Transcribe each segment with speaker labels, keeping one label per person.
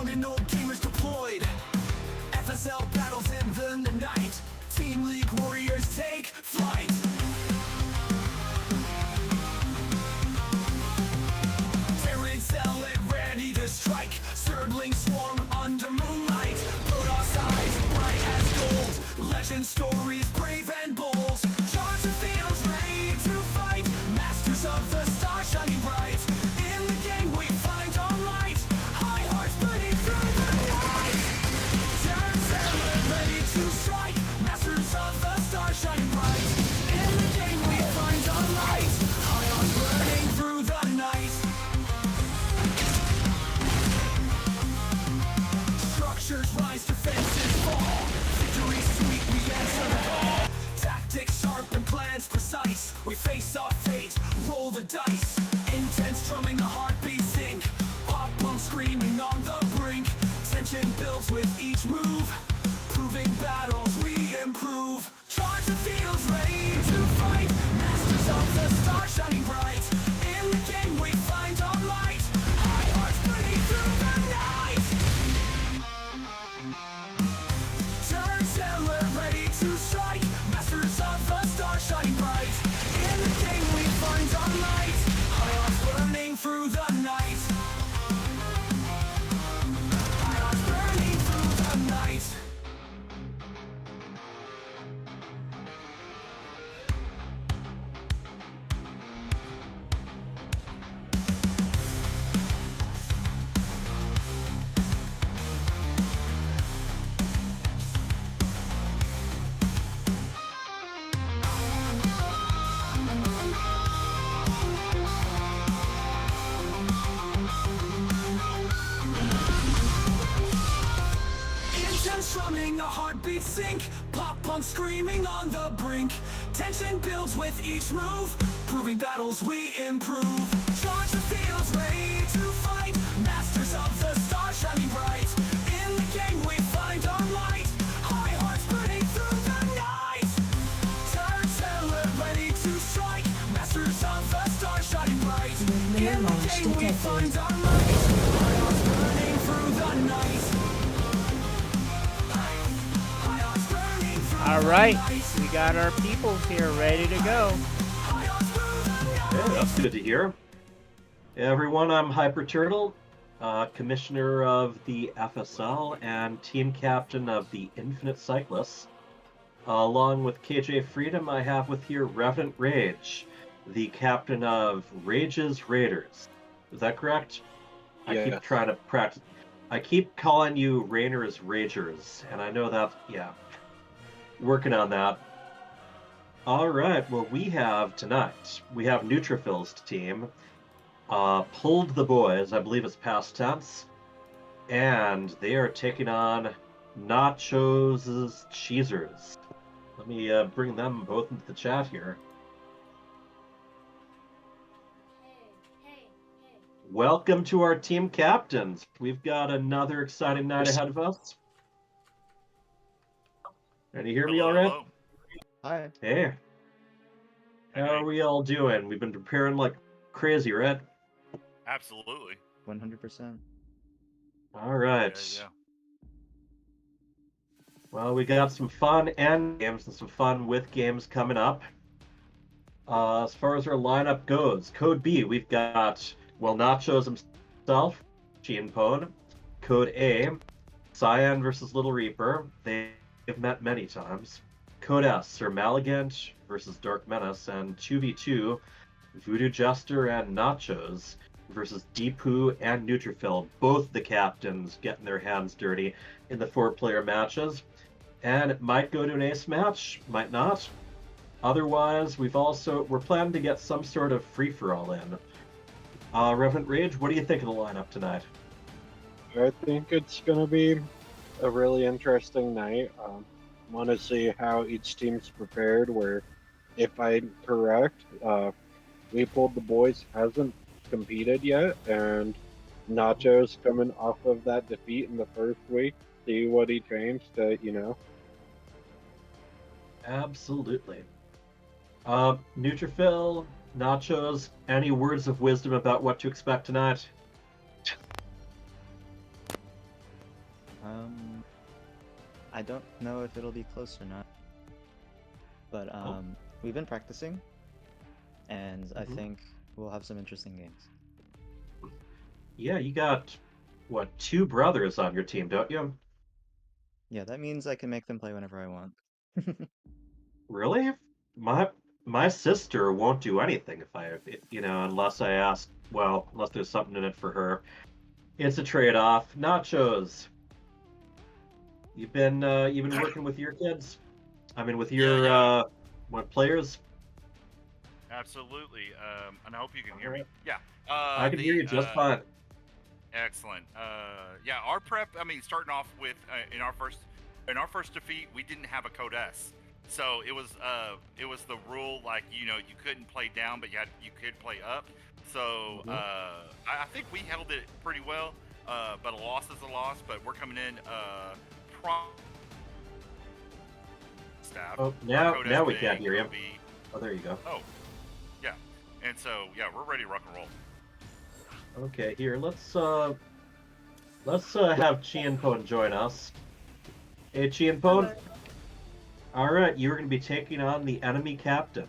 Speaker 1: young and old gamers deployed. FSL battles in the night. Team League warriors take flight. Terran zealot ready to strike. Surgling swarm under moonlight. Protoss eyes bright as gold. Legend stories brave and bold. Charge the fields ready to fight. Masters of the stars shining bright. In the game we find our light. High hearts burning through the night. Terran zealot ready to strike. Masters of the stars shining bright. In the game we find our light. High hearts burning through the night. Structures rise, defenses fall. Victory sweet, we answer the call. Tactics sharp and plans precise. We face our fate, roll the dice. Intense drumming, the heartbeat sink. Pop punk screaming on the brink. Tension builds with each move. Proving battles we improve. Charge the fields ready to fight. Masters of the stars shining bright. In the game we find our light. High hearts burning through the night. Turn zealot ready to strike. Masters of the stars shining bright. In the game we find our light. High hearts burning through the night. High hearts burning through the night. Intense drumming, a heartbeat sink. Pop punk screaming on the brink. Tension builds with each move. Proving battles we improve. Charge the fields ready to fight. Masters of the stars shining bright. In the game we find our light. High hearts burning through the night. Turn zealot ready to strike. Masters of the stars shining bright. In the game we find our light. High hearts burning through the night. High hearts burning through
Speaker 2: All
Speaker 1: the
Speaker 2: right,
Speaker 1: night.
Speaker 2: we got our peoples here ready to go.
Speaker 1: High hearts through the
Speaker 3: Yeah,
Speaker 1: night.
Speaker 3: that's good to hear. Hey, everyone, I'm Hyper Turtle, Commissioner of the FSL and Team Captain of the Infinite Cyclists. Along with KJ Freedom, I have with here Revenant Rage, the Captain of Rage's Raiders. Is that correct? I keep
Speaker 4: Yes.
Speaker 3: trying to practice. I keep calling you Rainer's Ragers, and I know that, yeah. Working on that. All right, well, we have tonight, we have Neutrophil's team, pulled the boys, I believe it's past tense, and they are taking on Nachoz' Cheesers. Let me bring them both into the chat here. Welcome to our team captains. We've got another exciting night ahead of us. Can you hear me all right?
Speaker 5: Hello.
Speaker 4: Hi.
Speaker 3: Hey. How are we all doing? We've been preparing like crazy, right?
Speaker 5: Absolutely.
Speaker 4: 100%.
Speaker 3: All right.
Speaker 5: Yeah.
Speaker 3: Well, we got some fun end games and some fun with games coming up. As far as our lineup goes, Code B, we've got, well, Nachoz himself, ChienPwn. Code A, Cyan versus LittleReaper. They've met many times. Code S, SirMalagant versus DarkMenace, and 2v2, Voodoo Jester and Nachoz versus Dpoo and Neutrophil, both the captains getting their hands dirty in the 4-player matches. And it might go to an ace match, might not. Otherwise, we're planning to get some sort of free-for-all in. Revenant Rage, what do you think of the lineup tonight?
Speaker 6: I think it's going to be a really interesting night. Want to see how each team's prepared, where, if I'm correct, We Pulled the Boys hasn't competed yet, and Nachoz coming off of that defeat in the first week. See what he changed to,
Speaker 3: Absolutely. Neutrophil, Nachoz, any words of wisdom about what to expect tonight?
Speaker 4: I don't know if it'll be close or not, but we've been practicing, and I
Speaker 3: Mhm.
Speaker 4: think we'll have some interesting games.
Speaker 3: Yeah, you got what, two brothers on your team, don't you?
Speaker 4: Yeah, that means I can make them play whenever I want.
Speaker 3: Really? My my sister won't do anything if unless I ask. Well, unless there's something in it for her. It's a trade-off. Nachos. You've been working with your kids? I mean, with
Speaker 5: Yeah,
Speaker 3: your
Speaker 5: yeah,
Speaker 3: what players?
Speaker 5: absolutely. And I hope you can hear me.
Speaker 3: Alright.
Speaker 5: Yeah.
Speaker 3: I can hear you just fine.
Speaker 5: Excellent. Yeah, our prep. I mean, starting off with in our first defeat, we didn't have a code S, so it was the rule like you couldn't play down, but you could play up. So
Speaker 3: Mhm.
Speaker 5: I think we held it pretty well. But a loss is a loss. But we're coming in prompt staff.
Speaker 3: Oh,
Speaker 5: Our
Speaker 3: now
Speaker 5: code S
Speaker 3: now we can't
Speaker 5: being
Speaker 3: hear you.
Speaker 5: code B.
Speaker 3: Oh, there you go.
Speaker 5: Oh, yeah. And so yeah, we're ready to rock and roll.
Speaker 3: Okay, here let's have ChienPwn join us. Hey, ChienPwn. All right, you're going to be taking on the enemy captain.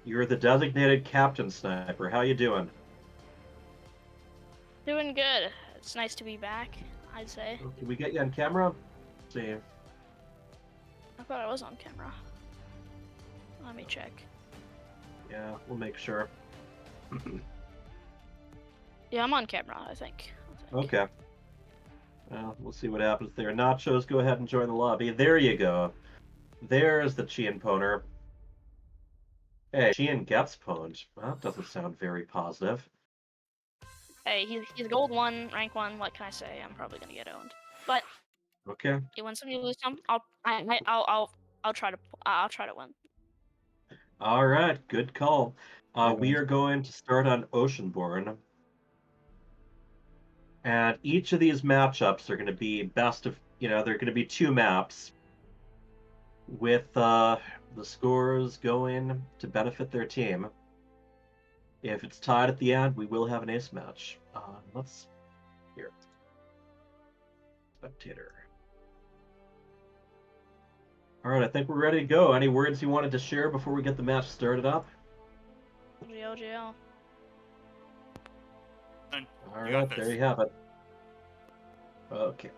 Speaker 3: You're the designated captain sniper. How you doing?
Speaker 7: Doing good. It's nice to be back, I'd say.
Speaker 3: Oh, can we get you on camera? Let's see.
Speaker 7: I thought I was on camera. Let me check.
Speaker 3: Yeah, we'll make sure.
Speaker 7: Yeah, I'm on camera, I think.
Speaker 3: Okay. We'll see what happens there. Nachos, go ahead and join the lobby. There you go. There's the ChienPwner. Hey, Chien gets pwned. Well, that doesn't sound very positive.
Speaker 7: Hey, he's gold 1, rank 1, what can I say? I'm probably gonna get owned. But
Speaker 3: Okay.
Speaker 7: you win some, you lose some. I'll try to win.
Speaker 3: All right. Good call.
Speaker 4: Hi,
Speaker 3: We
Speaker 4: guys.
Speaker 3: are going to start on Oceanborn. And each of these matchups are going to be they're going to be two maps with the scores going to benefit their team. If it's tied at the end, we will have an ace match. Let's here. Spectator. All right, I think we're ready to go. Any words you wanted to share before we get the match started up?
Speaker 7: GLGL.
Speaker 5: And
Speaker 3: All
Speaker 5: you got
Speaker 3: right,
Speaker 5: this.
Speaker 3: there you have it. Okay.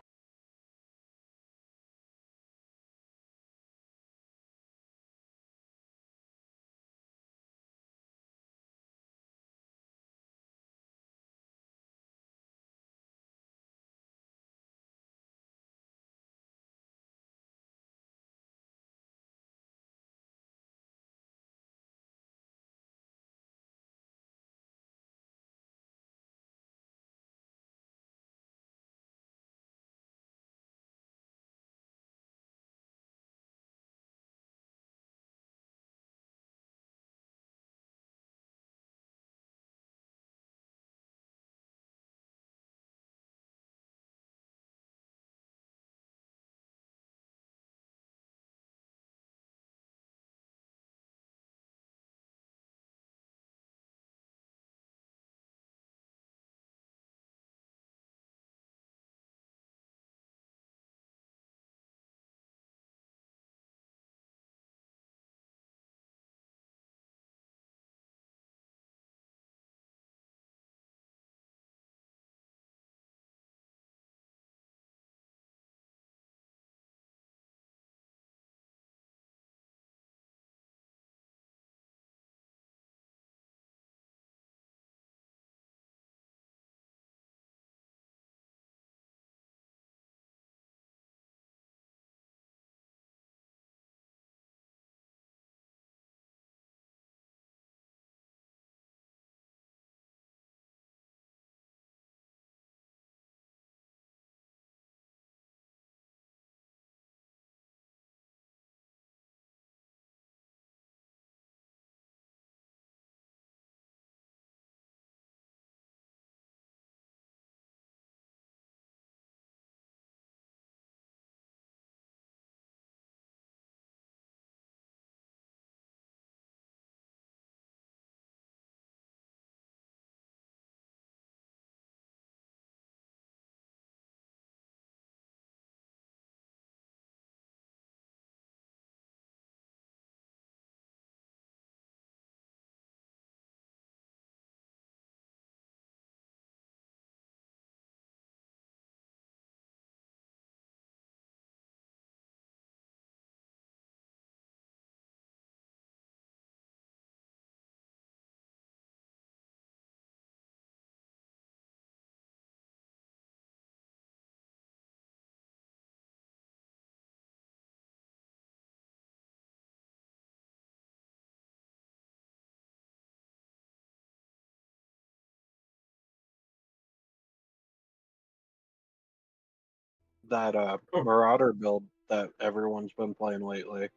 Speaker 6: that Marauder build that everyone's been playing lately.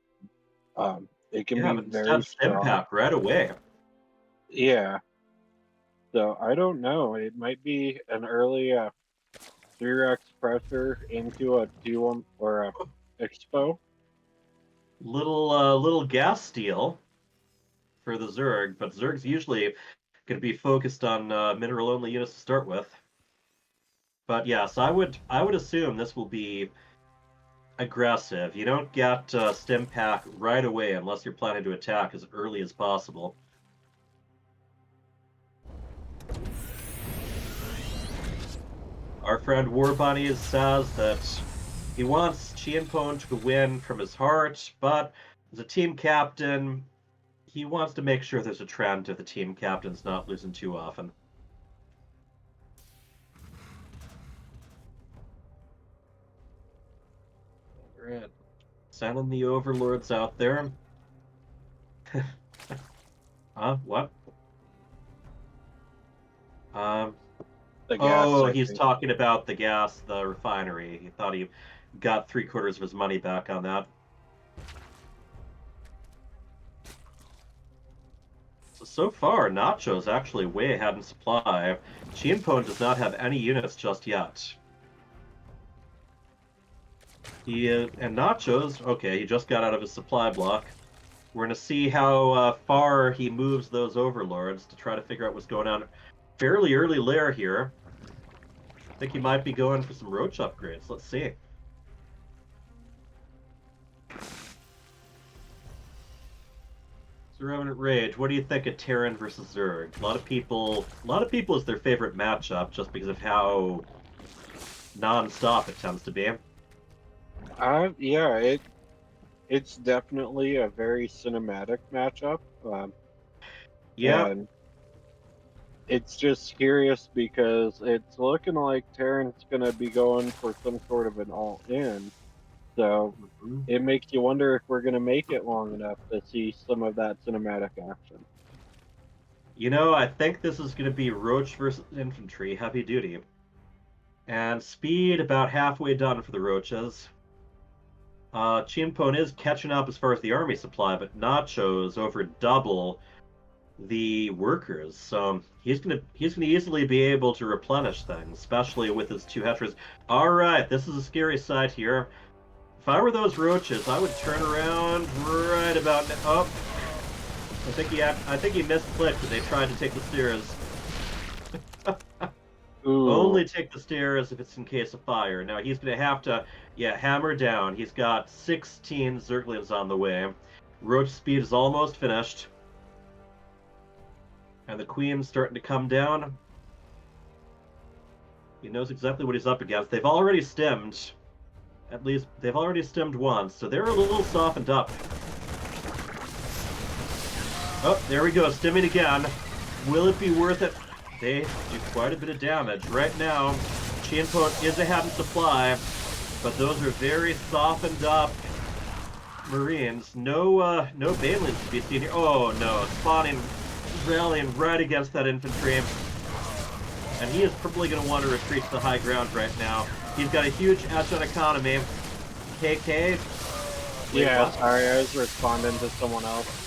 Speaker 6: It can
Speaker 3: Yeah,
Speaker 6: be
Speaker 3: but
Speaker 6: very
Speaker 3: instead stim
Speaker 6: strong.
Speaker 3: pack right away.
Speaker 6: Yeah. So I don't know. It might be an early 3x pressure into a 2 or a expo.
Speaker 3: Little gas steal for the Zerg, but Zerg's usually going to be focused on mineral only units to start with. But yes, I would assume this will be aggressive. You don't get stim pack right away unless you're planning to attack as early as possible. Our friend War Bunny says that he wants ChienPwn to win from his heart, but as a team captain, he wants to make sure there's a trend if the team captain's not losing too often. Alright. Sending the overlords out there. What?
Speaker 6: The gas, I
Speaker 3: He's
Speaker 6: think.
Speaker 3: talking about the gas, the refinery. He thought he got 3/4 of his money back on that. So far, Nachoz actually way ahead in supply. ChienPwn does not have any units just yet. And Nachoz, okay, he just got out of his supply block. We're going to see how far he moves those overlords to try to figure out what's going on. Fairly early lair here. I think he might be going for some roach upgrades. Let's see. Revenant Rage, what do you think of Terran versus Zerg? A lot of people is their favorite matchup just because of how non-stop it tends to be.
Speaker 6: Yeah, it's definitely a very cinematic matchup.
Speaker 3: Yeah,
Speaker 6: And it's just curious because it's looking like Terran's gonna be going for some sort of an all-in. So it makes you wonder if we're gonna make it long enough to see some of that cinematic action.
Speaker 3: you know, I think this is going to be Roach versus Infantry, heavy duty. And speed about halfway done for the Roaches. ChienPwn is catching up as far as the army supply, but Nachoz over double the workers, so he's gonna easily be able to replenish things, especially with his 2 Hetras. All right, this is a scary sight here. If I were those Roaches, I would turn around right about now. Oh, I think he misclicked and they tried to take the stairs.
Speaker 6: Ooh.
Speaker 3: Only take the stairs if it's in case of fire. Now he's gonna have to, hammer down. He's got 16 Zerglings on the way. Roach speed is almost finished. And the Queen's starting to come down. He knows exactly what he's up against. They've already stemmed. At least, they've already stemmed once, so they're a little softened up. Oh, there we go, stemming again. Will it be worth it? They do quite a bit of damage. Right now, ChienPwn is ahead in supply, but those are very softened up Marines. No banelings to be seen here. Oh no, spawning, rallying right against that infantry. And he is probably going to want to retreat to the high ground right now. He's got a huge edge on economy. KK? Wait,
Speaker 6: Yeah,
Speaker 3: what?
Speaker 6: sorry, I was responding to someone else.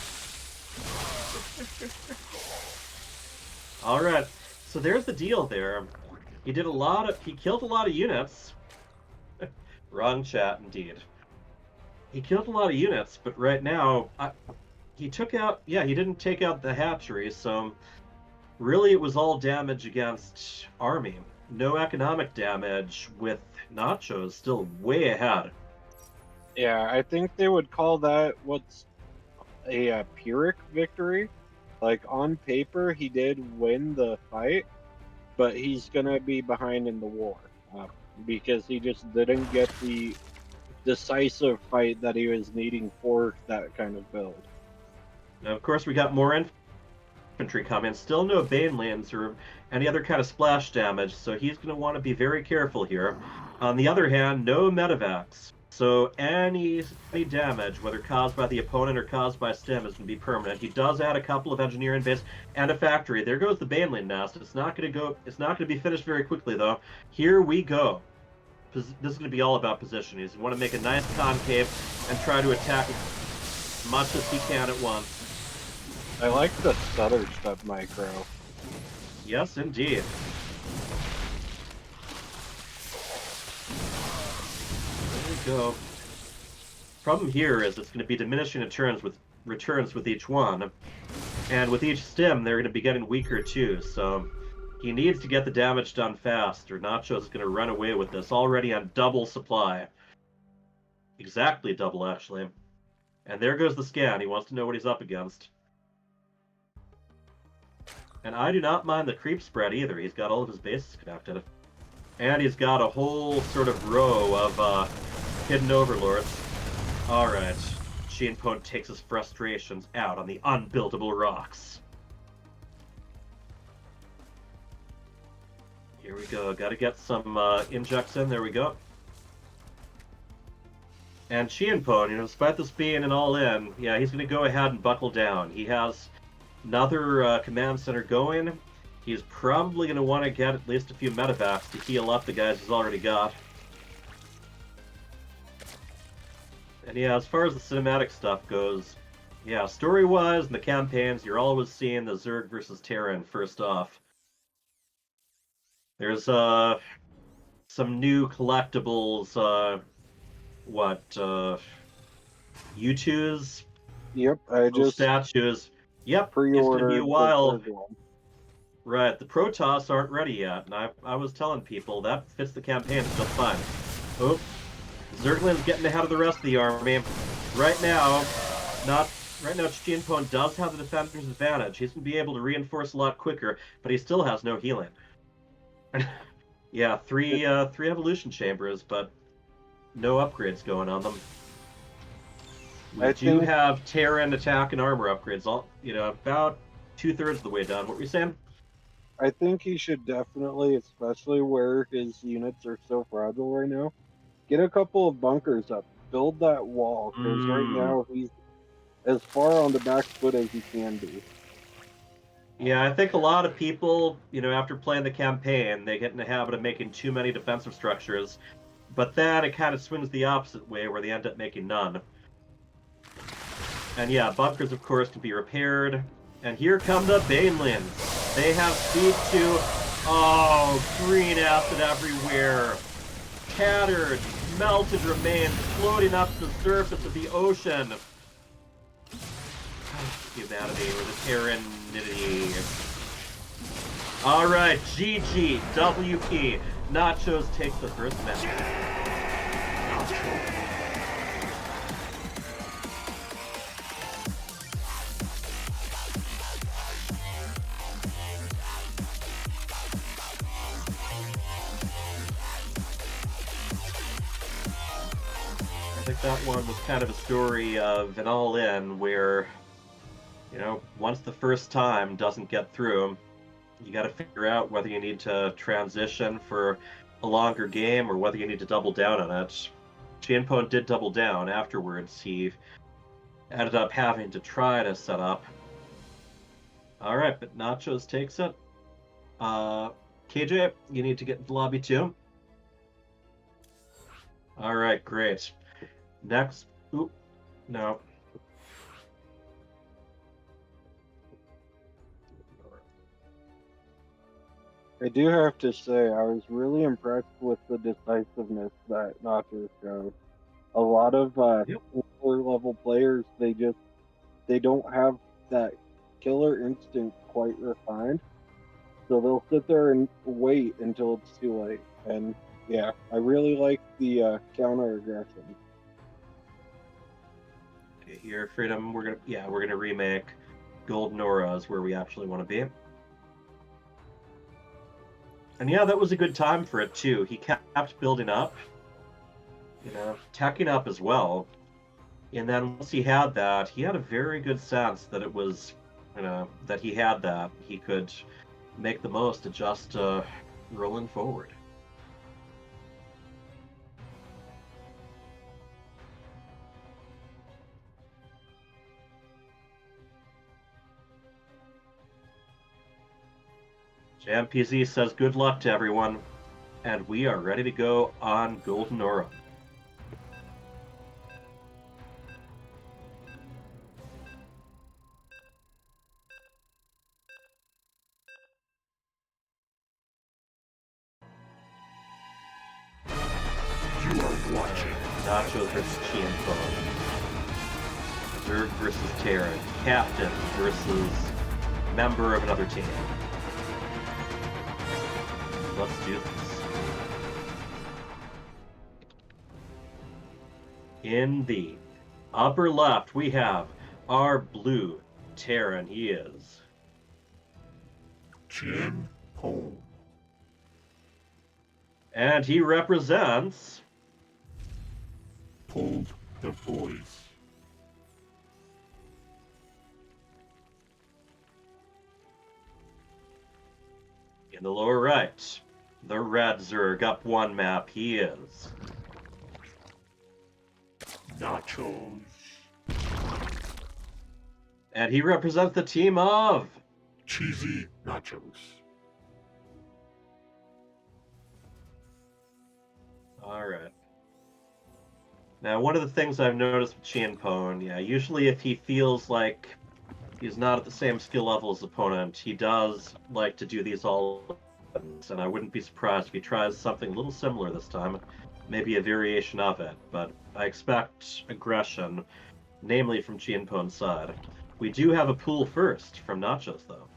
Speaker 3: Alright, so there's the deal there. He killed a lot of units. Wrong chat, indeed. He killed a lot of units, but right now, he didn't take out the hatchery, so really it was all damage against army. No economic damage, with Nachoz still way ahead.
Speaker 6: Yeah, I think they would call that what's a Pyrrhic victory. Like, on paper, he did win the fight, but he's gonna be behind in the war. Because he just didn't get the decisive fight that he was needing for that kind of build.
Speaker 3: Now, of course, we got more infantry coming. Still no Banelands or any other kind of splash damage, so he's going to want to be very careful here. On the other hand, no medevacs. So any damage, whether caused by the opponent or caused by stem, is going to be permanent. He does add a couple of engineering base and a factory. There goes the Baneling nest. It's not going to be finished very quickly, though. Here we go. this is going to be all about position. You want to make a nice concave and try to attack as much as he can at once.
Speaker 6: I like the stutter step micro.
Speaker 3: Yes, indeed. There we go. Problem here is it's going to be diminishing returns with each one, and with each stim they're going to be getting weaker too. So he needs to get the damage done fast, or Nachoz is going to run away with this already on double supply. Exactly double, actually. And there goes the scan. He wants to know what he's up against. And I do not mind the creep spread either. He's got all of his bases connected. And he's got a whole sort of row of hidden overlords. Alright. ChienPwn takes his frustrations out on the unbuildable rocks. Here we go. Gotta get some injects in. There we go. And ChienPwn, despite this being an all-in, yeah, he's going to go ahead and buckle down. He has another command center going. He's probably going to want to get at least a few medevacs to heal up the guys he's already got. And yeah, as far as the cinematic stuff goes, yeah, story-wise in the campaigns, you're always seeing the Zerg versus Terran first off. There's some new collectibles, U2s?
Speaker 6: Yep, I just
Speaker 3: statues. Yep, it's
Speaker 6: pre-ordered
Speaker 3: gonna be a
Speaker 6: the
Speaker 3: while.
Speaker 6: third one.
Speaker 3: Right, the Protoss aren't ready yet, and I was telling people that fits the campaign just fine. Oh, Zergling's getting ahead of the rest of the army. Right now, ChienPwn does have the defender's advantage. He's gonna be able to reinforce a lot quicker, but he still has no healing. Yeah, three evolution chambers, but no upgrades going on them. We do have Terran attack and armor upgrades, about 2/3 of the way done. What were you saying?
Speaker 6: I think he should definitely, especially where his units are so fragile right now, get a couple of bunkers up. Build that wall, because right now he's as far on the back foot as he can be.
Speaker 3: Yeah, I think a lot of people, after playing the campaign, they get in the habit of making too many defensive structures, but then it kind of swings the opposite way, where they end up making none. And yeah, bunkers, of course, can be repaired. And here come the banelings. They have speed too. Oh, green acid everywhere. Tattered, melted remains floating up to the surface of the ocean. Humanity, or the Terranity. Alright, GG, WP. Nachoz takes the first match. I think that one was kind of a story of an all-in where, once the first time doesn't get through, you got to figure out whether you need to transition for a longer game or whether you need to double down on it. ChienPwn did double down afterwards. He ended up having to try to set up. Alright, but Nachoz takes it. KJ, you need to get into the lobby too. Alright, great. Next. Oop. No.
Speaker 6: I do have to say, I was really impressed with the decisiveness that Nachoz showed. A lot of lower level players, they don't have that killer instinct quite refined, so they'll sit there and wait until it's too late. And yeah, I really like the counter aggression.
Speaker 3: Okay, here, Freedom. We're gonna remake GoldenAura is where we actually want to be. And yeah, that was a good time for it too. He kept building up, teching up as well. And then once he had that, he had a very good sense that it was, that he had that. He could make the most of just rolling forward. JMPZ says good luck to everyone. And we are ready to go on GoldenAura.
Speaker 1: You are watching.
Speaker 3: Nachoz versus ChienPwn. Zerg versus Terran. Captain versus member of another team. Let's do this. In the upper left, we have our blue Terran. He is
Speaker 1: ChienPwn.
Speaker 3: and he represents
Speaker 1: Pulled the voice.
Speaker 3: in the lower right, the red Zerg up one map. He is
Speaker 1: Nachoz.
Speaker 3: and he represents the team of
Speaker 1: CheesyNachos.
Speaker 3: all right. Now, one of the things I've noticed with ChienPwn, yeah, usually if he feels like he's not at the same skill level as opponent, he does like to do these all at once, and I wouldn't be surprised if he tries something a little similar this time, maybe a variation of it, but I expect aggression, namely from ChienPwn's side. We do have a pool first from Nachoz, though.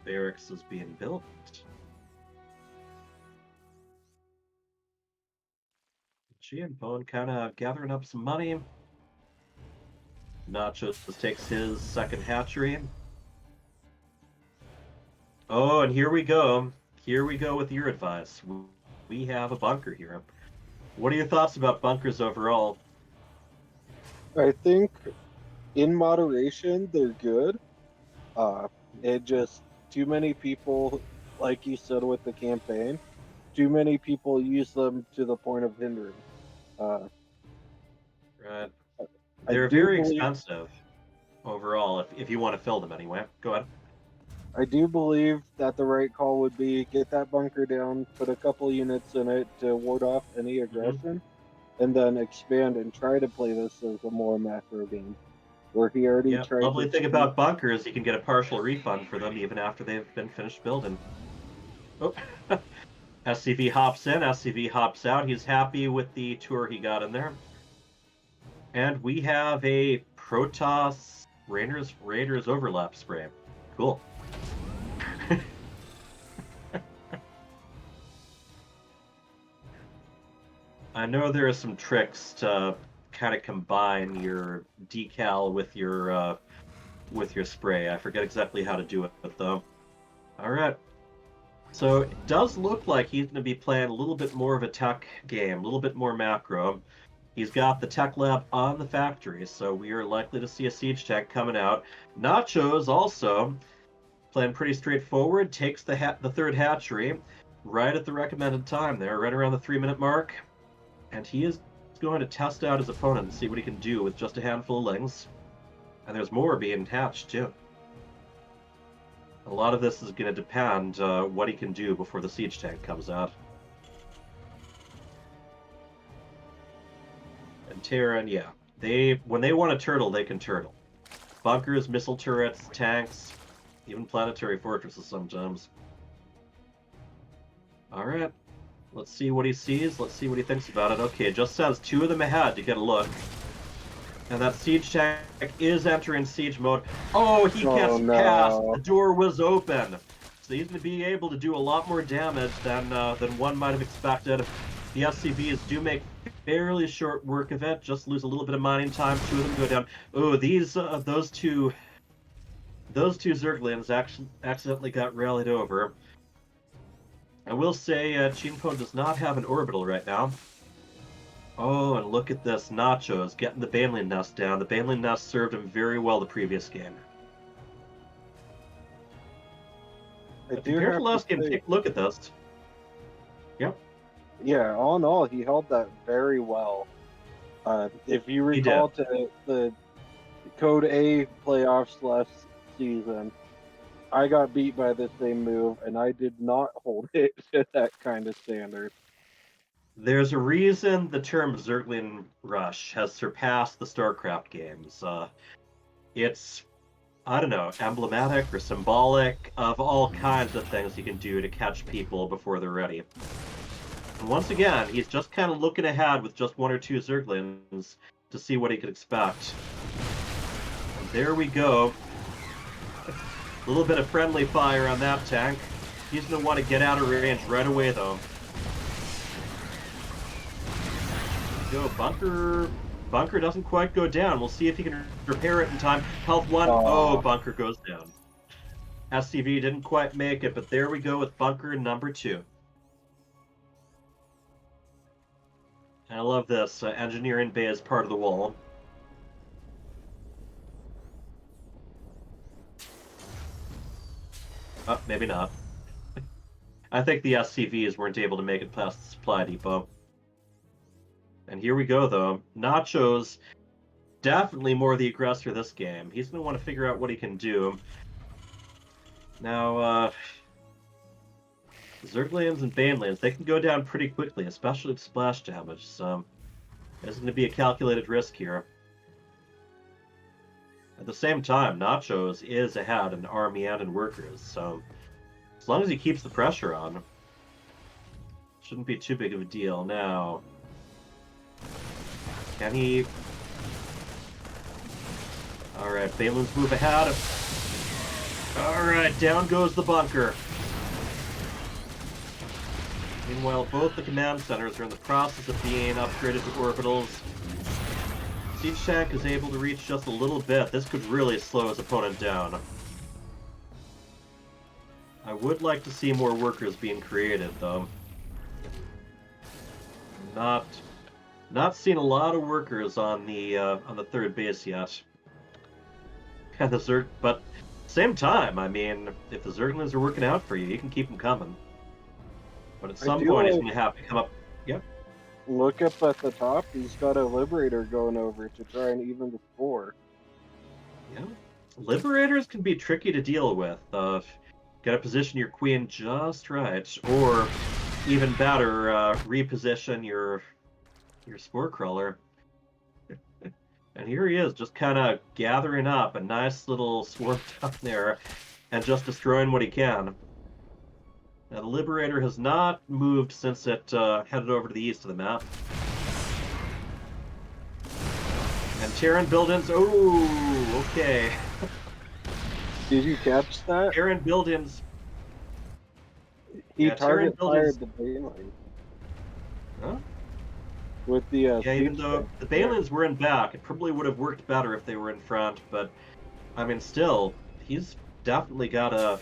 Speaker 3: Barracks is being built. ChienPwn kind of gathering up some money. Nachoz takes his second hatchery. Oh, and here we go. Here we go with your advice. We have a bunker here. What are your thoughts about bunkers overall?
Speaker 6: I think in moderation they're good. It just too many people, like you said with the campaign, too many people use them to the point of hindering.
Speaker 3: Right.
Speaker 6: I
Speaker 3: They're
Speaker 6: do
Speaker 3: very
Speaker 6: believe-
Speaker 3: expensive overall, if you want to fill them anyway. Go ahead.
Speaker 6: I do believe that the right call would be get that bunker down, put a couple units in it to ward off any aggression, and then expand and try to play this as a more macro game. Where he already
Speaker 3: Yeah,
Speaker 6: tried
Speaker 3: lovely
Speaker 6: to
Speaker 3: thing about bunkers, you can get a partial refund for them even after they've been finished building. Oh, SCV hops in, SCV hops out. He's happy with the tour he got in there. And we have a Protoss Raiders overlap spray. Cool. I know there are some tricks to kind of combine your decal with your spray. I forget exactly how to do it though. All right. So it does look like he's going to be playing a little bit more of a tech game, a little bit more macro. He's got the tech lab on the factory, so we are likely to see a siege tank coming out. Nachoz also playing pretty straightforward, takes the third hatchery right at the recommended time there, right around the 3-minute mark. And he is going to test out his opponent and see what he can do with just a handful of lings. And there's more being hatched, too. A lot of this is going to depend what he can do before the siege tank comes out. And Terran, yeah. When they want to turtle, they can turtle. Bunkers, missile turrets, tanks, even planetary fortresses sometimes. Alright. Let's see what he sees. Let's see what he thinks about it. Okay, just says 2 of them ahead to get a look. And that siege tank is entering siege mode. Oh, he gets past. The door was open. So he's going to be able to do a lot more damage than one might have expected. The SCVs do make fairly short work of it. Just lose a little bit of mining time. 2 of them go down. Oh, those two Zerglings accidentally got rallied over. I will say ChienPwn does not have an orbital right now. Oh, and look at this. Nachoz getting the baneling nest down. The baneling nest served him very well the previous game. Compared to last game, take a look at this. Yep.
Speaker 6: Yeah, all in all, he held that very well. If you recall to the Code A playoffs last season. I got beat by the same move, and I did not hold it to that kind of standard.
Speaker 3: There's a reason the term Zergling Rush has surpassed the StarCraft games. It's, I don't know, emblematic or symbolic of all kinds of things you can do to catch people before they're ready. And once again, he's just kind of looking ahead with just one or two Zerglings to see what he could expect. And there we go. A little bit of friendly fire on that tank. He's going to want to get out of range right away, though. Go, Bunker. Bunker doesn't quite go down. We'll see if he can repair it in time. Health 1. Oh, Bunker goes down. SCV didn't quite make it, but there we go with Bunker number 2. I love this. Engineering bay is part of the wall. Oh, maybe not. I think the SCVs weren't able to make it past the supply depot. And here we go, though. Nachoz, definitely more the aggressor this game. He's going to want to figure out what he can do. Now, Zerglings and Banelands, they can go down pretty quickly, especially with splash damage, so there's going to be a calculated risk here. At the same time, Nachoz is ahead in army and in workers, so as long as he keeps the pressure on, shouldn't be too big of a deal. Now, can he... Alright, Banelands move ahead. Alright, down goes the bunker. Meanwhile, both the command centers are in the process of being upgraded to orbitals. Siege Tank is able to reach just a little bit. This could really slow his opponent down. I would like to see more workers being created, though. Not seen a lot of workers on the third base yet. And but same time, I mean, if the Zerglings are working out for you, you can keep them coming. But at some point, he's going to have to come up. Yep.
Speaker 6: Look up at the top. He's got a Liberator going over to try and even the score.
Speaker 3: Yeah. Liberators can be tricky to deal with. Got to position your queen just right, or even better, reposition your spore crawler. And here he is, just kind of gathering up a nice little swarm down there, and just destroying what he can. Now, the Liberator has not moved since it headed over to the east of the map. And Terran buildings. Oh, okay.
Speaker 6: Did you catch that?
Speaker 3: Terran buildings.
Speaker 6: He
Speaker 3: Yeah,
Speaker 6: target
Speaker 3: Terran
Speaker 6: fired the Baneling.
Speaker 3: Huh?
Speaker 6: With the
Speaker 3: Yeah, even
Speaker 6: siege
Speaker 3: though
Speaker 6: tank.
Speaker 3: the Balins were in back, it probably would have worked better if they were in front. But I mean, still, he's definitely got a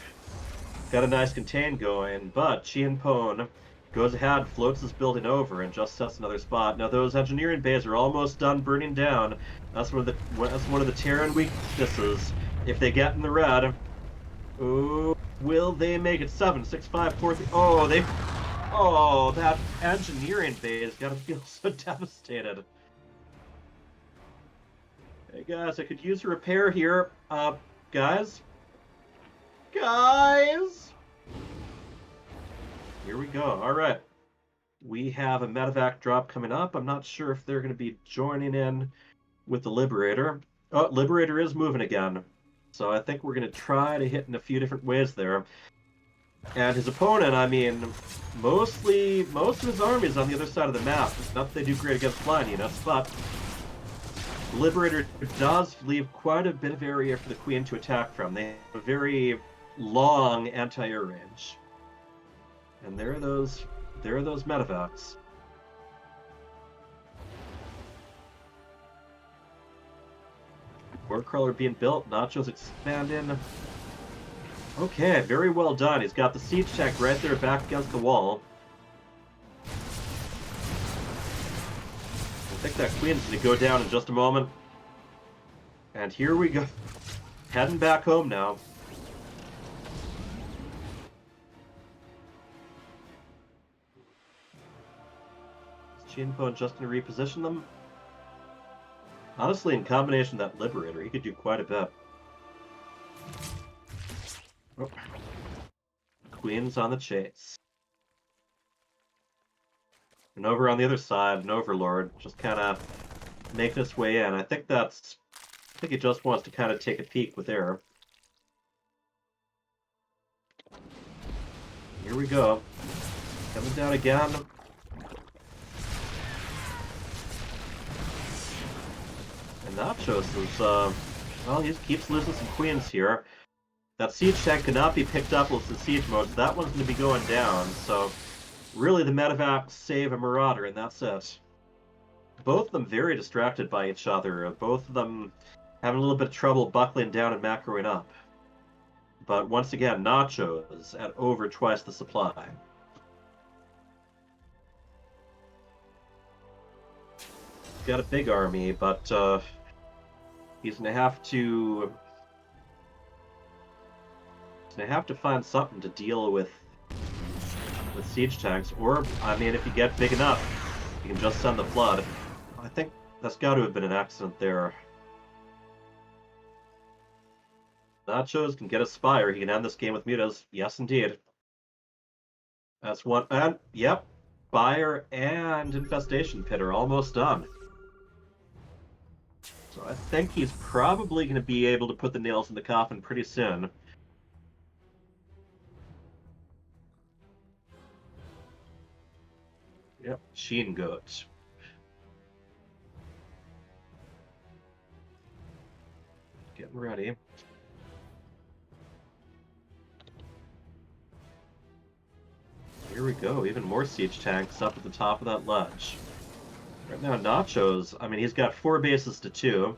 Speaker 3: nice contain going. But ChienPwn goes ahead, floats his building over, and just sets another spot. Now those engineering bays are almost done burning down. That's one of the Terran weaknesses. If they get in the red, oh, will they make it 7, 6, 5, 4, 3? Oh, that engineering bay is gonna feel so devastated. Hey guys, I could use a repair here. Guys? Guys! Here we go. Alright. We have a medevac drop coming up. I'm not sure if they're going to be joining in with the Liberator. Oh, Liberator is moving again. So I think we're going to try to hit in a few different ways there. And his opponent, I mean, most of his army is on the other side of the map. Not that they do great against flying units, but the Liberator does leave quite a bit of area for the Queen to attack from. They have a very long anti-air range. And there are those medevacs. War crawler being built, Nachoz expanding. Okay, very well done. He's got the siege tank right there back against the wall. I think that queen's going to go down in just a moment. And here we go. Heading back home now. Is ChienPwn just going to reposition them? Honestly, in combination with that Liberator, he could do quite a bit. Oh. Queen's on the chase. And over on the other side, an Overlord just kind of making his way in. I think he just wants to kind of take a peek with air. Here we go. Coming down again. And Nachoz is, well, he keeps losing some queens here. That siege tank cannot be picked up with the siege mode, so that one's going to be going down. So, really, the medevac save a Marauder, and that's it. Both of them very distracted by each other. Both of them having a little bit of trouble buckling down and macroing up. But once again, Nachoz at over twice the supply. He's got a big army, but he's going to have to find something to deal with siege tanks. Or, I mean, if you get big enough, you can just send the Flood. I think that's got to have been an accident there. Nachoz can get a Spire. He can end this game with Mutas. Yes, indeed. That's one. And, yep. Spire and Infestation Pit are almost done. So I think he's probably going to be able to put the nails in the coffin pretty soon. Yep, Sheen Goat. Getting ready. Here we go, even more siege tanks up at the top of that ledge. Right now, Nachoz, I mean, he's got 4 bases to 2.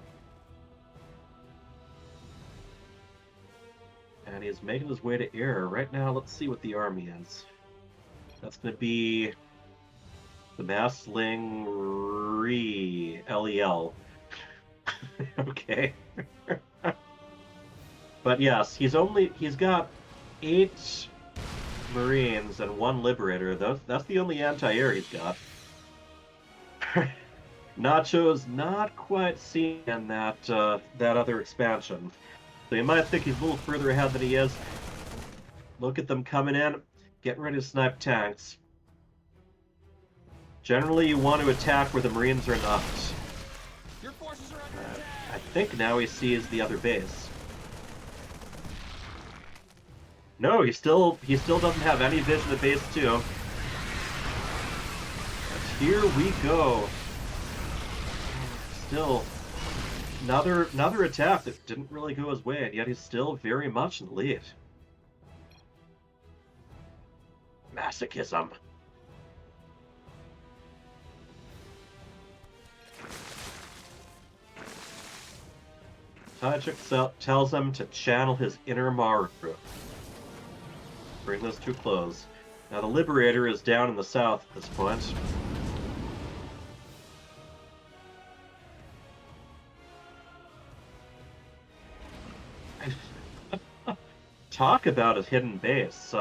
Speaker 3: And he's making his way to air. Right now, let's see what the army is. That's going to be the Massling LEL. Okay. But yes, he's got 8 Marines and 1 Liberator. That's the only anti-air he's got. Nachoz not quite seeing that other expansion. So you might think he's a little further ahead than he is. Look at them coming in, getting ready to snipe tanks. Generally, you want to attack where the Marines are not.
Speaker 1: Your forces are under attack.
Speaker 3: I think now he sees the other base. No, he still doesn't have any vision of base 2. And here we go. Still, another attack that didn't really go his way, and yet he's still very much in the lead. Masochism. Tajik tells him to channel his inner Maru. Bring this to a close. Now the Liberator is down in the south at this point. Talk about his hidden base.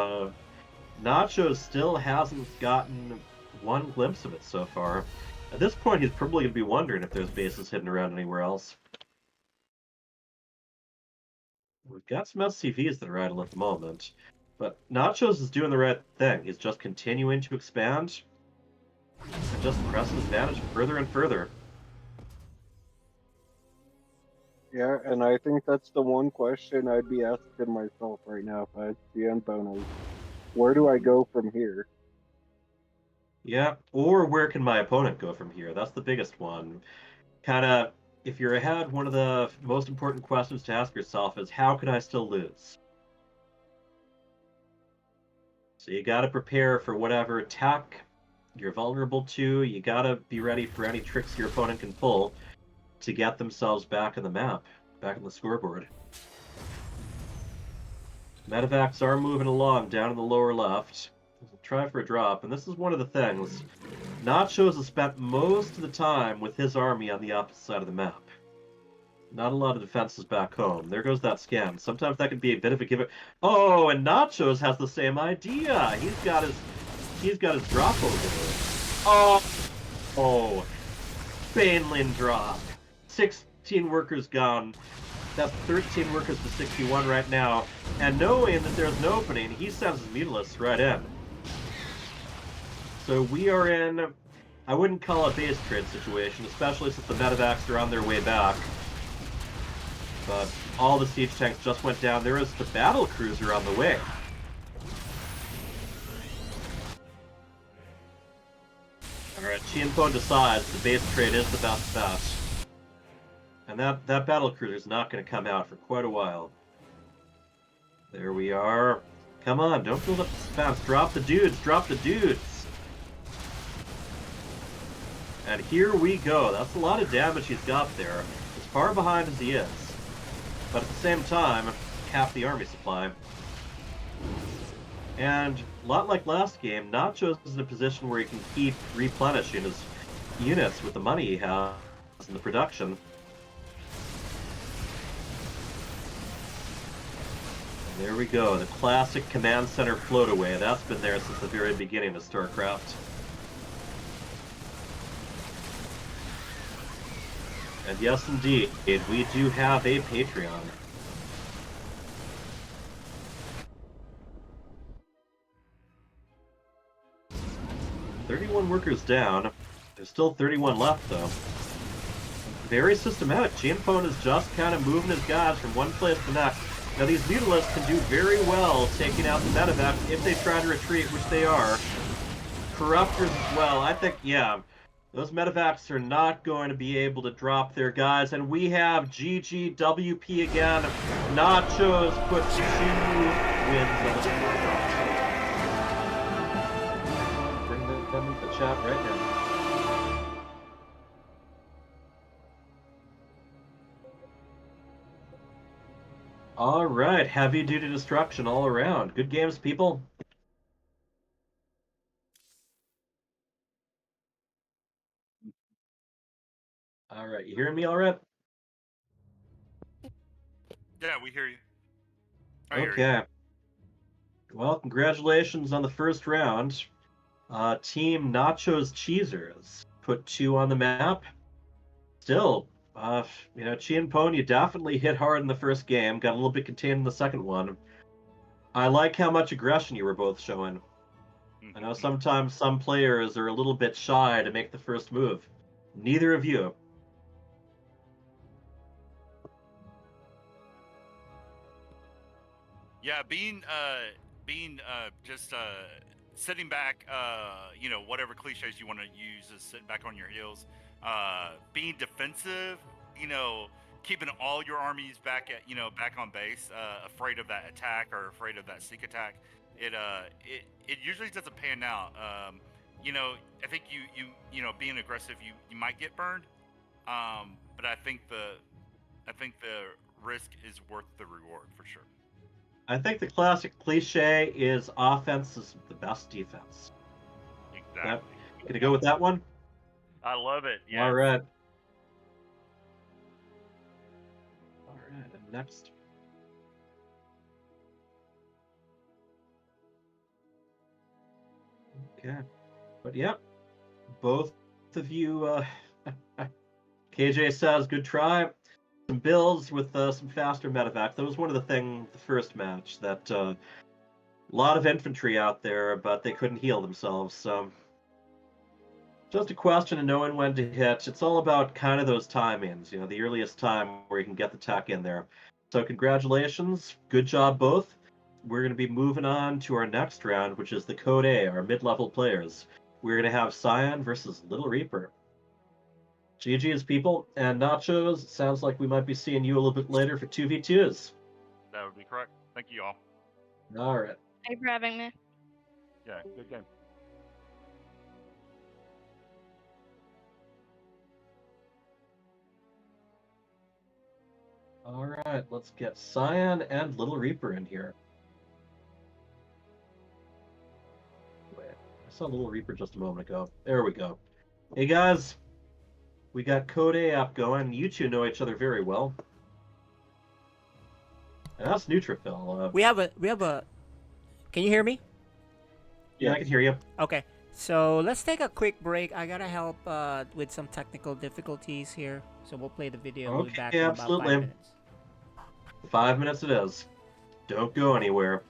Speaker 3: Nachoz still hasn't gotten one glimpse of it so far. At this point, he's probably going to be wondering if there's bases hidden around anywhere else. We've got some SCVs that are idle at the moment, but Nachoz is doing the right thing. He's just continuing to expand and just press his advantage further and further.
Speaker 6: Yeah, and I think that's the one question I'd be asking myself right now if I had ChienPwn. Where do I go from here?
Speaker 3: Yeah, or where can my opponent go from here? That's the biggest one. Kind of, if you're ahead, one of the most important questions to ask yourself is, how could I still lose? So you got to prepare for whatever attack you're vulnerable to. You got to be ready for any tricks your opponent can pull to get themselves back in the map, back in the scoreboard. Medevacs are moving along down in the lower left. We'll try for a drop, and this is one of the things. Nachoz has spent most of the time with his army on the opposite side of the map. Not a lot of defenses back home. There goes that scan. Sometimes that can be a bit of a give. Oh, and Nachoz has the same idea. He's got his drop over there. Oh, baneling drop. 16 workers gone. That's 13 workers to 61 right now. And knowing that there's an opening, he sends his mutalisks right in. So we are in, I wouldn't call it a base trade situation, especially since the medevacs are on their way back. But all the siege tanks just went down. There is the battle cruiser on the way. Alright, ChienPwn decides the base trade is the best bet. And that battle cruiser is not going to come out for quite a while. There we are. Come on, don't build up the spams. Drop the dudes, drop the dudes. And here we go. That's a lot of damage he's got there. As far behind as he is. But at the same time, cap the army supply. And a lot like last game, Nachoz is in a position where he can keep replenishing his units with the money he has in the production. And there we go, the classic command center float away. That's been there since the very beginning of StarCraft. And yes, indeed, we do have a Patreon. "31 workers down. There's still 31 left, though. Very systematic. ChienPwn is just kind of moving his guys from one place to the next. Now, these mutalisks can do very well taking out the medevacs if they try to retreat, which they are. Corruptors as well. I think, yeah, those medevacs are not going to be able to drop their guys. And we have GGWP again. Nachoz puts 2 wins on the board. Bring them into the chat right now. All right, heavy-duty destruction all around. Good games, people. All right, you hearing me all right?
Speaker 5: Yeah, we hear you. I hear you.
Speaker 3: Okay. Well, congratulations on the first round. Team Nachoz Cheesers put 2 on the map. Still, you know, ChienPwn, you definitely hit hard in the first game, got a little bit contained in the second one. I like how much aggression you were both showing. I know sometimes some players are a little bit shy to make the first move. Neither of you.
Speaker 5: Yeah, being just sitting back, you know, whatever cliches you want to use is sitting back on your heels. Being defensive, you know, keeping all your armies back at, you know, back on base, afraid of that attack or afraid of that sneak attack. It usually doesn't pan out. You know, I think you know, being aggressive, you might get burned. But I think the risk is worth the reward for sure.
Speaker 3: I think the classic cliche is offense is the best defense.
Speaker 8: Exactly.
Speaker 3: Gonna go with that one?
Speaker 8: I love it. Yeah.
Speaker 3: All right. All right, and next. Okay. But yeah, both of you, KJ says, good try. Some builds with some faster medevacs. That was one of the things, the first match, that a lot of infantry out there, but they couldn't heal themselves, so just a question of knowing when to hit. It's all about kind of those timings, you know, the earliest time where you can get the tech in there. So congratulations, good job both. We're going to be moving on to our next round, which is the Code A, our mid-level players. We're going to have Cyan versus LittleReaper. GG's, people, and Nachoz, sounds like we might be seeing you a little bit later for 2v2s.
Speaker 8: That would be correct. Thank you all.
Speaker 3: All right.
Speaker 7: Thank you for having me.
Speaker 8: Yeah, good game.
Speaker 3: All right, let's get Cyan and LittleReaper in here. Wait, I saw LittleReaper just a moment ago. There we go. Hey guys, we got Code A up going. You two know each other very well. And that's Neutrophil.
Speaker 2: We have a. Can you hear me?
Speaker 3: Yeah, I can hear you.
Speaker 2: Okay. So let's take a quick break. I gotta help with some technical difficulties here. So we'll play the video and we'll be back
Speaker 3: Okay,
Speaker 2: in about 5
Speaker 3: absolutely.
Speaker 2: minutes.
Speaker 3: 5 minutes it is. Don't go anywhere.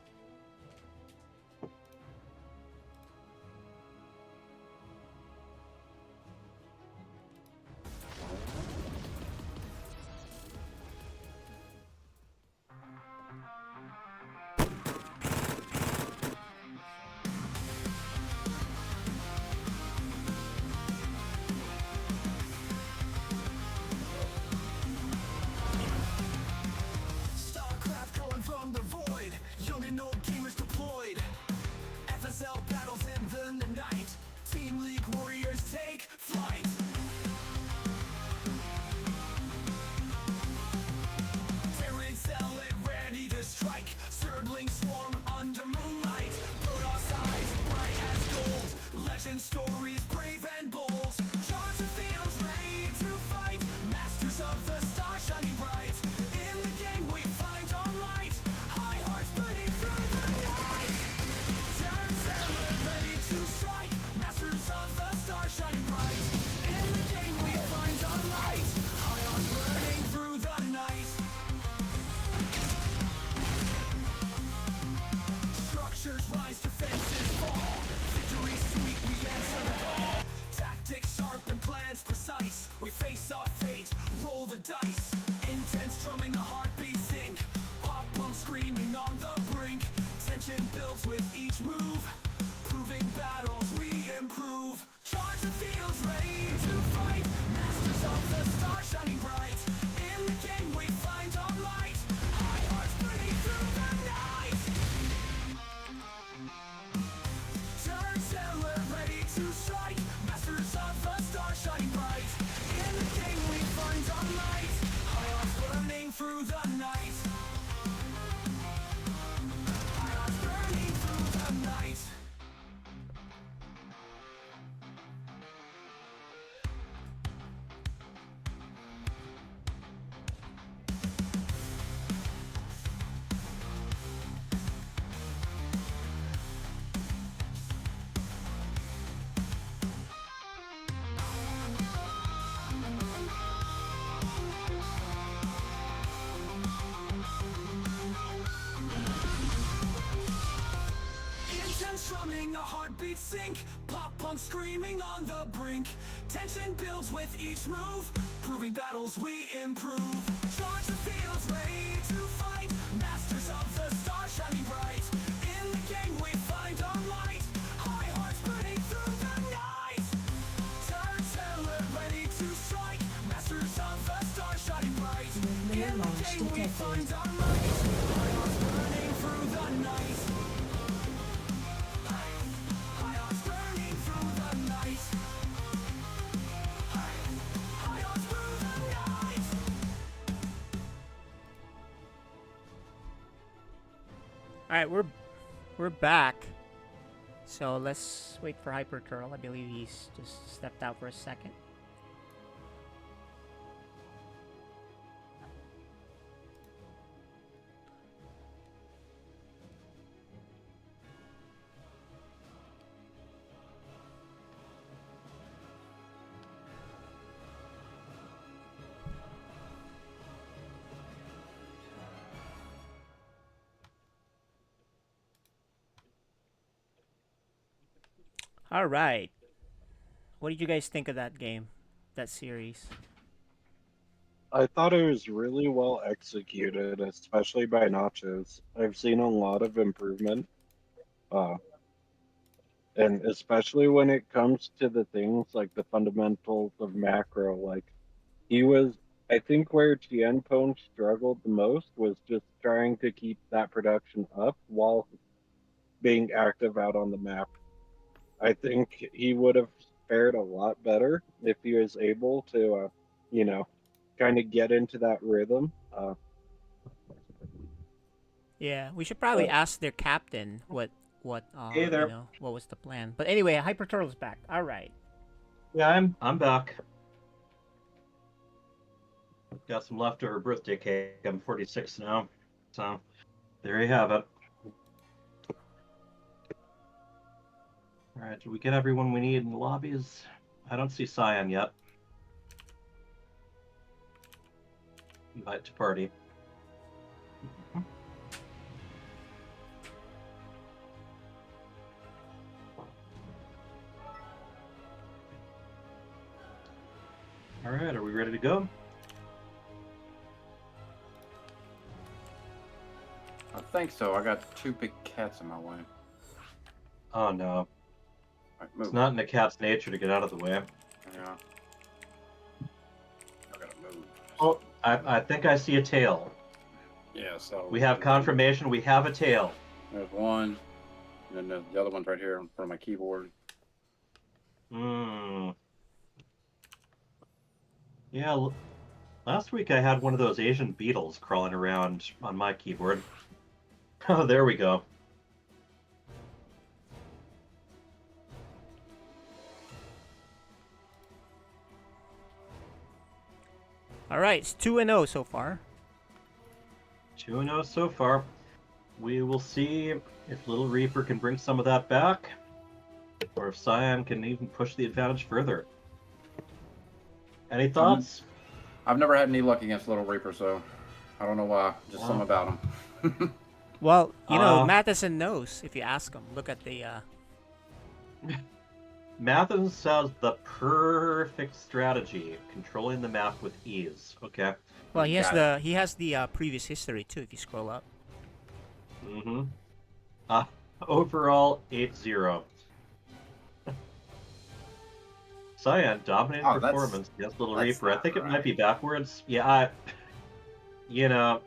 Speaker 1: StarCraft calling from the void. Young and old gamers deployed. FSL battles in the night. Team League warriors take flight. Tearing cell and ready to strike. Surgling swarm under moonlight. Put our sides bright as gold. Legend stories brave and bold. Charge the fields ready to fight. Masters of the star shining bright. In the game we find our light. High hearts burning through the night. Turn sailor ready to strike. Masters of the star shining bright. In the game we find our light. High hearts burning through the night. Structures rise, defenses fall. Victory sweet, we answer the call. Tactics sharp and plans precise. We face our fate, roll the dice. Intense drumming, the heartbeat sync. Pop pump screaming on the brink. Tension builds with each move. Proving battles we improve. Charge the fields ready to fight. Masters of the star shining bright. In the game we find our light. High hearts burning through the night. Turn sailor ready to strike. Masters of the star shining bright. In the game we find our light. High hearts burning through the night. High hearts burning through the night. Intense drumming, a heartbeat sync. Pop punk screaming on the brink. Tension builds with each move. Proving battles we improve. Charge the fields ready to fight. Masters of the star shining bright. In the game we find our light. High hearts burning through the night. Turn sailor ready to strike. Masters of the star shining bright. In the game we find our light. High hearts burning through the night. High hearts burning through the night. High hearts through the night.
Speaker 2: All right, we're back. So let's wait for Hyper Turtle. I believe he's just stepped out for a second. All right. What did you guys think of that game, that series?
Speaker 6: I thought it was really well executed, especially by Nachoz. I've seen a lot of improvement, uh, and especially when it comes to the things like the fundamentals of macro. Like he was, I think, where ChienPwn struggled the most was just trying to keep that production up while being active out on the map. I think he would have fared a lot better if he was able to, you know, kind of get into that rhythm.
Speaker 2: Yeah, we should probably ask their captain what
Speaker 3: Hey
Speaker 2: you
Speaker 3: there.
Speaker 2: know, what was the plan. But anyway, Hyper Turtle's back. All right.
Speaker 3: Yeah, I'm back. Got some leftover birthday cake. I'm 46 now, so there you have it. Alright, did we get everyone we need in the lobbies? I don't see Cyan yet. Invite to party. Alright, are we ready to go?
Speaker 9: I think so. I got 2 big cats in my way.
Speaker 3: Oh no.
Speaker 9: Alright, move.
Speaker 3: It's not in a cat's nature to get out of the way.
Speaker 9: Yeah. I gotta move.
Speaker 3: Oh, I think I see a tail.
Speaker 9: Yeah, so...
Speaker 3: We have confirmation we have a tail.
Speaker 9: There's one. And then the other one's right here in front of my keyboard.
Speaker 3: Hmm. Yeah, last week I had one of those Asian beetles crawling around on my keyboard. Oh, there we go.
Speaker 2: All right, it's 2-0 so far.
Speaker 3: 2-0 so far. We will see if LittleReaper can bring some of that back, or if Cyan can even push the advantage further. Any thoughts?
Speaker 9: I've never had any luck against LittleReaper, so I don't know why. Just something about him.
Speaker 2: Well, you know, Matheson knows if you ask him. Look at the.
Speaker 3: Matheson has the perfect strategy, controlling the map with ease. Okay.
Speaker 2: Well, he has the previous history too. If you scroll up.
Speaker 3: Mm-hmm. Overall 8-0. Cyan dominating performance against LittleReaper. I think it might be backwards. Yeah, you know,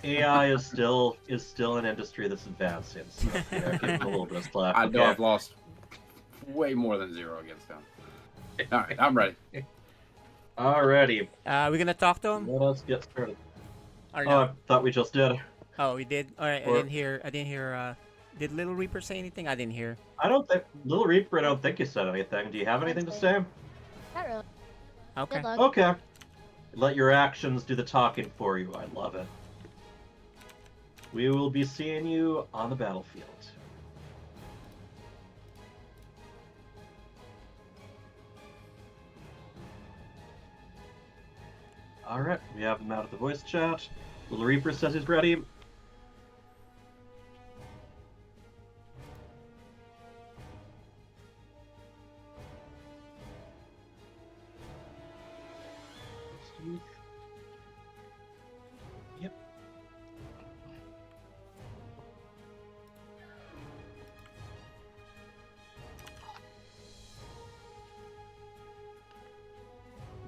Speaker 3: AI is still an industry that's advancing. So, yeah, give him a little bit of slack.
Speaker 9: I know I've lost way more than 0 against him. All right, I'm ready.
Speaker 3: Alrighty.
Speaker 2: We're gonna talk to him.
Speaker 3: Let us get started.
Speaker 2: Or
Speaker 3: Oh,
Speaker 2: no?
Speaker 3: I thought we just did.
Speaker 2: Oh, we did. All right,
Speaker 3: Or-
Speaker 2: I didn't hear. Did LittleReaper say anything? I didn't hear.
Speaker 3: I don't think LittleReaper. I don't think you said anything. Do you have anything to say?
Speaker 10: Not really.
Speaker 2: Okay.
Speaker 10: Good luck.
Speaker 3: Okay. Let your actions do the talking for you. I love it. We will be seeing you on the battlefield. Alright, we have him out of the voice chat. LittleReaper says he's ready. Yep.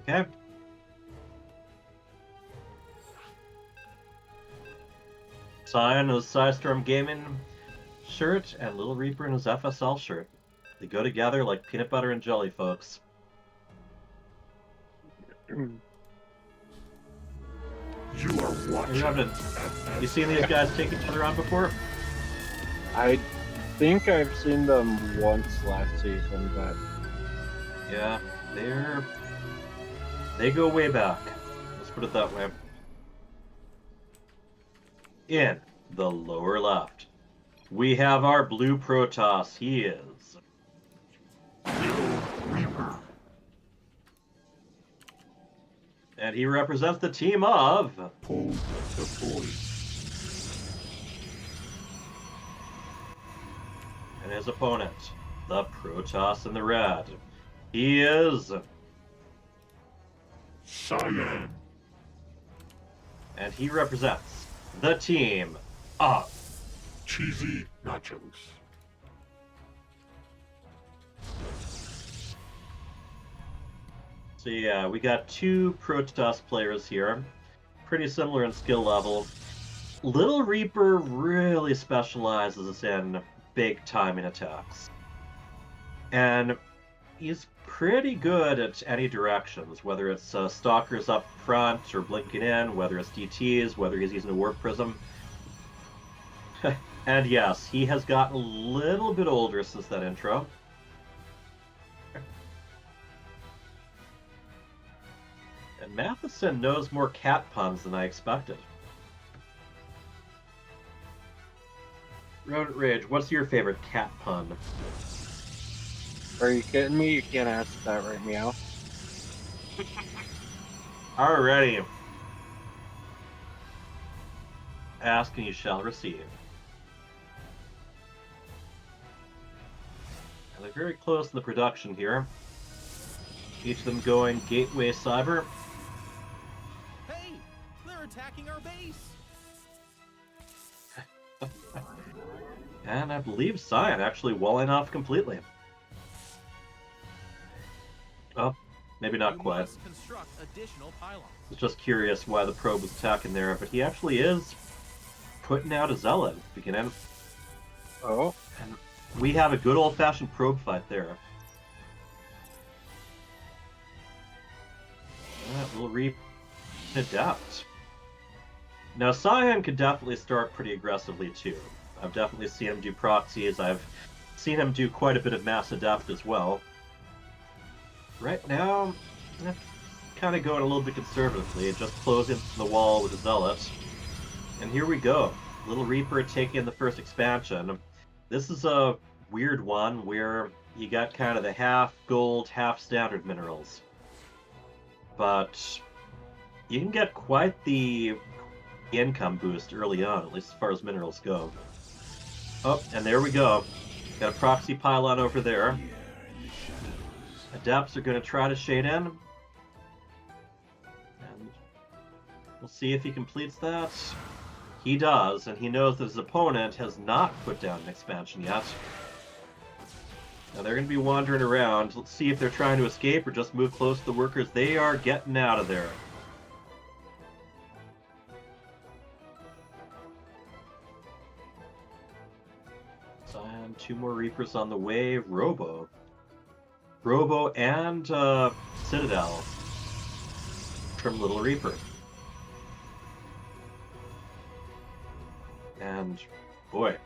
Speaker 3: Okay. Cyan in his Psystorm Gaming shirt and LittleReaper in his FSL shirt. They go together like peanut butter and jelly, folks.
Speaker 1: You are watching.
Speaker 3: You seen these guys take each other on before?
Speaker 6: I think I've seen them once last season, but
Speaker 3: Yeah, they go way back. Let's put it that way. In the lower left, we have our blue Protoss. He is
Speaker 1: LittleReaper.
Speaker 3: and he represents the team of
Speaker 1: Pull the voice.
Speaker 3: and his opponent, the Protoss in the red. He is
Speaker 1: Cyan.
Speaker 3: and he represents the team of
Speaker 1: CheesyNachos.
Speaker 3: So yeah, we got 2 Protoss players here, pretty similar in skill level. LittleReaper really specializes in big timing attacks, and he's pretty good at any directions, whether it's stalkers up front or blinking in, whether it's DTs, whether he's using a warp prism. And yes, he has gotten a little bit older since that intro. And Matheson knows more cat puns than I expected. Rodent Rage, what's your favorite cat pun?
Speaker 6: Are you kidding me? You can't ask that right meow.
Speaker 3: Alrighty. Ask and you shall receive. And they're very close in the production here. Each of them going Gateway Cyber.
Speaker 1: Hey, they're attacking our base.
Speaker 3: And I believe Cyan actually walling off completely. Oh, maybe not
Speaker 1: You
Speaker 3: quite.
Speaker 1: must construct additional pylons.
Speaker 3: I was just curious why the probe was attacking there, but he actually is putting out a zealot at the beginning.
Speaker 6: Oh,
Speaker 3: And we have a good old-fashioned probe fight there. LittleReaper adapt. Now, Cyan could definitely start pretty aggressively too. I've definitely seen him do proxies. I've seen him do quite a bit of mass adapt as well. Right now, kind of going a little bit conservatively, just closing the wall with a zealot. And here we go. LittleReaper taking the first expansion. This is a weird one where you got kind of the half gold, half standard minerals. But you can get quite the income boost early on, at least as far as minerals go. Oh, and there we go. Got a proxy pylon over there. Adepts are going to try to shade in. And we'll see if he completes that. He does, and he knows that his opponent has not put down an expansion yet. Now they're going to be wandering around. Let's see if they're trying to escape or just move close to the workers. They are getting out of there. Cyan, 2 more Reapers on the way. Robo and Citadel from LittleReaper. And boy.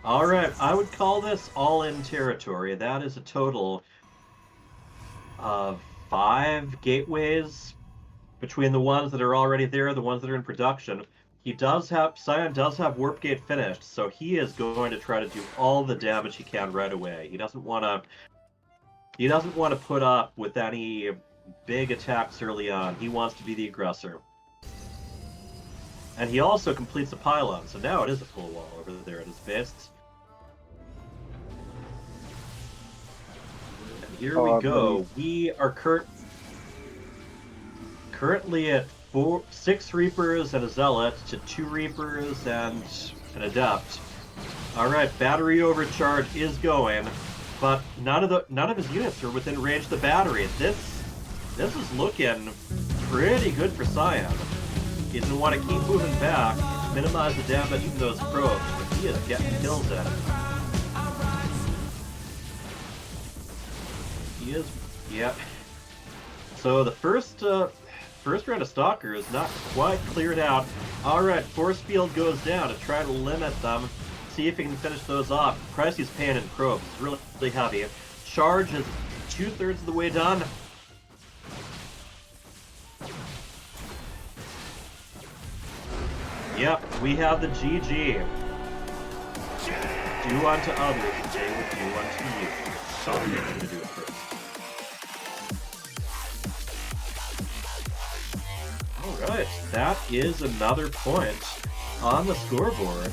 Speaker 3: Alright, I would call this all-in territory. That is a total of 5 gateways between the ones that are already there, the ones that are in production. Cyan does have Warp Gate finished, so he is going to try to do all the damage he can right away. He doesn't want to put up with any big attacks early on. He wants to be the aggressor. And he also completes a pylon, so now it is a full wall over there at his base. And here we go. We are currently at 6 Reapers and a Zealot to 2 Reapers and an Adept. Alright, battery overcharge is going, but none of his units are within range of the battery. This is looking pretty good for Cyan. He doesn't want to keep moving back, minimize the damage from those probes, but he is getting kills at it. He is, yeah. So the first round of Stalker is not quite cleared out. Alright, Force Field goes down to try to limit them. See if he can finish those off. Crisis Pain and Probes is really, really heavy. Charge is 2/3 of the way done. Yep, we have the GG. Do unto others as they would do unto you. Sorry, I'm going to do it first. Alright, that is another point on the scoreboard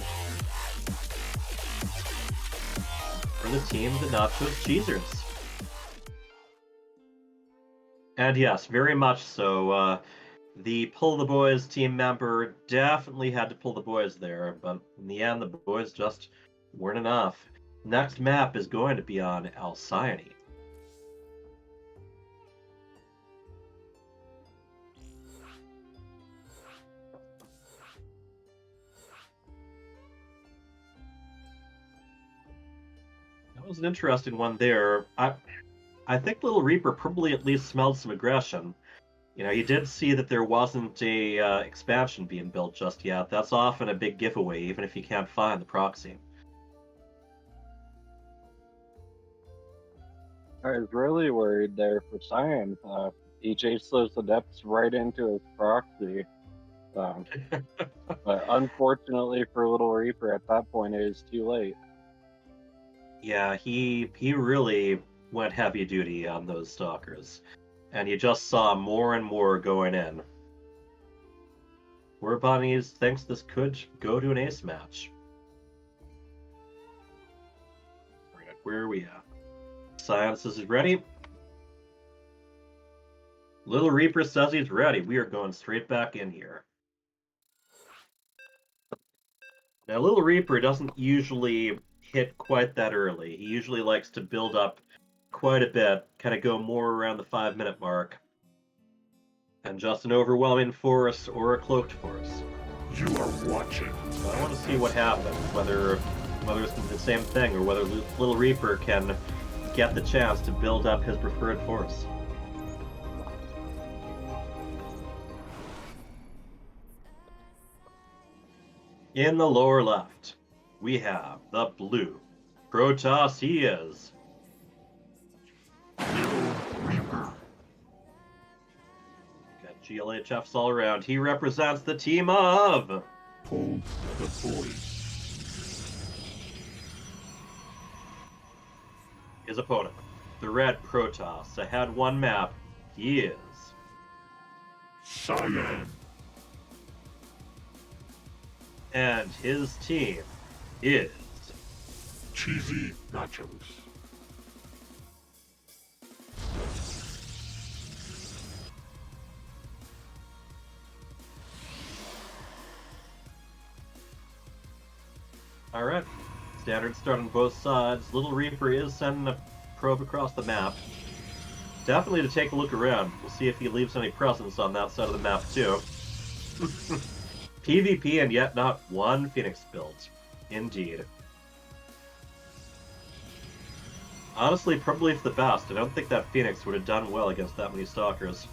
Speaker 3: for the team, the Nachoz Cheesers. And yes, very much so. The Pull the Boys team member definitely had to pull the boys there, but in the end, the boys just weren't enough. Next map is going to be on Alcyone. That was an interesting one there. I think LittleReaper probably at least smelled some aggression. You know, you did see that there wasn't a expansion being built just yet. That's often a big giveaway, even if you can't find the proxy.
Speaker 6: I was really worried there for Cyan. He chased those Adepts right into his proxy. But unfortunately for LittleReaper, at that point, it is too late.
Speaker 3: Yeah, he really went heavy duty on those stalkers, and you just saw more and more going in. War Bunnies thinks this could go to an ace match. Alright, where are we at? Cyan says he's ready. LittleReaper says he's ready. We are going straight back in here. Now, LittleReaper doesn't usually hit quite that early. He usually likes to build up quite a bit, kind of go more around the 5-minute mark. And just an overwhelming force or a cloaked force.
Speaker 1: You are watching.
Speaker 3: So I want to see what happens, whether it's going to be the same thing, or whether LittleReaper can get the chance to build up his preferred force. In the lower left, we have the blue Protoss. He is
Speaker 1: LittleReaper.
Speaker 3: got GLHFs all around. He represents the team of
Speaker 1: Hold the boys.
Speaker 3: his opponent, the red Protoss. Ahead one map, he is
Speaker 1: Cyan.
Speaker 3: and his team is
Speaker 1: CheesyNachos.
Speaker 3: Alright. Standard start on both sides. LittleReaper is sending a probe across the map. Definitely to take a look around. We'll see if he leaves any presence on that side of the map too. PvP and yet not one Phoenix build. Indeed. Honestly, probably for the best. I don't think that Phoenix would have done well against that many Stalkers.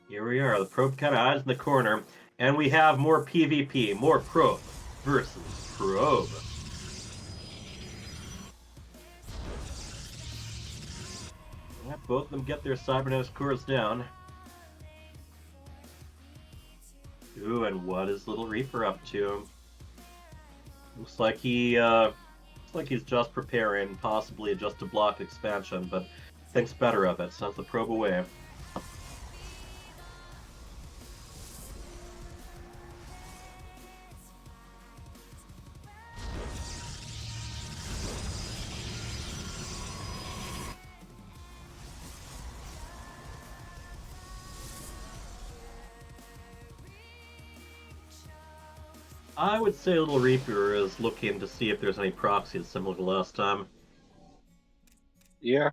Speaker 3: Here we are, the probe kind of eyes in the corner, and we have more PvP, more probe versus probe. Yeah, both of them get their cybernetic cores down. Ooh, and what is LittleReaper up to? Looks like he's just preparing, possibly just to block expansion, but thinks better of it, sends the probe away. I would say LittleReaper is looking to see if there's any proxies similar to last time.
Speaker 6: Yeah.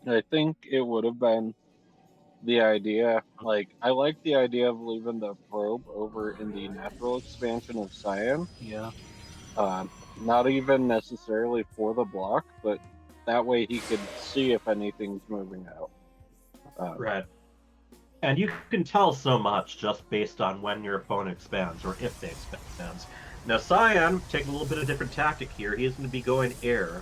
Speaker 6: I think it would have been the idea. Like, I like the idea of leaving the probe over in the natural expansion of Cyan.
Speaker 10: Yeah.
Speaker 6: Not even necessarily for the block, but that way he could see if anything's moving out.
Speaker 3: Right. And you can tell so much just based on when your opponent expands, or if they expand. Now Cyan, taking a little bit of different tactic here, he's going to be going air.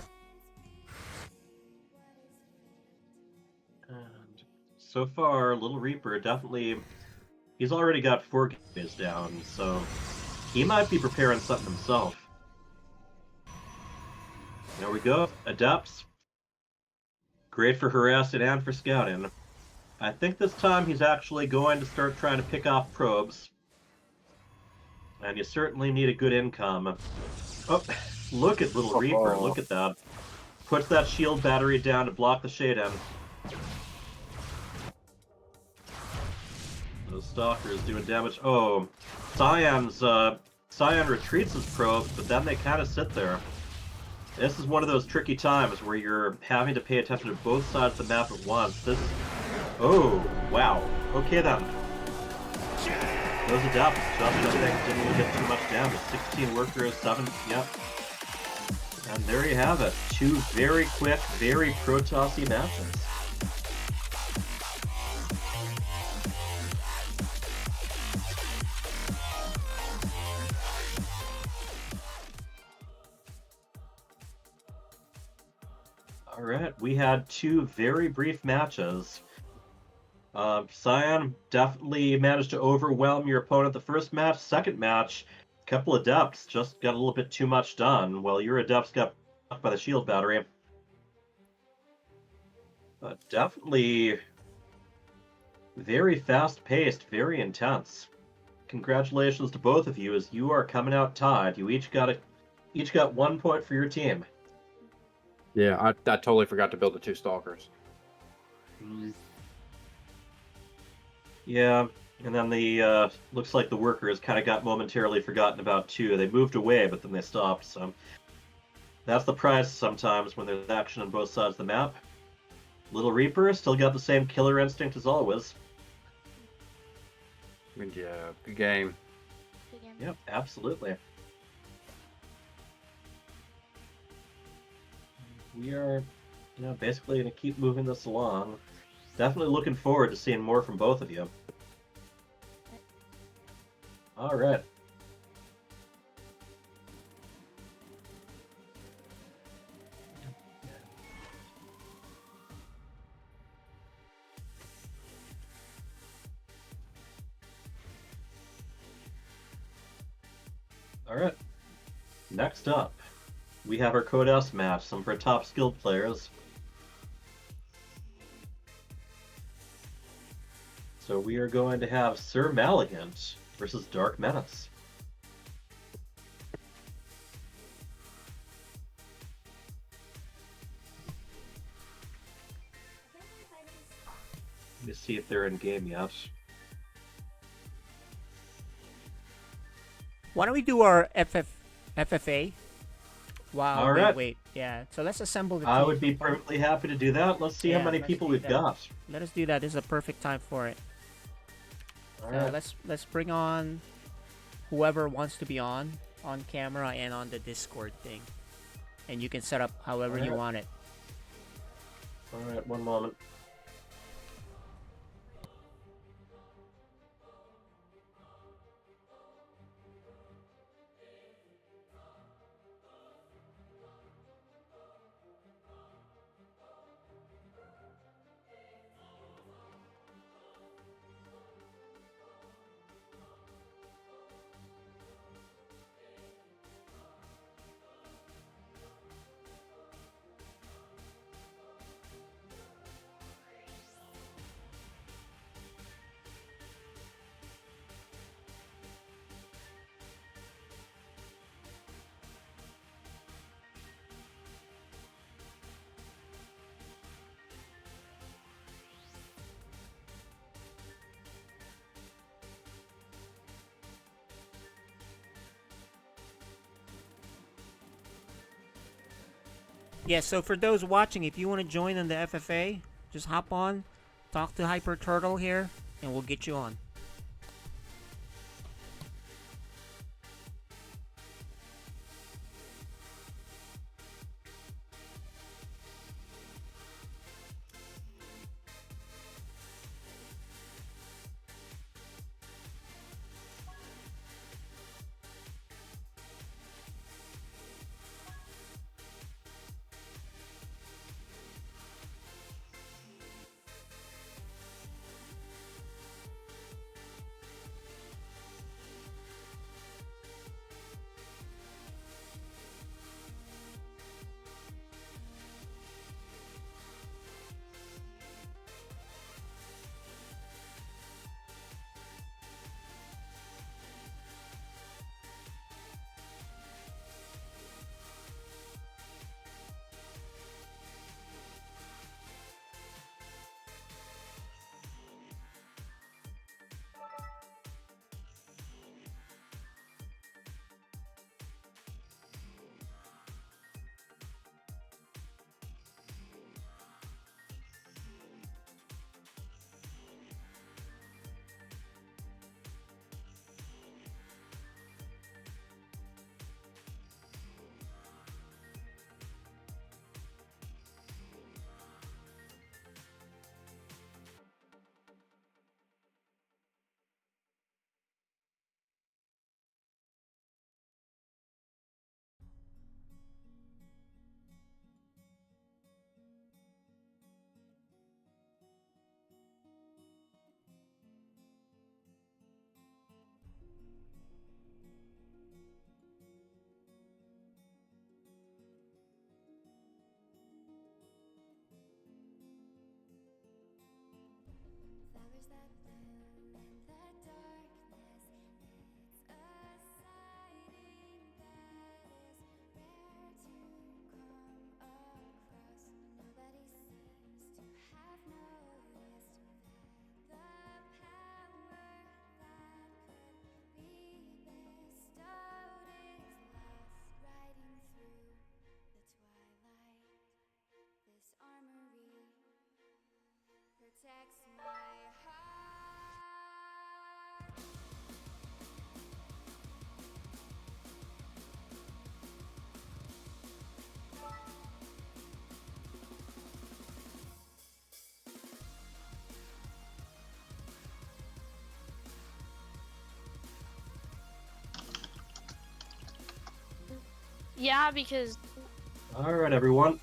Speaker 3: And so far, LittleReaper definitely, he's already got 4 games down, so he might be preparing something himself. There we go, Adepts. Great for harassing and for scouting. I think this time he's actually going to start trying to pick off probes. And you certainly need a good income. Oh, look at LittleReaper, look at that. Puts that shield battery down to block the shade-in. Those stalkers doing damage. Oh, Cyan retreats his probes, but then they kind of sit there. This is one of those tricky times where you're having to pay attention to both sides of the map at once. Oh, wow. Okay then. Those adapts just, I think, didn't really get too much damage. 16 workers, 7, yep. And there you have it. 2 very quick, very Protoss-y matches. Alright, we had 2 very brief matches. Cyan definitely managed to overwhelm your opponent the first match. Second match, a couple of Adepts just got a little bit too much done, while your Adepts got blocked by the shield battery. But definitely very fast-paced, very intense. Congratulations to both of you, as you are coming out tied. You each got 1 point for your team.
Speaker 9: Yeah, I totally forgot to build the 2 stalkers.
Speaker 3: Yeah, and then the looks like the workers kind of got momentarily forgotten about too. They moved away, but then they stopped. So that's the price sometimes when there's action on both sides of the map. LittleReaper still got the same killer instinct as always.
Speaker 9: Good job. Good game.
Speaker 7: Good game.
Speaker 3: Yep, absolutely. We are, basically going to keep moving this along. Definitely looking forward to seeing more from both of you. All right. All right. Next up, we have our Code S match, some of our top skilled players. So we are going to have SirMalagant versus DarkMenace. Let me see if they're in game yet.
Speaker 2: Why don't we do our FFA? Wow.
Speaker 3: All right.
Speaker 2: Wait. Yeah. So let's assemble the team.
Speaker 3: I would be perfectly happy to do that. Let's see how many
Speaker 2: let's
Speaker 3: people
Speaker 2: do
Speaker 3: we've
Speaker 2: that.
Speaker 3: got.
Speaker 2: Let us do that. This is a perfect time for it.
Speaker 3: All right.
Speaker 2: Let's bring on whoever wants to be on camera and on the Discord thing, and you can set up however you want it.
Speaker 3: All right, one moment.
Speaker 2: Yeah, so for those watching, if you want to join in the FFA, just hop on, talk to Hyper Turtle here, and we'll get you on.
Speaker 7: Yeah, because
Speaker 3: All right, everyone.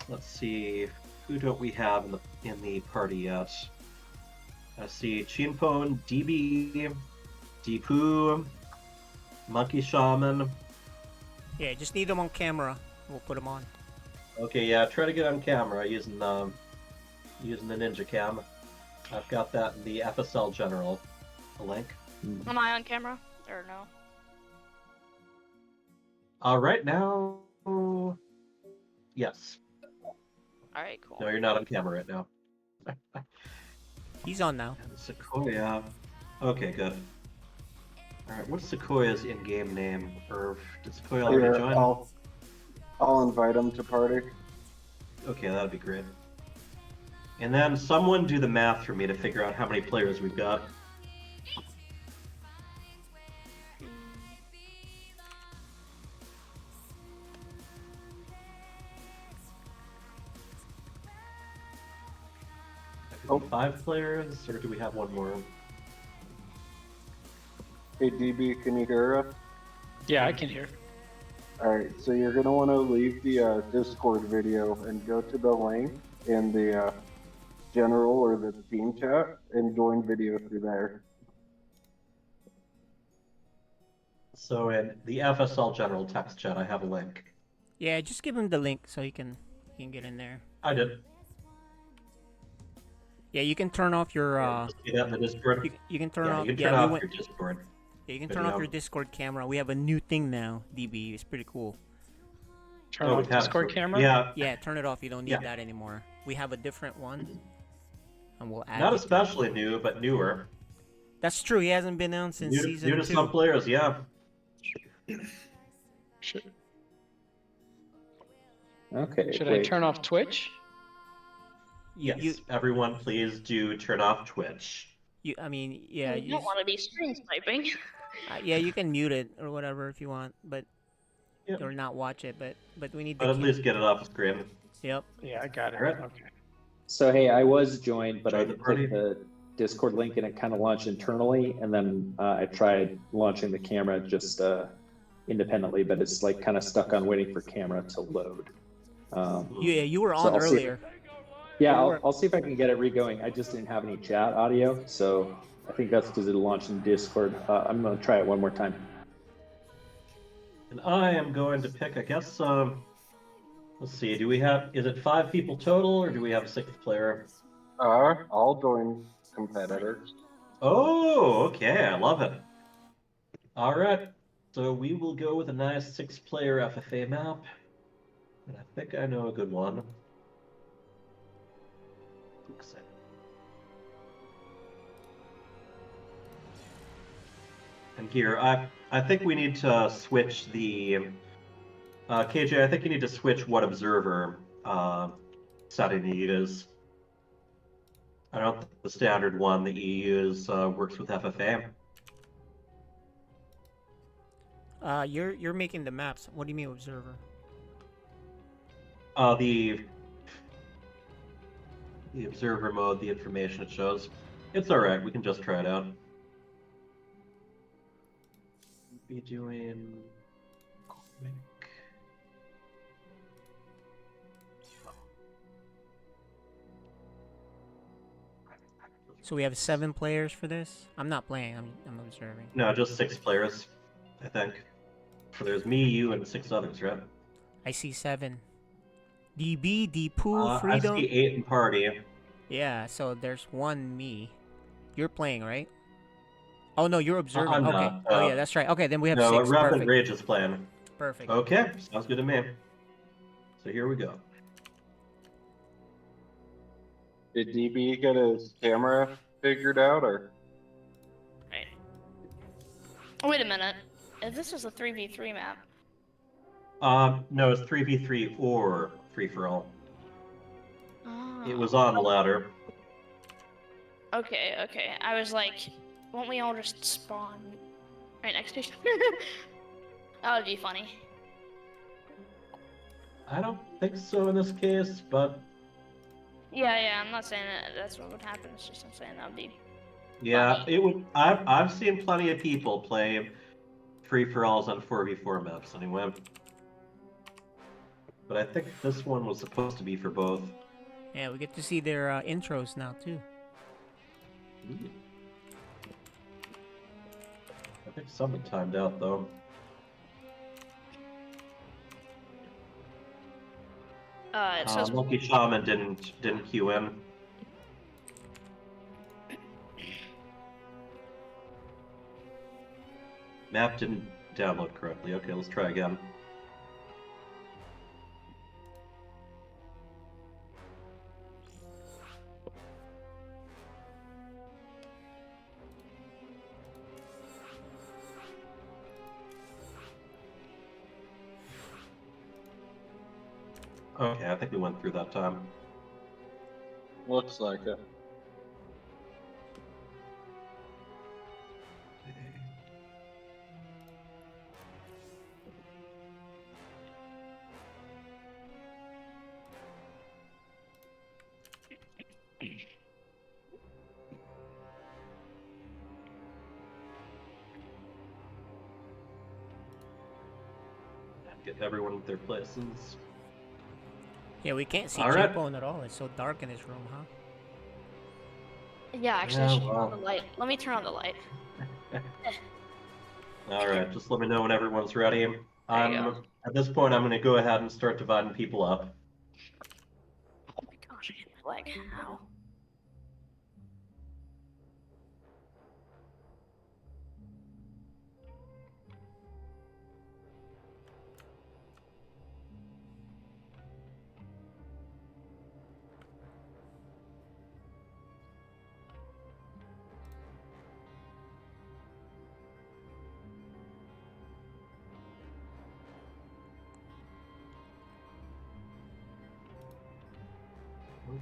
Speaker 3: Let's see. Who don't we have in the party yet? I see ChienPwn, DB, Dpoo, Monkey Shaman.
Speaker 2: Yeah, just need them on camera. We'll put them on.
Speaker 3: Okay, yeah, try to get on camera using the ninja cam. I've got that in the FSL general. A link.
Speaker 7: am I on camera or no?
Speaker 3: Right now, yes.
Speaker 7: All right, cool.
Speaker 3: No, you're not on camera right now.
Speaker 2: He's on now.
Speaker 3: And Sequoia. Okay, good. Alright, what's Sequoia's in-game name? Or did Sequoia already
Speaker 6: Here,
Speaker 3: join?
Speaker 6: I'll invite him to party.
Speaker 3: Okay, that'd be great. And then someone do the math for me to figure out how many players we've got.
Speaker 6: Oh.
Speaker 3: 5 players, or do we have one more?
Speaker 6: Hey DB, can you hear us?
Speaker 10: Yeah, I can hear.
Speaker 6: Alright, so you're gonna want to leave the Discord video and go to the link in the general or the team chat and join video through there.
Speaker 3: So in the FSL general text chat, I have a link.
Speaker 2: Yeah, just give him the link so he can get in there.
Speaker 3: I did.
Speaker 2: Yeah, you can turn off your
Speaker 3: See that in the Discord?
Speaker 2: you can turn
Speaker 3: Yeah,
Speaker 2: off
Speaker 3: you can turn off
Speaker 2: we went,
Speaker 3: your Discord.
Speaker 2: yeah, you can turn off your Discord camera. We have a new thing now, DB. It's pretty cool.
Speaker 10: Turn
Speaker 3: Oh,
Speaker 10: off
Speaker 3: we have
Speaker 10: Discord
Speaker 3: it.
Speaker 10: camera?
Speaker 3: Yeah,
Speaker 2: Yeah, turn it off. You don't need
Speaker 3: Yeah.
Speaker 2: that anymore. We have a different one, and we'll add.
Speaker 3: not
Speaker 2: it.
Speaker 3: especially new, but newer.
Speaker 2: That's true. He hasn't been on since season
Speaker 3: New to
Speaker 2: 2.
Speaker 3: some players, yeah.
Speaker 11: Okay.
Speaker 10: Should I turn off Twitch?
Speaker 3: Yes, everyone please do turn off Twitch.
Speaker 2: I mean, yeah.
Speaker 7: You don't want to be stream sniping.
Speaker 2: Yeah, you can mute it or whatever if you want, but
Speaker 3: Yep.
Speaker 2: or not watch it. But we need
Speaker 3: But
Speaker 2: the
Speaker 3: at least get it off screen.
Speaker 2: Yep.
Speaker 10: Yeah, I got it.
Speaker 3: Alright.
Speaker 10: Okay.
Speaker 11: So hey, I was joined, but I
Speaker 3: Join the party.
Speaker 11: clicked the Discord link and it kind of launched internally, and then I tried launching the camera just independently, but it's like kind of stuck on waiting for camera to load.
Speaker 2: Yeah, you were
Speaker 11: So
Speaker 2: on
Speaker 11: I'll see-
Speaker 2: earlier.
Speaker 11: Yeah, I'll see if I can get it re-going. I just didn't have any chat audio, so I think that's because it launched in Discord. I'm gonna try it one more time.
Speaker 3: And I am going to pick, I guess, let's see, is it 5 people total, or do we have a 6th player?
Speaker 6: I'll join competitors.
Speaker 3: Oh, okay, I love it. Alright, so we will go with a nice 6-player FFA map. And I think I know a good one. Oops. And here, I think we need to switch the KJ. I think you need to switch what observer setting you use. I don't think the standard one that you use works with FFA.
Speaker 2: You're making the maps. What do you mean observer?
Speaker 3: The observer mode, the information it shows. It's alright, we can just try it out. Be doing quick.
Speaker 2: So we have 7 players for this. I'm not playing. I'm observing.
Speaker 3: No, just 6 players, I think. So there's me, you, and 6 others, right?
Speaker 2: I see 7. DB, Dpoo,
Speaker 3: I
Speaker 2: Freedom.
Speaker 3: see 8 in party.
Speaker 2: Yeah, so there's 1 me. You're playing, right? Oh no, you're observing.
Speaker 3: I'm
Speaker 2: Okay.
Speaker 3: not,
Speaker 2: Oh yeah, that's right. Okay, then we have
Speaker 3: No,
Speaker 2: 6.
Speaker 3: Rep and
Speaker 2: Perfect.
Speaker 3: Rage is playing.
Speaker 2: Perfect.
Speaker 3: Okay, sounds good to me. So here we go.
Speaker 6: Did DB get his camera figured out, or?
Speaker 7: Right. Wait a minute. If this was a 3v3 map.
Speaker 3: No, it's 3v3 or free for all.
Speaker 7: Oh.
Speaker 3: It was on the ladder.
Speaker 7: Okay, okay. I was like, won't we all just spawn right next to each other? That would be funny.
Speaker 3: I don't think so in this case, but
Speaker 7: Yeah, I'm not saying that that's what would happen. It's just I'm saying that would be.
Speaker 3: yeah,
Speaker 7: funny.
Speaker 3: it would. I've seen plenty of people play free-for-alls on 4v4 maps, anyway. But I think this one was supposed to be for both.
Speaker 2: Yeah, we get to see their intros now too.
Speaker 3: I think something timed out though.
Speaker 7: It says
Speaker 3: Monkey Shaman didn't queue in. Map didn't download correctly. Okay, let's try again. Okay, I think we went through that time.
Speaker 6: Looks like it.
Speaker 3: Get everyone with their places.
Speaker 2: Yeah, we can't see
Speaker 3: All right.
Speaker 2: ChienPwn at all. It's so dark in this room, huh?
Speaker 7: yeah, actually, I
Speaker 3: Yeah,
Speaker 7: should turn on
Speaker 3: well.
Speaker 7: the light. Let me turn on the light.
Speaker 3: Alright, just let me know when everyone's ready.
Speaker 7: There you go.
Speaker 3: At this point, I'm going to go ahead and start dividing people up.
Speaker 7: Oh my gosh, I hit my leg. Ow.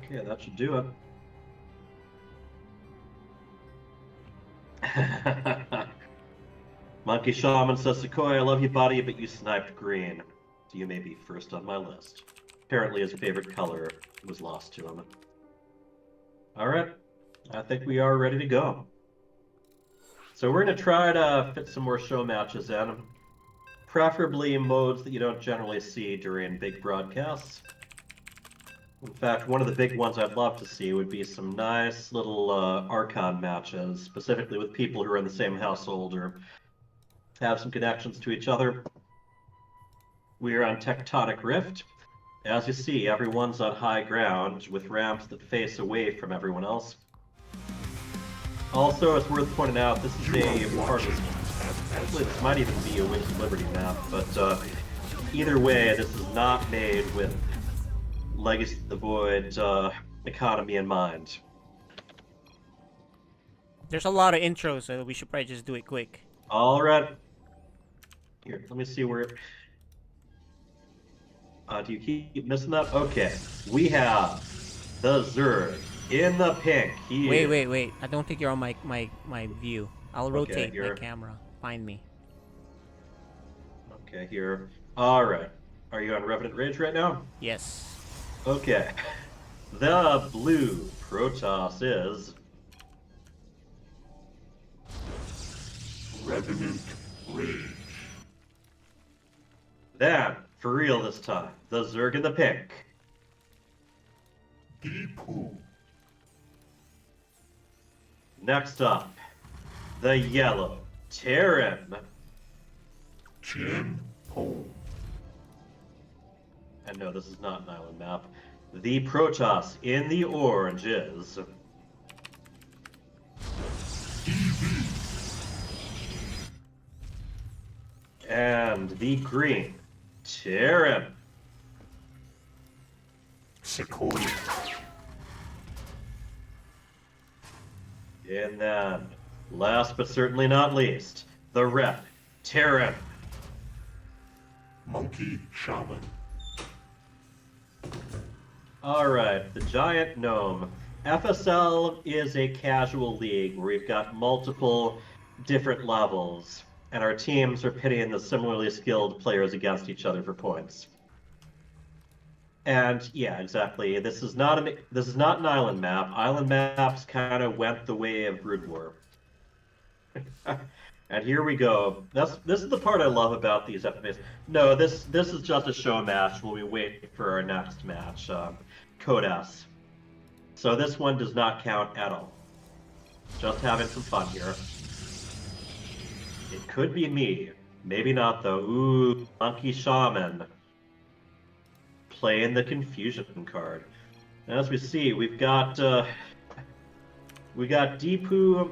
Speaker 3: Okay, that should do it. Monkey Shaman says, Sequoia, I love you, buddy, but you sniped green. So you may be first on my list. Apparently his favorite color was lost to him. Alright, I think we are ready to go. So we're going to try to fit some more show matches in. Preferably modes that you don't generally see during big broadcasts. In fact, one of the big ones I'd love to see would be some nice little Archon matches, specifically with people who are in the same household or have some connections to each other. We are on Tectonic Rift. As you see, everyone's on high ground with ramps that face away from everyone else. Also, it's worth pointing out, this is a part of actually, this might even be a Wings of Liberty map, but either way, this is not made with Legacy of the Void economy in mind.
Speaker 2: There's a lot of intros, so we should probably just do it quick.
Speaker 3: Alright. Here, let me see where... do you keep missing that? Okay. We have the Zerg in the pink. Here.
Speaker 2: Wait. I don't think you're on my view. I'll rotate my
Speaker 3: you're-
Speaker 2: camera. Find me.
Speaker 3: Okay, here. Alright. Are you on Revenant Rage right now?
Speaker 2: Yes.
Speaker 3: Okay. The blue Protoss is...
Speaker 1: Revenant Rage.
Speaker 3: Then, for real this time, the Zerg in the pink.
Speaker 1: Dpoo.
Speaker 3: Next up, the yellow Terran.
Speaker 1: ChienPwn.
Speaker 3: And no, this is not an island map. The Protoss in the orange is... And the green Terran.
Speaker 1: Sequoia.
Speaker 3: And then, last but certainly not least, the red Terran.
Speaker 1: Monkey Shaman.
Speaker 3: Alright, the Giant Gnome. FSL is a casual league where we've got multiple different levels, and our teams are pitting the similarly skilled players against each other for points. And yeah, exactly. This is not an island map. Island maps kind of went the way of Brood War. And here we go. This is the part I love about these FMAs. No, this is just a show match while we wait for our next match, Code S. So this one does not count at all. Just having some fun here. It could be me. Maybe not though. Ooh, Monkey Shaman. Playing the confusion card. And as we see, we've got Dpoo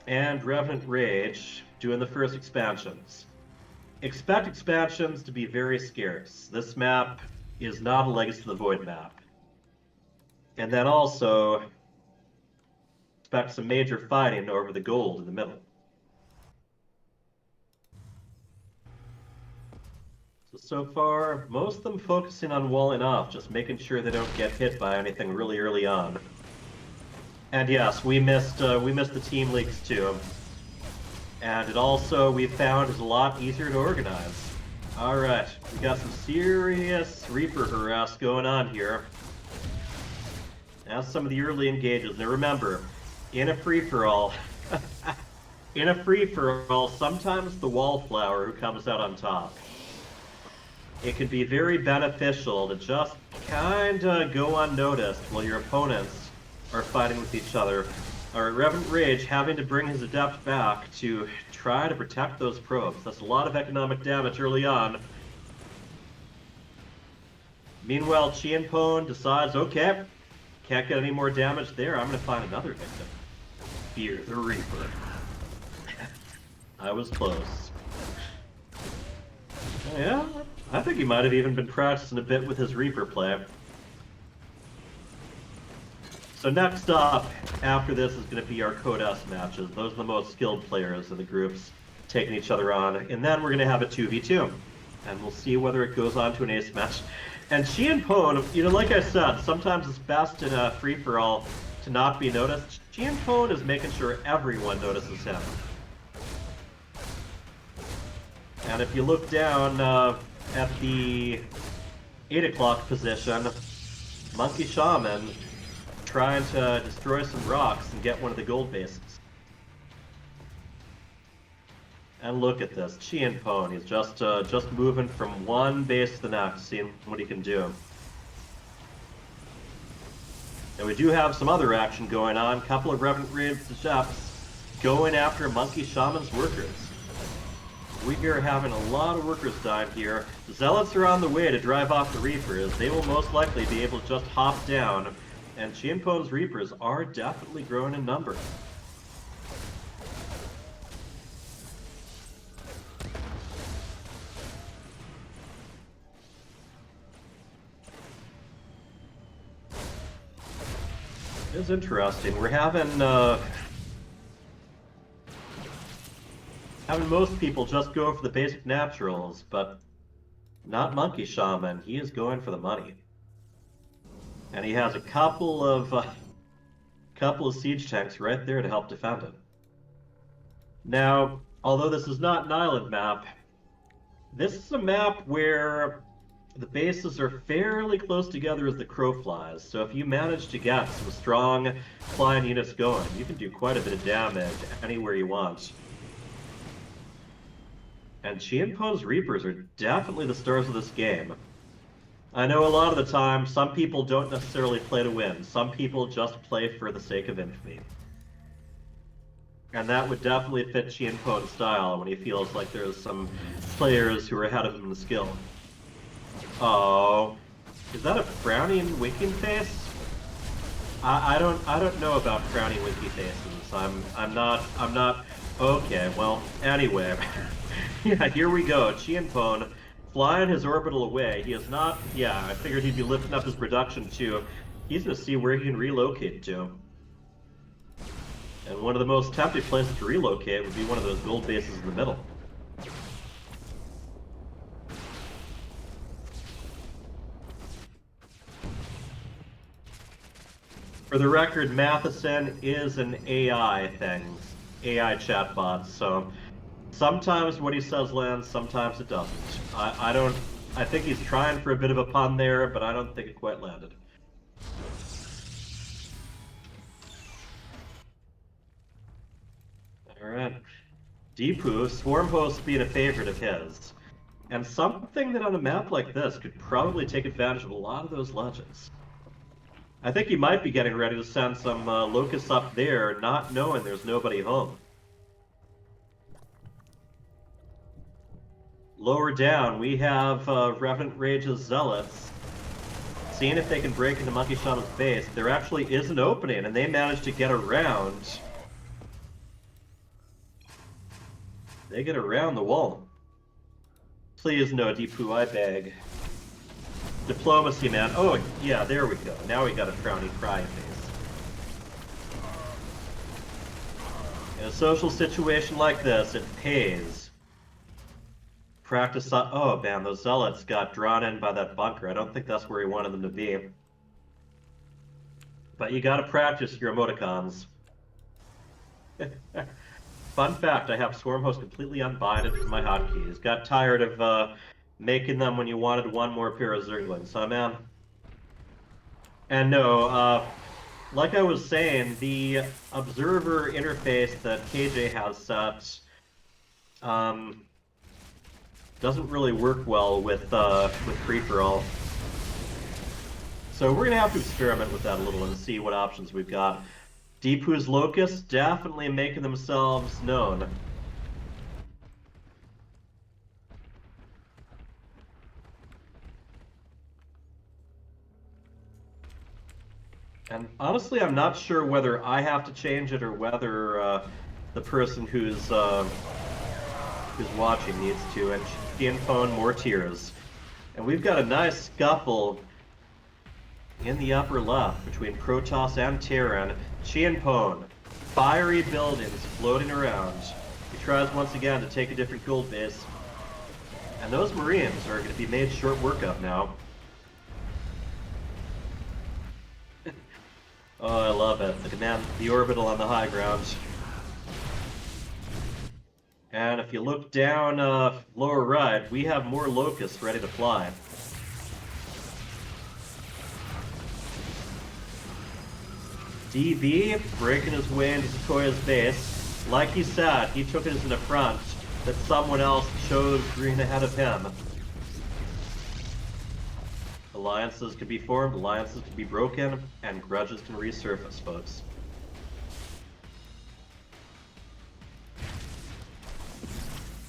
Speaker 3: and Revenant Rage doing the first expansions. Expect expansions to be very scarce. This map is not a Legacy of the Void map. And then also expect some major fighting over the gold in the middle. So far, most of them focusing on walling off, just making sure they don't get hit by anything really early on. And yes, we missed the team leagues too. And it also, we found, is a lot easier to organize. Alright, we got some serious Reaper harass going on here. That's some of the early engages. Now remember, in a free-for-all, sometimes the wallflower who comes out on top. It can be very beneficial to just kinda go unnoticed while your opponents are fighting with each other. Alright, Revenant Rage having to bring his Adept back to try to protect those probes. That's a lot of economic damage early on. Meanwhile, ChienPwn decides, okay, can't get any more damage there, I'm gonna find another victim. Fear the Reaper. I was close. Yeah, I think he might have even been practicing a bit with his Reaper play. So next up, after this, is going to be our Code S matches. Those are the most skilled players in the groups taking each other on. And then we're going to have a 2v2. And we'll see whether it goes on to an ace match. And ChienPwn, you know, like I said, sometimes it's best in a free-for-all to not be noticed. ChienPwn is making sure everyone notices him. And if you look down at the 8 o'clock position, Monkey Shaman trying to destroy some rocks and get one of the gold bases. And look at this, ChienPwn, he's just moving from one base to the next, seeing what he can do. And we do have some other action going on, couple of Revenant Rage chefs going after Monkey Shaman's workers. We are having a lot of workers dying here. Zealots are on the way to drive off the Reapers. They will most likely be able to just hop down, and ChienPwn's Reapers are definitely growing in number. It's interesting. We're having most people just go for the basic naturals, but not Monkey Shaman. He is going for the money. And he has a couple of siege tanks right there to help defend him. Now, although this is not an island map, this is a map where the bases are fairly close together as the crow flies. So if you manage to get some strong flying units going, you can do quite a bit of damage anywhere you want. And ChienPwn's Reapers are definitely the stars of this game. I know a lot of the time, some people don't necessarily play to win. Some people just play for the sake of infamy. And that would definitely fit ChienPwn's style when he feels like there's some players who are ahead of him in the skill. Oh, is that a frowning winking face? I don't know about frowning winky faces. I'm not. Okay, well, anyway. Yeah, here we go. ChienPwn flying his orbital away. He is not. Yeah, I figured he'd be lifting up his production too. He's gonna see where he can relocate to. And one of the most tempting places to relocate would be one of those gold bases in the middle. For the record, Matheson is an AI thing, AI chatbot, so sometimes what he says lands, sometimes it doesn't. I think he's trying for a bit of a pun there, but I don't think it quite landed. Alright. Dpoo, Swarm Host being a favorite of his. And something that on a map like this could probably take advantage of a lot of those ledges. I think he might be getting ready to send some locusts up there, not knowing there's nobody home. Lower down, we have Revenant Rage's Zealots, seeing if they can break into Monkey Shaman's base. There actually is an opening, and they managed to get around. They get around the wall. Please no Dpoo, I beg. Diplomacy, man. Oh, yeah, there we go. Now we got a frowny cry face. In a social situation like this, it pays. Practice on... Oh, man, those zealots got drawn in by that bunker. I don't think that's where he wanted them to be. But you gotta practice your emoticons. Fun fact, I have Swarm Host completely unbinded from my hotkeys. Got tired of making them when you wanted one more pair of Zerglings, huh, man? And no, like I was saying, the observer interface that KJ has set doesn't really work well with free-for-all. So we're gonna have to experiment with that a little and see what options we've got. Dpoo's locusts definitely making themselves known. And honestly, I'm not sure whether I have to change it or whether the person who's watching needs to. And ChienPwn, more tears. And we've got a nice scuffle in the upper left between Protoss and Terran. ChienPwn, fiery buildings floating around. He tries once again to take a different gold base. And those Marines are going to be made short work of now. Oh, I love it. The command, the orbital on the high ground. And if you look down lower right, we have more locusts ready to fly. DB breaking his way into Sequoia's base. Like he said, he took it as an affront that someone else chose green ahead of him. Alliances could be formed, alliances could be broken, and grudges can resurface, folks.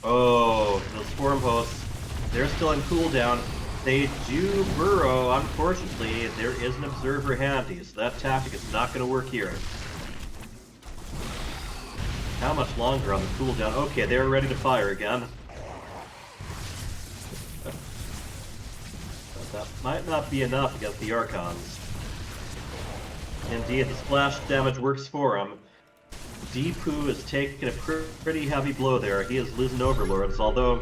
Speaker 3: Oh, those swarm hosts, they're still in cooldown. They do burrow, unfortunately. There is an observer handy, so that tactic is not going to work here. How much longer on the cooldown? Okay, they're ready to fire again. But that might not be enough against the Archons. Indeed, the splash damage works for him. Dpoo is taking a pretty heavy blow there. He is losing overlords, although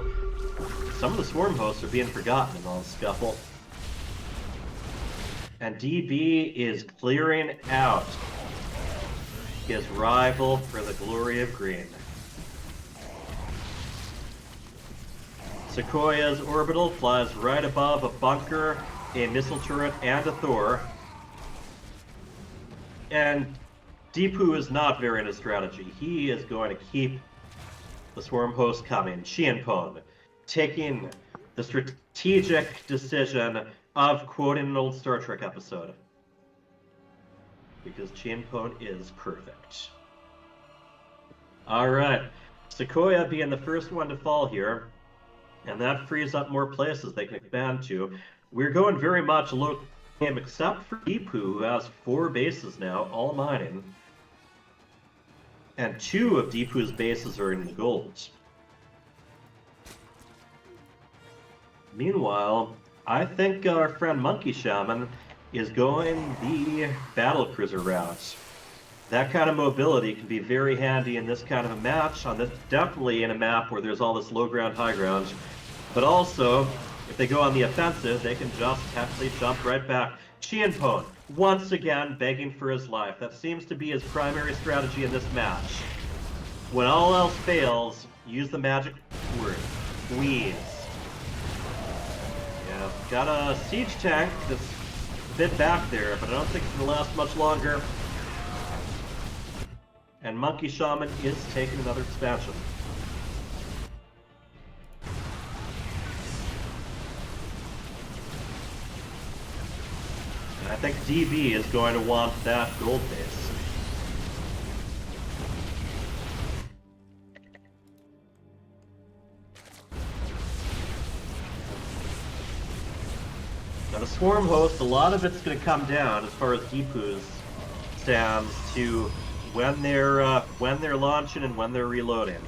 Speaker 3: some of the swarm hosts are being forgotten in all the scuffle. And DB is clearing out his rival for the glory of green. Sequoia's orbital flies right above a bunker, a missile turret, and a Thor. And Dpoo is not varying his strategy. He is going to keep the swarm host coming. ChienPwn taking the strategic decision of quoting an old Star Trek episode. Because ChienPwn is perfect. Alright, Sequoia being the first one to fall here, and that frees up more places they can expand to. We're going very much a low game, except for Dpoo, who has 4 bases now, all mining. And 2 of Dpoo's bases are in gold. Meanwhile, I think our friend Monkey Shaman is going the battlecruiser route. That kind of mobility can be very handy in this kind of a match, on this, definitely in a map where there's all this low ground, high ground. But also, if they go on the offensive, they can just actually jump right back. ChienPwn, once again, begging for his life. That seems to be his primary strategy in this match. When all else fails, use the magic word, squeeze. Yeah, got a siege tank that's a bit back there, but I don't think it's going to last much longer. And Monkey Shaman is taking another expansion. think DB is going to want that gold base. Now the Swarm Host, a lot of it's going to come down, as far as Dpoo's stands, to when they're launching and when they're reloading.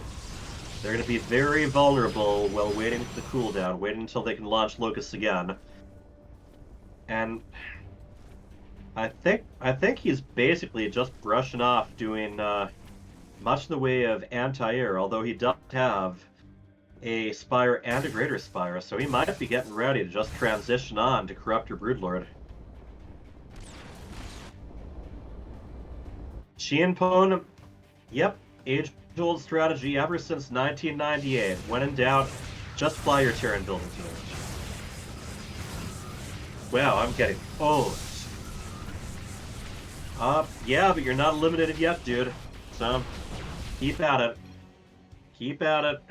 Speaker 3: They're going to be very vulnerable while waiting for the cooldown, waiting until they can launch Locusts again. And I think he's basically just brushing off doing much in the way of anti-air, although he does have a Spire and a Greater Spire, so he might be getting ready to just transition on to Corruptor Broodlord. ChienPwn, yep, age-old strategy ever since 1998. When in doubt, just fly your Terran buildings to it. Wow, I'm getting owned. Yeah, but you're not eliminated yet, dude. So, keep at it. Keep at it.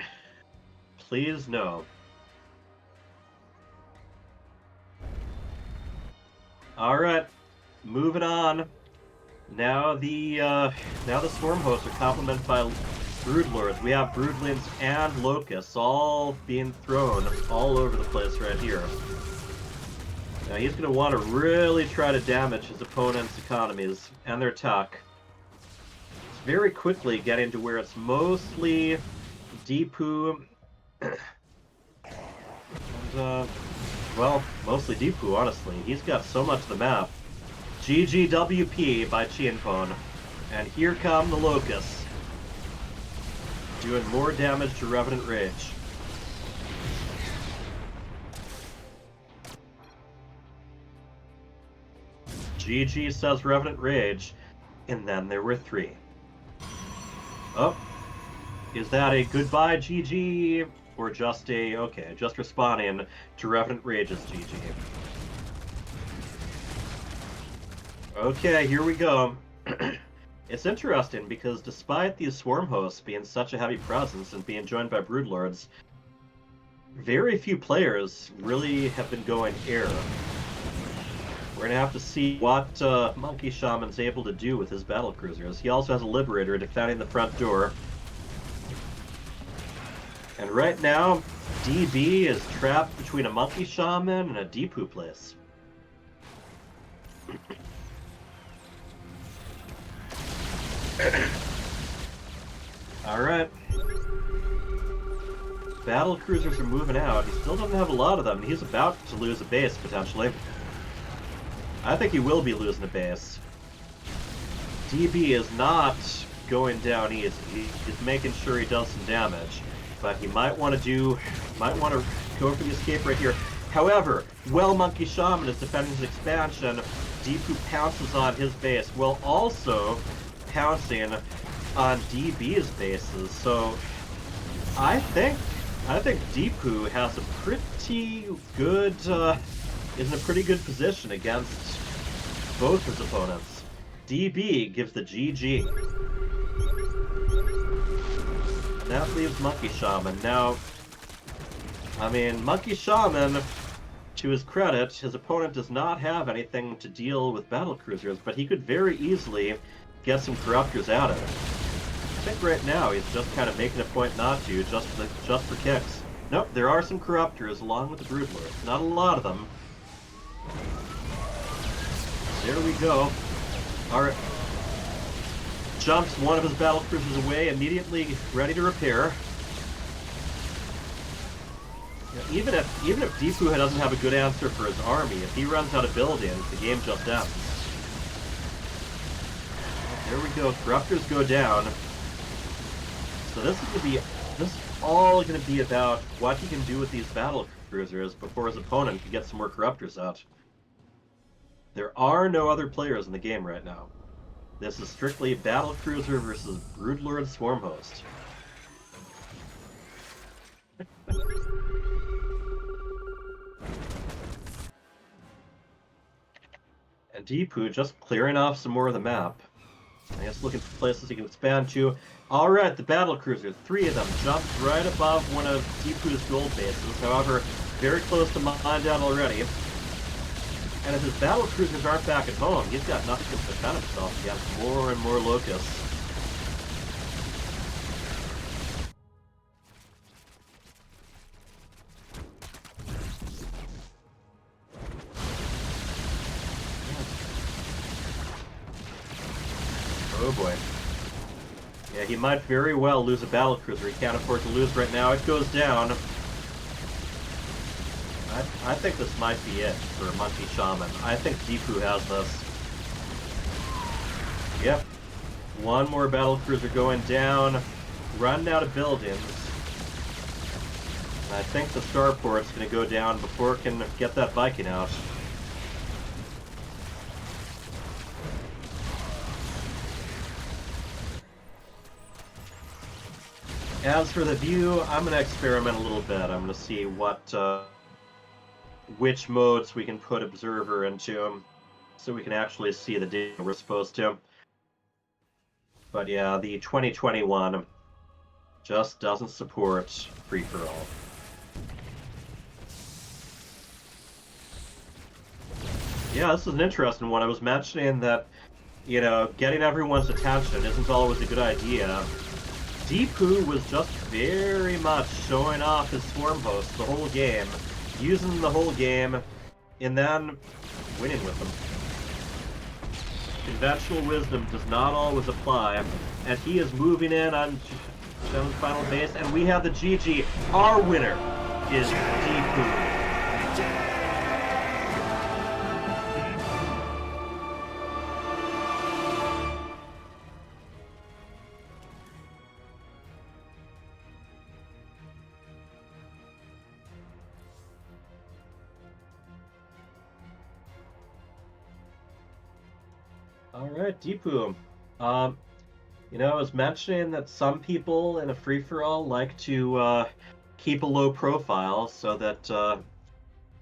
Speaker 3: Please, no. Alright, moving on. Now the Swarm Hosts are complemented by Broodlords. We have Broodlings and Locusts all being thrown all over the place right here. Now he's going to want to really try to damage his opponent's economies and their tech. It's very quickly getting to where it's mostly Dpoo and, well, mostly Dpoo, honestly. He's got so much of the map. GGWP by ChienPwn. And here come the Locusts. Doing more damage to Revenant Rage. GG, says Revenant Rage. And then there were 3. Oh. Is that a goodbye GG? Or just a, okay, just responding to Revenant Rage's GG. Okay, here we go. It's interesting because despite these Swarm Hosts being such a heavy presence and being joined by Broodlords, very few players really have been going air. We're going to have to see what Monkey Shaman's able to do with his battlecruisers. He also has a Liberator defending the front door. And right now, DB is trapped between a Monkey Shaman and a Dpoo place. Alright. Battle cruisers are moving out. He still doesn't have a lot of them. He's about to lose a base, potentially. I think he will be losing a base. DB is not going down easy. He's making sure he does some damage. But he might want to go for the escape right here. However, while Monkey Shaman is defending his expansion, Dpoo pounces on his base, while also pouncing on DB's bases. So I think Dpoo has a pretty good is in a pretty good position against both his opponents. DB gives the GG. And that leaves Monkey Shaman. Now, I mean, Monkey Shaman, to his credit, his opponent does not have anything to deal with battlecruisers, but he could very easily get some Corruptors out of it. I think right now he's just kind of making a point not to, just for kicks. Nope, there are some Corruptors along with the Broodlords. Not a lot of them. There we go. Alright. Jumps one of his battlecruisers away, immediately ready to repair. Yeah, even if Dpoo doesn't have a good answer for his army, if he runs out of buildings, the game just ends. There we go. Corruptors go down. So this is all going to be about what he can do with these battle cruisers before his opponent can get some more Corruptors out. There are no other players in the game right now. This is strictly battle cruiser versus Broodlord Swarm Host. And Dpoo just clearing off some more of the map. I guess looking for places he can expand to. Alright, the battle cruisers, 3 of them, jumped right above one of Dpoo's gold bases. However, very close to mine down already. And if his battle cruisers aren't back at home, he's got nothing to defend himself against more and more locusts. Oh boy. Yeah, he might very well lose a battle cruiser. He can't afford to lose right now. It goes down. I think this might be it for Monkey Shaman. I think Dpoo has this. Yep. One more battle cruiser going down. Running out of buildings. I think the starport's going to go down before it can get that Viking out. As for the view, I'm going to experiment a little bit. I'm going to see which modes we can put Observer into, so we can actually see the data we're supposed to. But yeah, the 2021 just doesn't support free-for-all. Yeah, this is an interesting one. I was mentioning that, you know, getting everyone's attention isn't always a good idea. Dpoo was just very much showing off his swarm host the whole game, using them the whole game, and then winning with them. Conventional wisdom does not always apply, and he is moving in on Shen's final base, and we have the GG. Our winner is Dpoo. Alright, Dpoo. You know, I was mentioning that some people in a free-for-all like to keep a low profile so that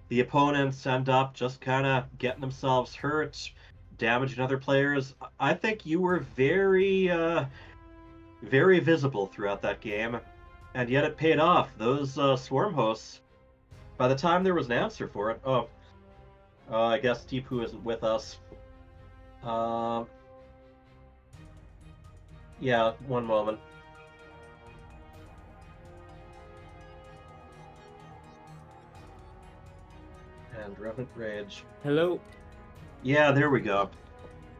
Speaker 3: the opponents end up just kind of getting themselves hurt, damaging other players. I think you were very, very visible throughout that game, and yet it paid off. Those swarm hosts, by the time there was an answer for it, I guess Dpoo isn't with us. Yeah, one moment. And Revenant Rage.
Speaker 12: Hello.
Speaker 3: Yeah, there we go.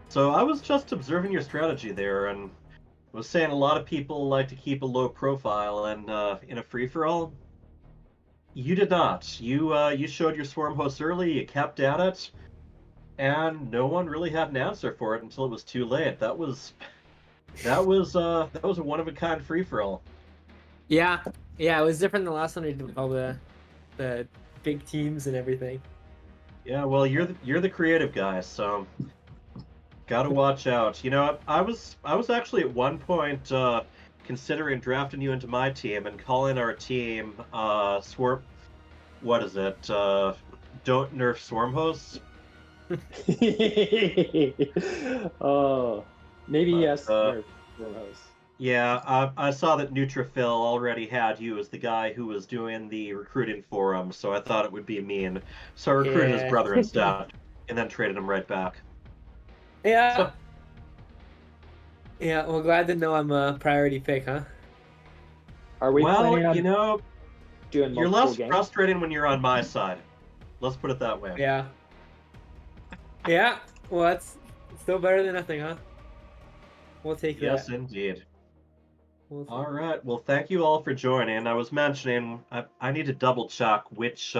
Speaker 3: So I was just observing your strategy there, and was saying a lot of people like to keep a low profile, and in a free-for-all, you did not. You showed your swarm hosts early, you kept at it, and no one really had an answer for it until it was too late. That was a one-of-a-kind free-for-all.
Speaker 12: Yeah, it was different than the last one we did with all the big teams and everything.
Speaker 3: Yeah, well, you're the creative guy, so gotta watch out. You know, I was actually at one point considering drafting you into my team and calling our team Swarm. What is it? Don't nerf swarm hosts.
Speaker 11: Oh, maybe yes. Nerf host.
Speaker 3: Yeah, I saw that Neutrophil already had you as the guy who was doing the recruiting for him, so I thought it would be mean. So I recruited his brother instead, and then traded him right back.
Speaker 12: Yeah.
Speaker 3: So,
Speaker 12: yeah, well, glad to know I'm a priority pick, huh?
Speaker 11: Are we planning on doing
Speaker 3: you're
Speaker 11: multiple
Speaker 3: less
Speaker 11: games?
Speaker 3: frustrating when you're on my side. Let's put it that way.
Speaker 12: Yeah. Yeah, well, that's still better than nothing, huh? We'll take that.
Speaker 3: Yes, indeed. All right. Well, thank you all for joining. I was mentioning I need to double check which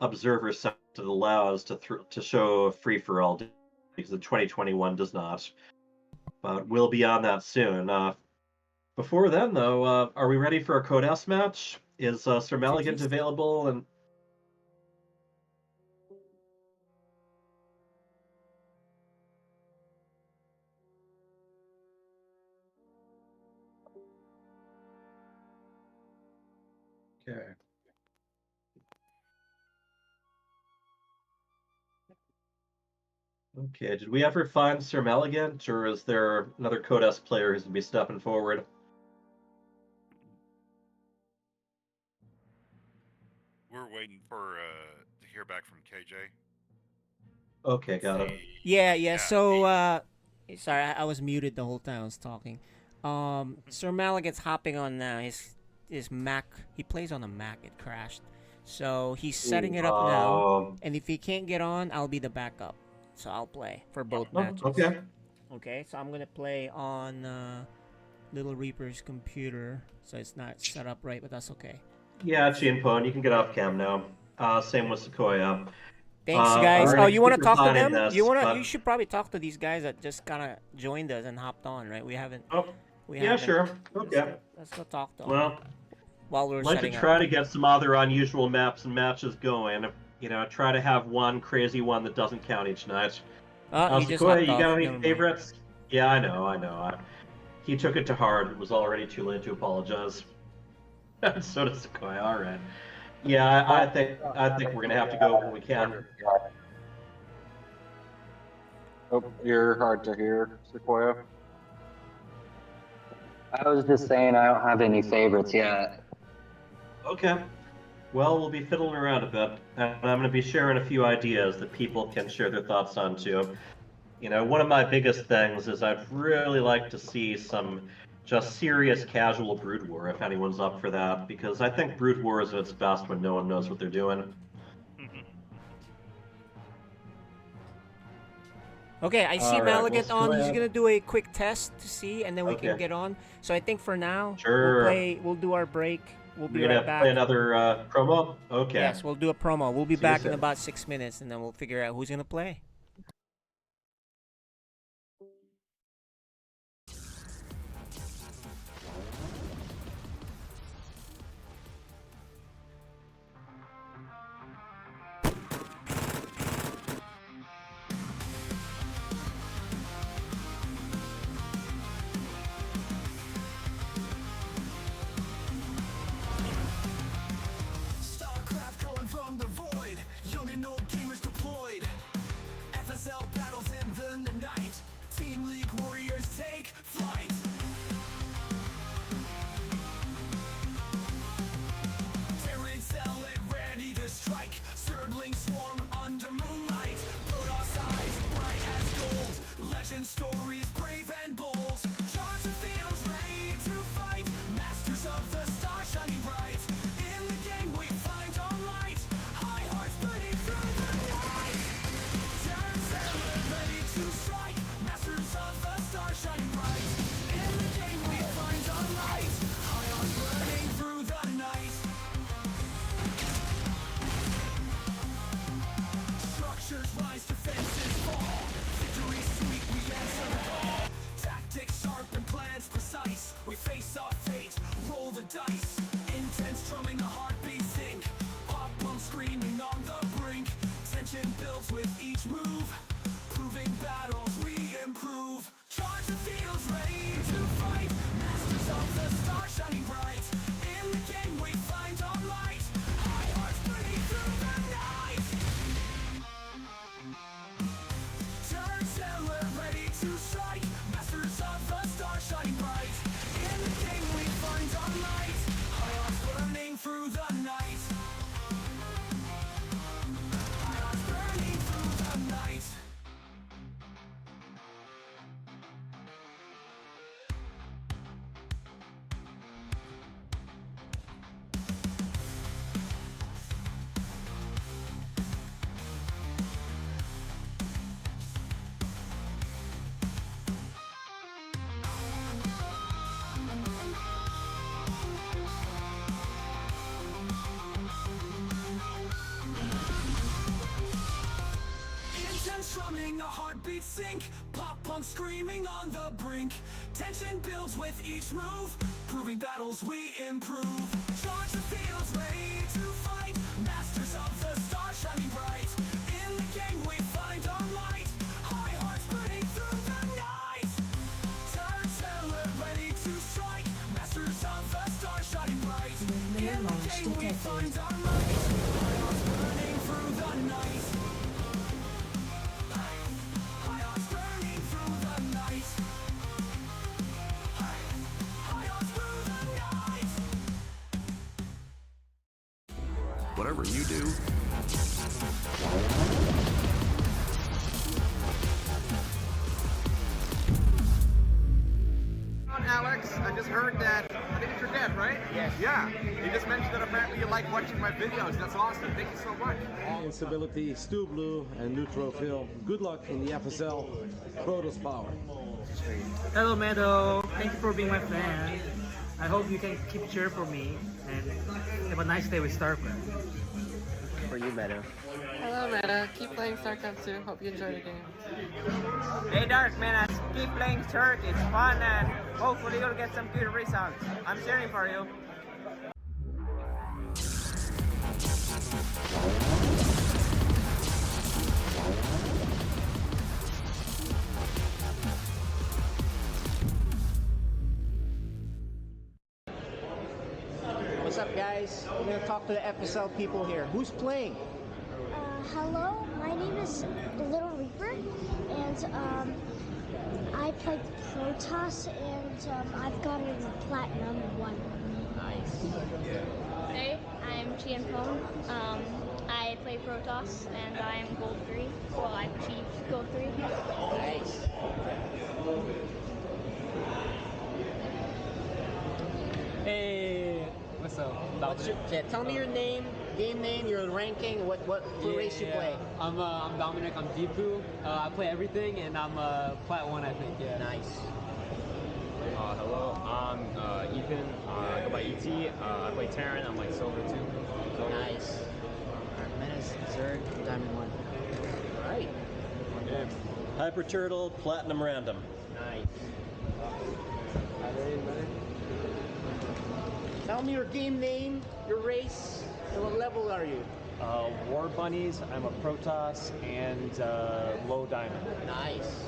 Speaker 3: observer set it allows to show free for all, because the 2021 does not. But we'll be on that soon. Before then, though, are we ready for a Code S match? Is SirMalagant available? And okay. Okay, did we ever find SirMalagant, or is there another Code S player who's going to be stepping forward?
Speaker 5: We're waiting for to hear back from KJ.
Speaker 3: Okay, got it.
Speaker 2: Yeah. So, sorry, I was muted the whole time I was talking. SirMalagant's hopping on now. His Mac. He plays on a Mac. It crashed. So he's setting it up now. And if he can't get on, I'll be the backup. So I'll play for both matches.
Speaker 3: Okay.
Speaker 2: Okay. So I'm gonna play on LittleReaper's computer. So it's not set up right, but that's okay.
Speaker 3: Yeah, ChienPwn, you can get off cam now. Same with Sequoia.
Speaker 2: Thanks, guys.
Speaker 3: Alright,
Speaker 2: Oh, you want to
Speaker 3: keep
Speaker 2: talk to
Speaker 3: refining
Speaker 2: them?
Speaker 3: this,
Speaker 2: You
Speaker 3: but-
Speaker 2: You should probably talk to these guys that just kind of joined us and hopped on, right? We haven't.
Speaker 3: Oh,
Speaker 2: We
Speaker 3: yeah,
Speaker 2: haven't.
Speaker 3: sure. Okay.
Speaker 2: Let's go talk to them.
Speaker 3: Well,
Speaker 2: while we're
Speaker 3: I'd like to
Speaker 2: setting
Speaker 3: try
Speaker 2: up.
Speaker 3: to get some other unusual maps and matches going. You know, try to have one crazy one that doesn't count each night.
Speaker 2: He just
Speaker 3: Sequoia,
Speaker 2: hopped
Speaker 3: you
Speaker 2: off.
Speaker 3: got any
Speaker 2: Never mind.
Speaker 3: favorites? Yeah, I know. He took it to heart. It was already too late to apologize. So does Sequoia. All right. Yeah, I think we're gonna have to go when we can.
Speaker 6: Oh, you're hard to hear, Sequoia.
Speaker 13: I was just saying I don't have any favorites yet.
Speaker 3: Okay. Well, we'll be fiddling around a bit, and I'm going to be sharing a few ideas that people can share their thoughts on too. You know, one of my biggest things is I'd really like to see some just serious casual Brood War, if anyone's up for that, because I think Brood War is at its best when no one knows what they're doing.
Speaker 2: Okay, I see
Speaker 3: All right,
Speaker 2: Malagant
Speaker 3: well,
Speaker 2: on. He's
Speaker 3: Sequoia-
Speaker 2: gonna do a quick test to see, and then we can
Speaker 3: Okay.
Speaker 2: get on. So I think for now,
Speaker 3: Sure.
Speaker 2: we'll do our break. We'll be
Speaker 3: We're gonna
Speaker 2: right back.
Speaker 3: play another promo. Okay.
Speaker 2: Yes, we'll do a promo. We'll be
Speaker 3: See you
Speaker 2: back in
Speaker 3: soon.
Speaker 2: about 6 minutes, and then we'll figure out who's gonna play.
Speaker 1: Starcraft calling from the void. Young and old gamers deployed. FSL battles in the night. Team League warriors take flight. Tearing cell it ready to strike. Surdling swarm under moonlight. Protoss eyes bright as gold. Legend stories brave and bold. Charge the fields ready to fight. Masters of the star shining bright. In the game we find our light. High hearts burning through the night. Turn sailor ready to strike. Masters of the star shining bright. In the game we find our light. High hearts burning through the night. Structures rise, defenses fall. Victory sweet, we answer the call. Tactics sharp and plans precise. We face our fate, roll the dice. Intense drumming, a heartbeat sync. Pop pump screaming on the brink. Tension builds with each move. Proving battles we improve. Charge the fields ready to fight. Masters of the star shining bright. In the game we find our light. High hearts burning through the night. Turn sailor ready to strike. Masters of the star shining bright. In the game we find our light. High hearts burning through the night. High hearts burning through the night. Intense strumming, a heartbeat sync. Pop punk screaming on the brink. Tension builds with each move. Proving battles we improve. Charge the fields ready to fight. Masters of the star shining bright. In the game we find our light. High hearts burning through the night. Turn sailor ready to strike. Masters of the star shining bright. In the game we find our light. High hearts burning through the night. High hearts burning through the night. High hearts through the night.
Speaker 14: Whatever you do, I think it's your dad, right?
Speaker 2: Yes.
Speaker 14: Yeah. He just mentioned that apparently you like watching my videos. That's awesome. Thank you so much.
Speaker 15: Instability, Stu Blue, and Neutrophil. Good luck in the FSL Protoss Power.
Speaker 16: Hello, Meadow. Thank you for being my fan. I hope you can keep cheer for me and have a nice day with StarCraft.
Speaker 4: For you, Meadow.
Speaker 17: Hello, Meta. Keep playing StarCraft 2. Hope you enjoy the game.
Speaker 18: Hey, DarkMenace. Keep playing Turk. It's fun and hopefully you'll get some good results. I'm cheering for you.
Speaker 2: What's up, guys? We're gonna talk to the FSL people here. Who's playing?
Speaker 19: Hello, my name is LittleReaper, and I play Protoss, and I've got a Platinum 1.
Speaker 2: Nice.
Speaker 7: Hey, I'm ChienPwn. I play Protoss and I'm Gold 3. Well, I've achieved Gold 3.
Speaker 2: Nice.
Speaker 20: Hey, what's up?
Speaker 2: Tell me your name, game name, your ranking, what race you play.
Speaker 20: I'm Dominic. I'm Dpoo. I play everything, and I'm Plat 1, I think. Yeah.
Speaker 2: Nice.
Speaker 21: Hello, I'm Ethan. I go by ET. I play Terran. I'm like Silver 2. So
Speaker 2: nice.
Speaker 4: Menace, Zerg, Diamond 1.
Speaker 2: Alright.
Speaker 22: Hyper Turtle, Platinum Random.
Speaker 2: Nice. Tell me your game name, your race, and what level are you?
Speaker 21: War Bunnies. I'm a Protoss and low diamond.
Speaker 2: Nice.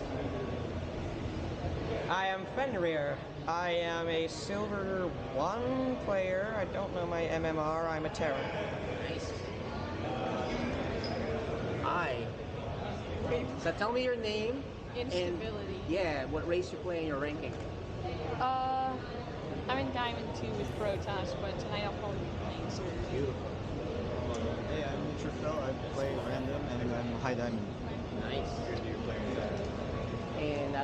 Speaker 18: I am Fenrir. I am a Silver 1 player. I don't know my MMR. I'm a Terran.
Speaker 2: Nice. Hi. Okay, so tell me your name.
Speaker 17: Instability.
Speaker 2: And, yeah, what race you play and your ranking.
Speaker 17: I'm in Diamond 2 with Protoss, but tonight I'll probably be playing Zerg.
Speaker 2: Beautiful.
Speaker 4: Hey, I'm Neutrophil. I play random, and I'm high diamond.
Speaker 2: Nice. And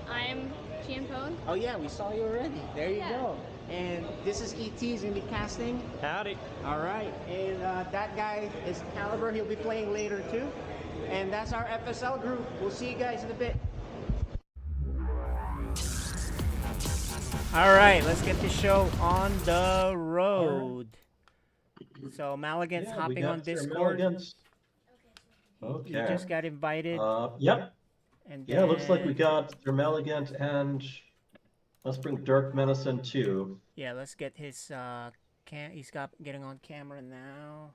Speaker 7: I'm ChienPwn.
Speaker 2: oh yeah, we saw you already. There you go. And this is ET. He's gonna be casting.
Speaker 22: Howdy.
Speaker 2: All right. And that guy is Caliber. He'll be playing later too. And that's our FSL group. We'll see you guys in a bit. All right, let's get the show on the road. So Malagant's hopping on Discord.
Speaker 3: Okay.
Speaker 2: You just got invited.
Speaker 3: Yep.
Speaker 2: And
Speaker 3: yeah, looks like we got SirMalagant and let's bring DarkMenace in too.
Speaker 2: Yeah, let's get his he's getting on camera now.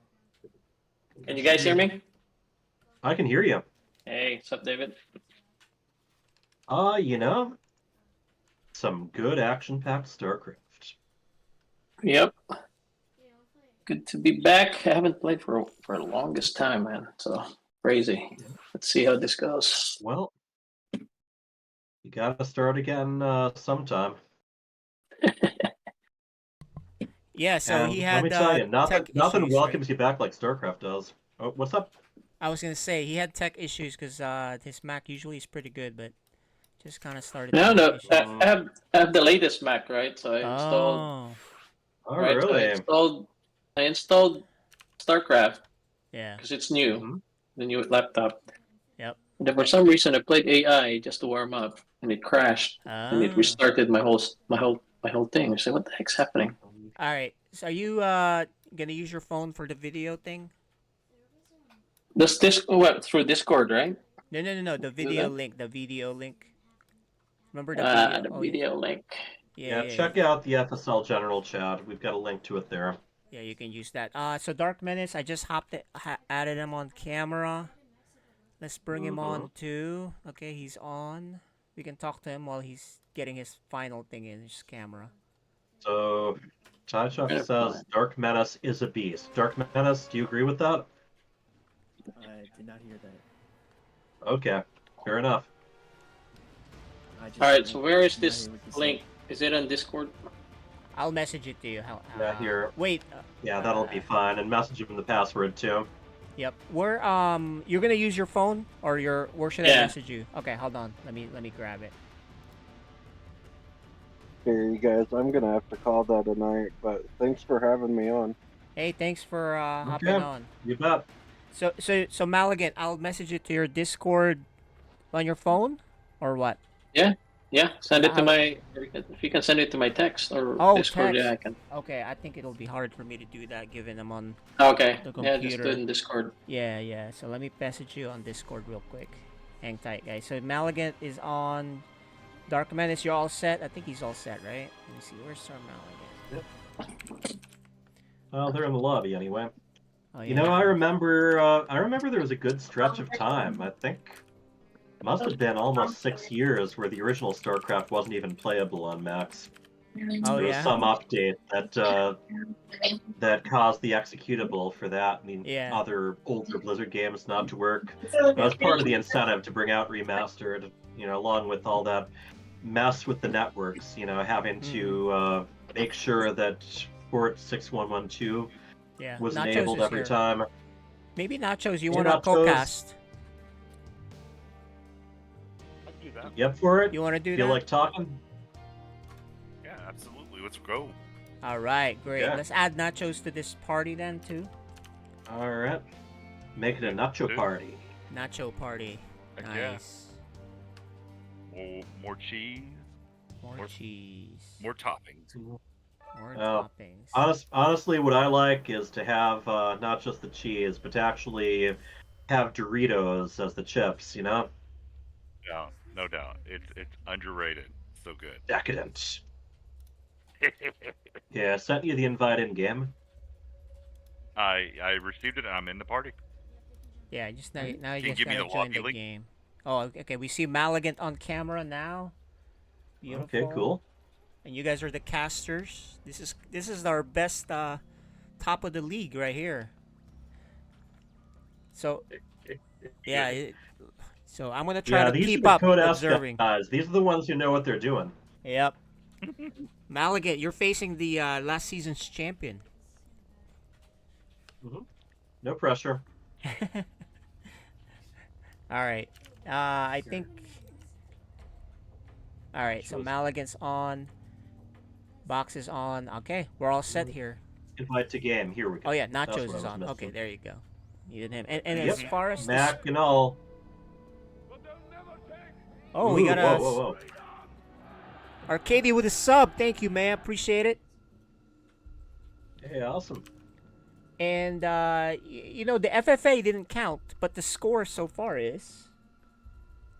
Speaker 23: Can you guys hear me?
Speaker 3: I can hear you.
Speaker 23: Hey, what's up, David?
Speaker 3: You know, some good action-packed StarCraft.
Speaker 23: Yep. Good to be back. I haven't played for the longest time, man. So crazy. Let's see how this goes.
Speaker 3: Well, you gotta start again sometime.
Speaker 2: Yeah, so he had.
Speaker 3: Let me tell you, nothing
Speaker 2: issues,
Speaker 3: welcomes you back like StarCraft does. Oh, what's up?
Speaker 2: I was gonna say he had tech issues because his Mac usually is pretty good, but just kind of started.
Speaker 23: No, I have the latest Mac, right? So I installed.
Speaker 3: Oh,
Speaker 23: right,
Speaker 3: really?
Speaker 23: So I installed StarCraft.
Speaker 2: Yeah.
Speaker 23: Because it's new, the new laptop.
Speaker 2: Yep.
Speaker 23: And then for some reason, I played AI just to warm up, and it crashed, and it restarted my whole thing. I said, "What the heck's happening?"
Speaker 2: All right. So are you gonna use your phone for the video thing?
Speaker 23: Does this through Discord, right?
Speaker 2: No. The video link. The video link. Remember the video?
Speaker 23: The video link.
Speaker 2: Yeah,
Speaker 3: check out the FSL general chat. We've got a link to it there.
Speaker 2: Yeah, you can use that. So DarkMenace, I just added him on camera. Let's bring him on too. Okay, he's on. We can talk to him while he's getting his final thing in his camera.
Speaker 3: So, Tychuk says DarkMenace is a beast. DarkMenace, do you agree with that?
Speaker 4: I did not hear that.
Speaker 3: Okay, fair enough.
Speaker 23: All right, so where is this link? Is it on Discord?
Speaker 2: I'll message it to you.
Speaker 3: Yeah, here.
Speaker 2: Wait.
Speaker 3: Yeah, that'll be fine, and message him the password too.
Speaker 2: Yep. Where you're gonna use your phone or where should I message you? Okay, hold on. Let me grab it.
Speaker 6: Here, you guys, I'm gonna have to call that a night, but thanks for having me on.
Speaker 2: Hey, thanks for hopping
Speaker 3: Okay.
Speaker 2: on.
Speaker 3: You bet.
Speaker 2: So Malagant, I'll message it to your Discord on your phone, or what?
Speaker 23: Yeah, yeah. Send
Speaker 2: Is
Speaker 23: it
Speaker 2: that
Speaker 23: to
Speaker 2: how-
Speaker 23: my. If you can send it to my text or
Speaker 2: Oh,
Speaker 23: Discord,
Speaker 2: text.
Speaker 23: yeah, I can.
Speaker 2: Okay, I think it'll be hard for me to do that given I'm on
Speaker 23: Okay.
Speaker 2: the
Speaker 23: Yeah,
Speaker 2: computer.
Speaker 23: just do it in Discord.
Speaker 2: Yeah. So let me message you on Discord real quick. Hang tight, guys. So Malagant is on. DarkMenace, you're all set. I think he's all set, right? Let me see. Where's SirMalagant?
Speaker 3: Well, they're in the lobby anyway.
Speaker 2: Oh,
Speaker 3: You know, I remember there was a good stretch of time. I think it must have been almost 6 years where the original StarCraft wasn't even playable on Max.
Speaker 2: Oh,
Speaker 3: There was
Speaker 2: yeah?
Speaker 3: some update that caused the executable for that and the
Speaker 2: Yeah.
Speaker 3: other older Blizzard games not to work. That was part of the incentive to bring out Remastered, you know, along with all that mess with the networks, you know, having to make sure that port 6112
Speaker 2: Yeah.
Speaker 3: was
Speaker 2: Nachoz
Speaker 3: enabled
Speaker 2: is
Speaker 3: every
Speaker 2: here.
Speaker 3: time.
Speaker 2: Maybe Nachoz, you
Speaker 3: Hey,
Speaker 2: want to
Speaker 3: Nachoz.
Speaker 2: co-cast?
Speaker 3: You up for it?
Speaker 2: You want to do
Speaker 3: Feel
Speaker 2: that?
Speaker 3: like talking?
Speaker 5: Yeah, absolutely. Let's go.
Speaker 2: All right, great.
Speaker 3: Yeah.
Speaker 2: Let's add Nachos to this party then, too.
Speaker 3: All right. Make it a nacho party.
Speaker 2: Nacho party.
Speaker 5: Heck yeah.
Speaker 2: Nice.
Speaker 5: More cheese.
Speaker 2: More cheese.
Speaker 5: More toppings.
Speaker 2: More
Speaker 3: Well,
Speaker 2: toppings.
Speaker 3: honestly, what I like is to have not just the cheese, but to actually have Doritos as the chips, you know?
Speaker 5: Yeah, no doubt. It's underrated. So good.
Speaker 3: Decadent. Yeah, I sent you the invite in game.
Speaker 5: I received it and I'm in the party.
Speaker 2: Yeah, just now you
Speaker 5: Can you
Speaker 2: just
Speaker 5: give me
Speaker 2: gotta
Speaker 5: the
Speaker 2: join
Speaker 5: lobby
Speaker 2: the
Speaker 5: link?
Speaker 2: game. Oh, okay. We see Malagant on camera now. Beautiful.
Speaker 3: Okay, cool.
Speaker 2: And you guys are the casters. This is our best top of the league right here. So yeah, so I'm gonna try to
Speaker 3: these
Speaker 2: keep
Speaker 3: are
Speaker 2: up
Speaker 3: the Code S
Speaker 2: observing.
Speaker 3: guys. These are the ones who know what they're doing.
Speaker 2: Yep. Malagant, you're facing the last season's champion.
Speaker 3: No pressure.
Speaker 2: All right. I think. All right. So Malagant's on. Box is on. Okay, we're all set here.
Speaker 3: Invite to game. Here we go.
Speaker 2: Oh yeah,
Speaker 3: That's
Speaker 2: Nachos
Speaker 3: what I
Speaker 2: is
Speaker 3: was
Speaker 2: on.
Speaker 3: missing.
Speaker 2: Okay, there you go. Needed him. And
Speaker 3: Yep.
Speaker 2: as far as
Speaker 3: Mac and all.
Speaker 2: oh, we got a
Speaker 3: Whoa.
Speaker 2: Arcadia with a sub. Thank you, man. Appreciate it.
Speaker 3: Hey, awesome.
Speaker 2: And you know the FFA didn't count, but the score so far is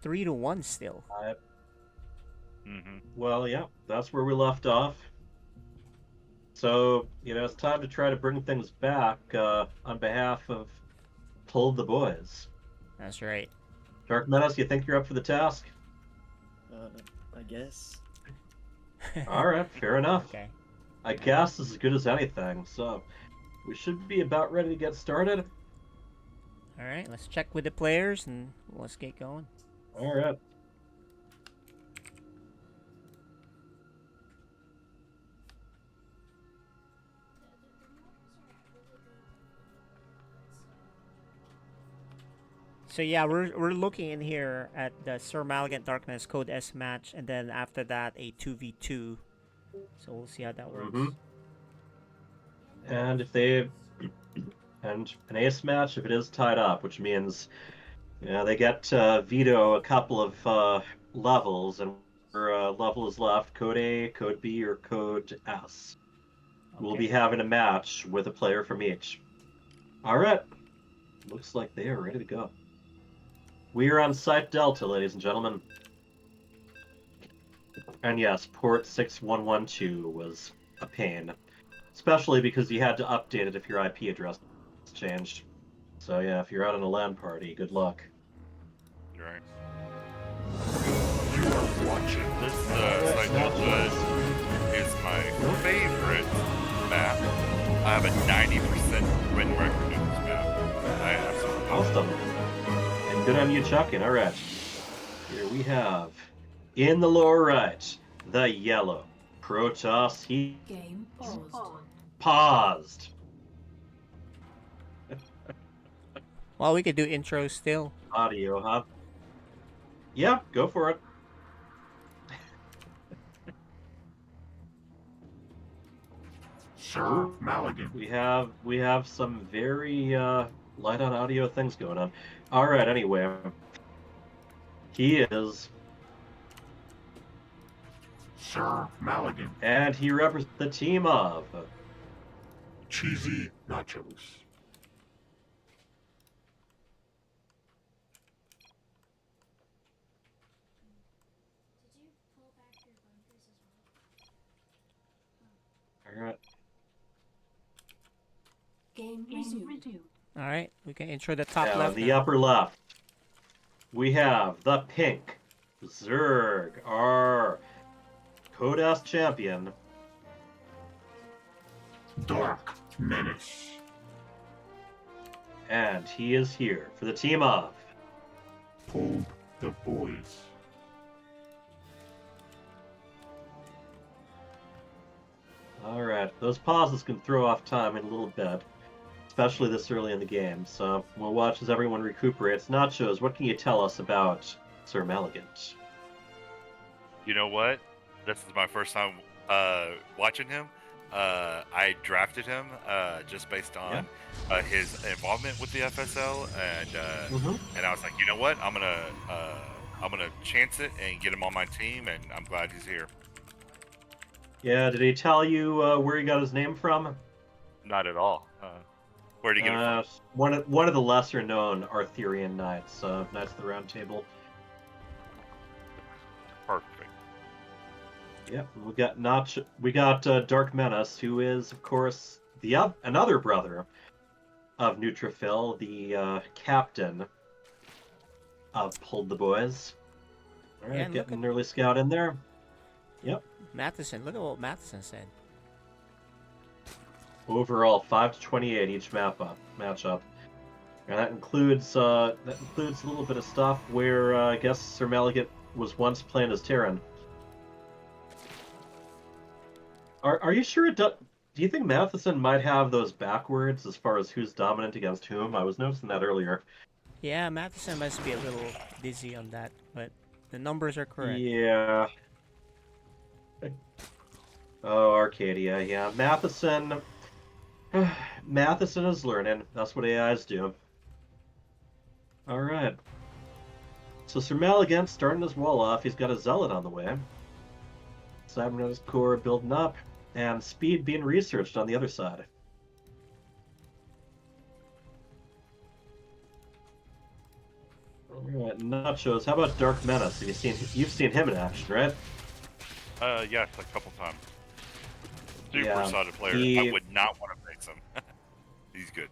Speaker 2: 3-1 still.
Speaker 3: Well, yeah, that's where we left off. So, you know, it's time to try to bring things back on behalf of Pull the Boys.
Speaker 2: That's right.
Speaker 3: DarkMenace, you think you're up for the task?
Speaker 4: I guess.
Speaker 3: All right, fair enough.
Speaker 2: Okay.
Speaker 3: I guess as good as anything, so we should be about ready to get started.
Speaker 2: All right, let's check with the players and let's get going.
Speaker 3: All right.
Speaker 2: So yeah, we're looking in here at the SirMalagant DarkMenace Code S match, and then after that a 2v2. So we'll see how that works.
Speaker 3: And if they and an ace match, if it is tied up, which means you know they get veto a couple of levels, and whatever level is left, code A, code B, or code S. We'll be having a match with a player from each. All right. Looks like they are ready to go. We are on Site Delta, ladies and gentlemen. And yes, port 6112 was a pain. Especially because you had to update it if your IP address changed. So yeah, if you're out on a LAN party, good luck.
Speaker 5: Right. You are watching. This Site Delta is my favorite map. I have a 90% win record in this map. I absolutely love it.
Speaker 3: Awesome. And good on you, Chuckin. All right. Here we have, in the lower right, the yellow Protoss. He
Speaker 1: Game
Speaker 3: paused.
Speaker 2: Well, we could do intros still.
Speaker 3: Audio, huh? Yeah, go for it. SirMalagant. We have some very light on audio things going on. All right. Anyway, he is SirMalagant, and he represents the team of CheesyNachos. All right.
Speaker 1: Game resumed.
Speaker 2: All right, we can intro the top
Speaker 3: Now,
Speaker 2: left.
Speaker 3: the
Speaker 2: now.
Speaker 3: upper left, we have the pink Zerg, our Codas champion, DarkMenace. And he is here for the team of Pulled the Boys. Alright, those pauses can throw off time in a little bit, especially this early in the game, so we'll watch as everyone recuperates. Nachos, what can you tell us about SirMalagant?
Speaker 5: You know what? This is my first time watching him. I drafted him just based on his involvement with the FSL, and I was like, you know what? I'm gonna chance it and get him on my team, and I'm glad he's here.
Speaker 3: Yeah, did he tell you where he got his name from?
Speaker 5: Not at all. Where did he get it from?
Speaker 3: One of the lesser known Arthurian knights, Knights of the Round Table.
Speaker 5: Perfect.
Speaker 3: Yep, we got DarkMenace, who is, of course, another brother of Neutrophil, the captain of Pulled the Boys. All right, getting an early scout in there. Yep.
Speaker 2: Matheson, look at what Matheson said.
Speaker 3: Overall, 5-28 each matchup, and that includes a little bit of stuff where I guess SirMalagant was once playing as Terran. Are you sure it does? Do you think Matheson might have those backwards as far as who's dominant against whom? I was noticing that earlier.
Speaker 2: Yeah, Matheson must be a little dizzy on that, but the numbers are correct.
Speaker 3: Yeah. Oh, Arcadia, yeah. Matheson is learning. That's what AIs do. Alright. So SirMalagant starting his wall off. He's got a Zealot on the way. Cybernetics core building up. And speed being researched on the other side. Alright, Nachos. How about DarkMenace? You've seen him in action, right?
Speaker 5: Yes, a couple times. Super solid player. I would not want to face him. He's good.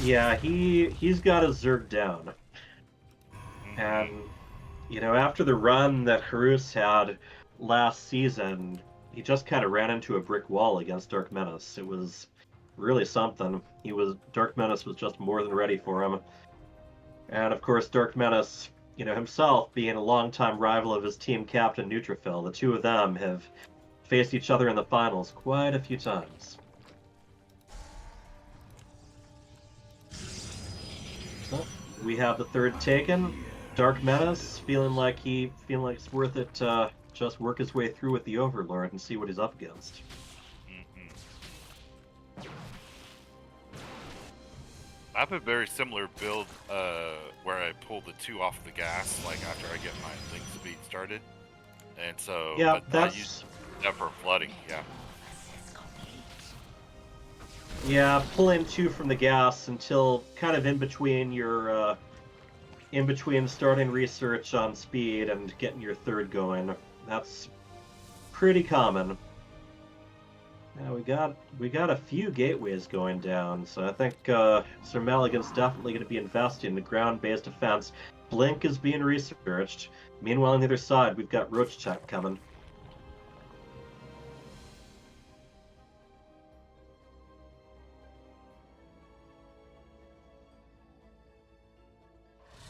Speaker 3: Yeah, he's got his Zerg down. And, after the run that Harus had last season, he just kind of ran into a brick wall against DarkMenace. It was really something. DarkMenace was just more than ready for him. And, of course, DarkMenace, himself being a longtime rival of his team captain, Neutrophil, the two of them have faced each other in the finals quite a few times. So, we have the third taken. DarkMenace feeling like it's worth it to just work his way through with the Overlord and see what he's up against.
Speaker 5: I have a very similar build where I pull the 2 off the gas, like after I get my link speed started. And so I use that for flooding,
Speaker 3: Yeah, pulling 2 from the gas until kind of in between starting research on speed and getting your third going. That's pretty common. Now we got a few gateways going down, so I think SirMalagant's definitely going to be investing in the ground-based defense. Blink is being researched. Meanwhile, on the other side, we've got Roach Check coming.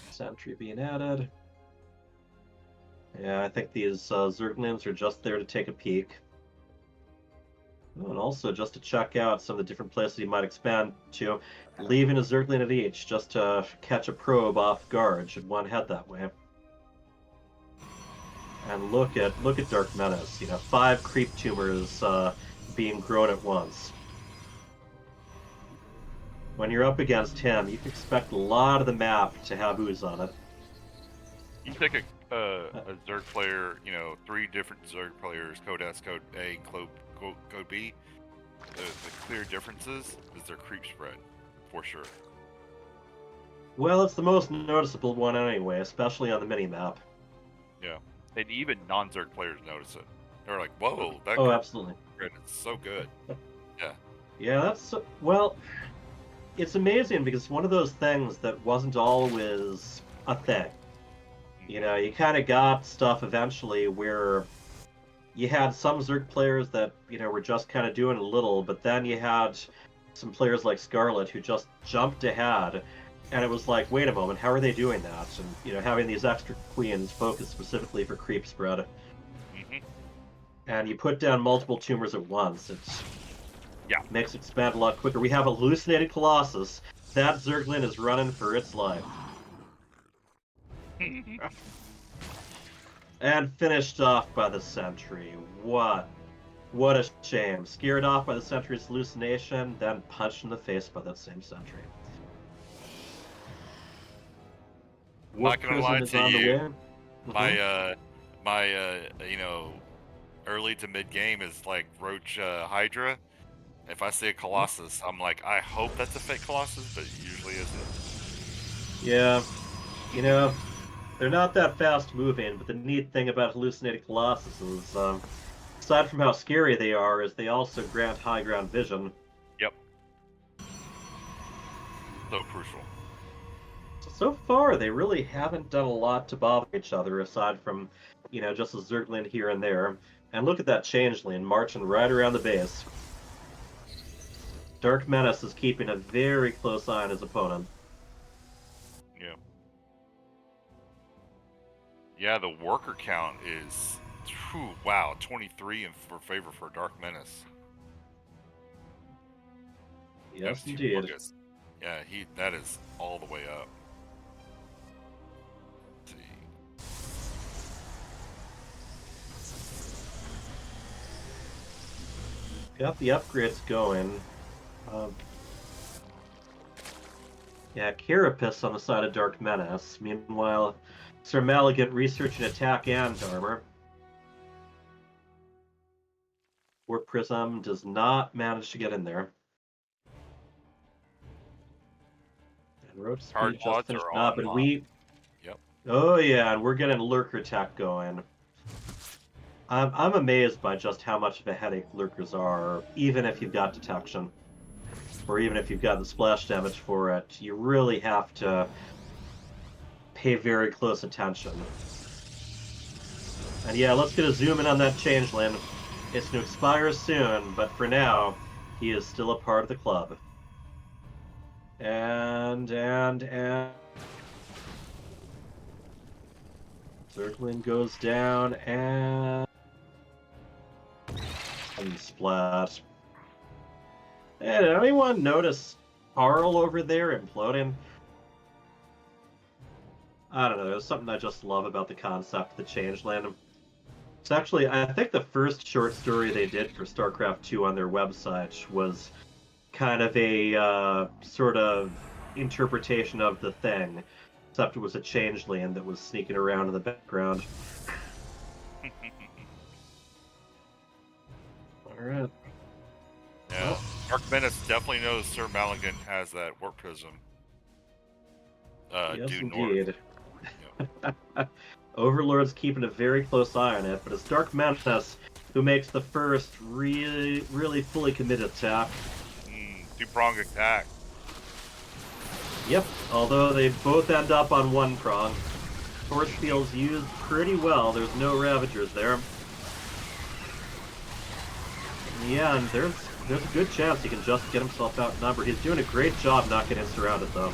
Speaker 3: Sentry being added. Yeah, I think these Zerglings are just there to take a peek. Oh, and also just to check out some of the different places you might expand to, leaving a Zergling at each just to catch a probe off guard should one head that way. And look at DarkMenace, 5 creep tumors being grown at once. When you're up against him, you can expect a lot of the map to have ooze on it.
Speaker 5: You take a Zerg player, 3 different Zerg players, code S, code A, code B. The clear differences is their creep spread, for sure.
Speaker 3: Well, it's the most noticeable one anyway, especially on the mini-map.
Speaker 5: Yeah, and even non-Zerg players notice it. They're like, whoa, that
Speaker 3: Oh, absolutely.
Speaker 5: spread is so good. Yeah.
Speaker 3: Yeah, that's... Well, it's amazing because it's one of those things that wasn't always a thing. You kind of got stuff eventually where you had some Zerg players that, were just kind of doing a little, but then you had some players like Scarlet who just jumped ahead, and it was like, wait a moment, how are they doing that? And, having these extra queens focused specifically for creep spread.
Speaker 5: Mm-hmm.
Speaker 3: And you put down multiple tumors at once. It makes it expand a lot quicker. We have a hallucinated Colossus. That Zerglin is running for its life. And finished off by the Sentry. What a shame. Scared off by the Sentry's hallucination, then punched in the face by that same Sentry.
Speaker 5: Not gonna lie to you.
Speaker 3: Mm-hmm.
Speaker 5: My early to mid game is like Roach Hydra. If I see a Colossus, I'm like, I hope that's a fake Colossus, but it usually isn't.
Speaker 3: Yeah. They're not that fast moving, but the neat thing about hallucinated Colossus is, aside from how scary they are, is they also grant high ground vision.
Speaker 5: Yep. So crucial.
Speaker 3: So far, they really haven't done a lot to bother each other, aside from, just a Zerglin here and there. And look at that Changeling marching right around the base. DarkMenace is keeping a very close eye on his opponent.
Speaker 5: Yeah. Yeah, the worker count is, wow, 23 in favor for DarkMenace.
Speaker 3: Yes, indeed.
Speaker 5: Yeah, that is all the way up. Let's see.
Speaker 3: Got the upgrades going. Yeah, Carapace on the side of DarkMenace. Meanwhile, SirMalagant researching attack and armor. Warp Prism does not manage to get in there. And Roach Speed just finished up, and we...
Speaker 5: Yep.
Speaker 3: Oh yeah, and we're getting Lurker attack going. I'm amazed by just how much of a headache Lurkers are, even if you've got detection. Or even if you've got the splash damage for it, you really have to pay very close attention. And yeah, let's get a zoom in on that Changeling. It's to expire soon, but for now, he is still a part of the club. And... Zerglin goes down, and splat. Hey, did anyone notice Carl over there imploding? I don't know, there's something I just love about the concept of the Changeling. It's actually, I think the first short story they did for StarCraft 2 on their website was kind of a sort of interpretation of the thing, except it was a Changeling that was sneaking around in the background. Alright.
Speaker 5: Yeah, DarkMenace definitely knows SirMalagant has that Warp Prism.
Speaker 3: Yes,
Speaker 5: due
Speaker 3: indeed.
Speaker 5: North.
Speaker 3: Overlord's keeping a very close eye on it, but it's DarkMenace who makes the first really fully committed attack.
Speaker 5: Two-prong attack.
Speaker 3: Yep, although they both end up on one prong. Force field's used pretty well, there's no Ravagers there. Yeah, and there's a good chance he can just get himself outnumbered. He's doing a great job not getting surrounded, though.